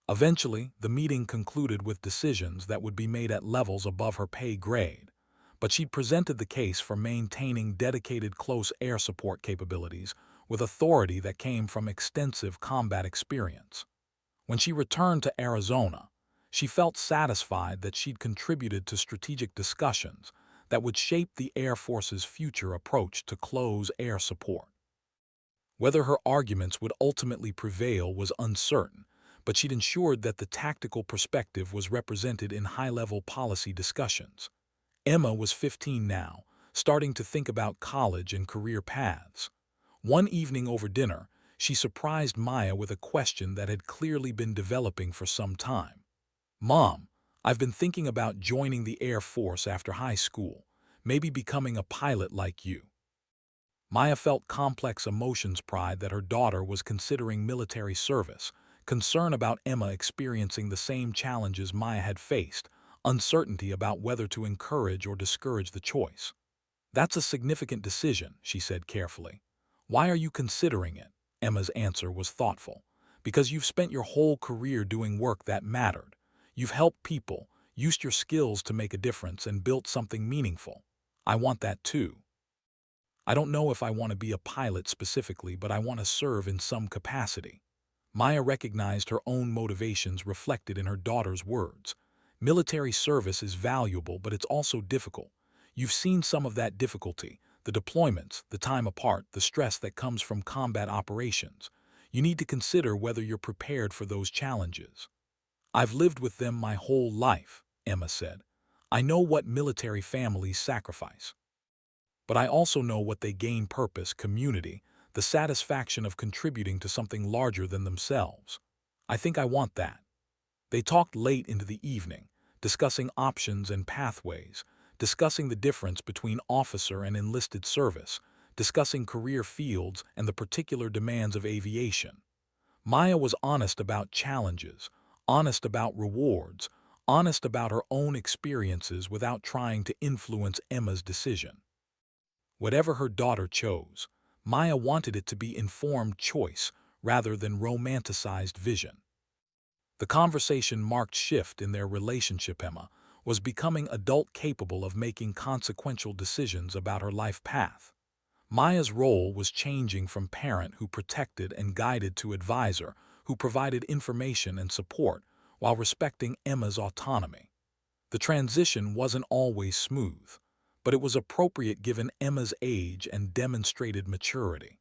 Eventually, the meeting concluded with decisions that would be made at levels above her pay grade, but she'd presented the case for maintaining dedicated close air support capabilities with authority that came from extensive combat experience. When she returned to Arizona, she felt satisfied that she'd contributed to strategic discussions that would shape the Air Force's future approach to close air support. Whether her arguments would ultimately prevail was uncertain, but she'd ensured that the tactical perspective was represented in high-level policy discussions. Emma was 15 now, starting to think about college and career paths. One evening over dinner, she surprised Maya with a question that had clearly been developing for some time. "Mom, I've been thinking about joining the Air Force after high school, maybe becoming a pilot like you." Maya felt complex emotions: pride that her daughter was considering military service, concern about Emma experiencing the same challenges Maya had faced, uncertainty about whether to encourage or discourage the choice. "That's a significant decision," she said carefully. "Why are you considering it?" Emma's answer was thoughtful. "Because you've spent your whole career doing work that mattered. You've helped people, used your skills to make a difference, and built something meaningful. I want that too. I don't know if I want to be a pilot specifically, but I want to serve in some capacity." Maya recognized her own motivations reflected in her daughter's words. Military service is valuable, but it's also difficult. You've seen some of that difficulty: the deployments, the time apart, the stress that comes from combat operations. You need to consider whether you're prepared for those challenges. "I've lived with them my whole life," Emma said. "I know what military families sacrifice. But I also know what they gain: purpose, community, the satisfaction of contributing to something larger than themselves. I think I want that." They talked late into the evening, discussing options and pathways, discussing the difference between officer and enlisted service, discussing career fields and the particular demands of aviation. Maya was honest about challenges, honest about rewards, honest about her own experiences without trying to influence Emma's decision. Whatever her daughter chose, Maya wanted it to be informed choice rather than romanticized vision. The conversation marked shift in their relationship. Emma was becoming adult, capable of making consequential decisions about her life path. Maya's role was changing from parent who protected and guided to advisor who provided information and support while respecting Emma's autonomy. The transition wasn't always smooth, but it was appropriate given Emma's age and demonstrated maturity.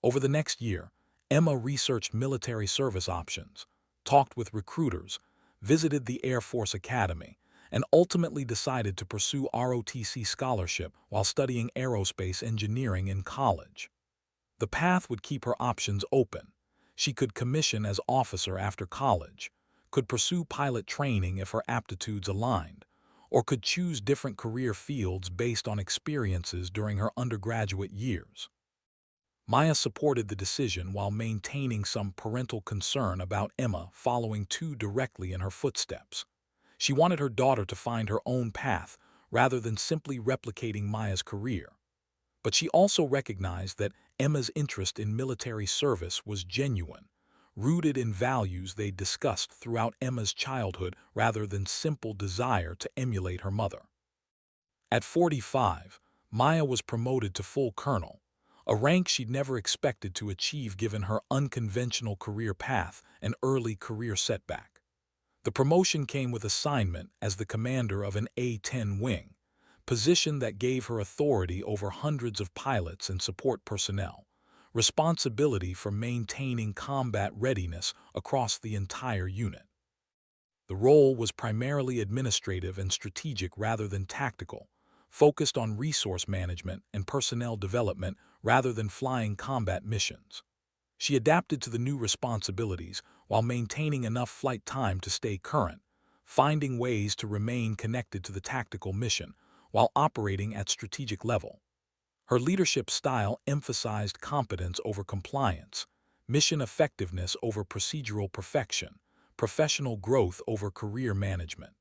Over the next year, Emma researched military service options, talked with recruiters, visited the Air Force Academy, and ultimately decided to pursue ROTC scholarship while studying aerospace engineering in college. The path would keep her options open. She could commission as officer after college, could pursue pilot training if her aptitudes aligned, or could choose different career fields based on experiences during her undergraduate years. Maya supported the decision while maintaining some parental concern about Emma following too directly in her footsteps. She wanted her daughter to find her own path rather than simply replicating Maya's career. But she also recognized that Emma's interest in military service was genuine, rooted in values they discussed throughout Emma's childhood rather than simple desire to emulate her mother. At 45, Maya was promoted to full colonel, a rank she'd never expected to achieve given her unconventional career path and early career setback. The promotion came with assignment as the commander of an A-10 wing, position that gave her authority over hundreds of pilots and support personnel, responsibility for maintaining combat readiness across the entire unit. The role was primarily administrative and strategic rather than tactical, focused on resource management and personnel development rather than flying combat missions. She adapted to the new responsibilities while maintaining enough flight time to stay current, finding ways to remain connected to the tactical mission while operating at strategic level. Her leadership style emphasized competence over compliance, mission effectiveness over procedural perfection, professional growth over career management.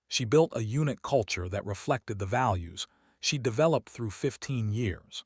She built a unit culture that reflected the values she developed through 15 years.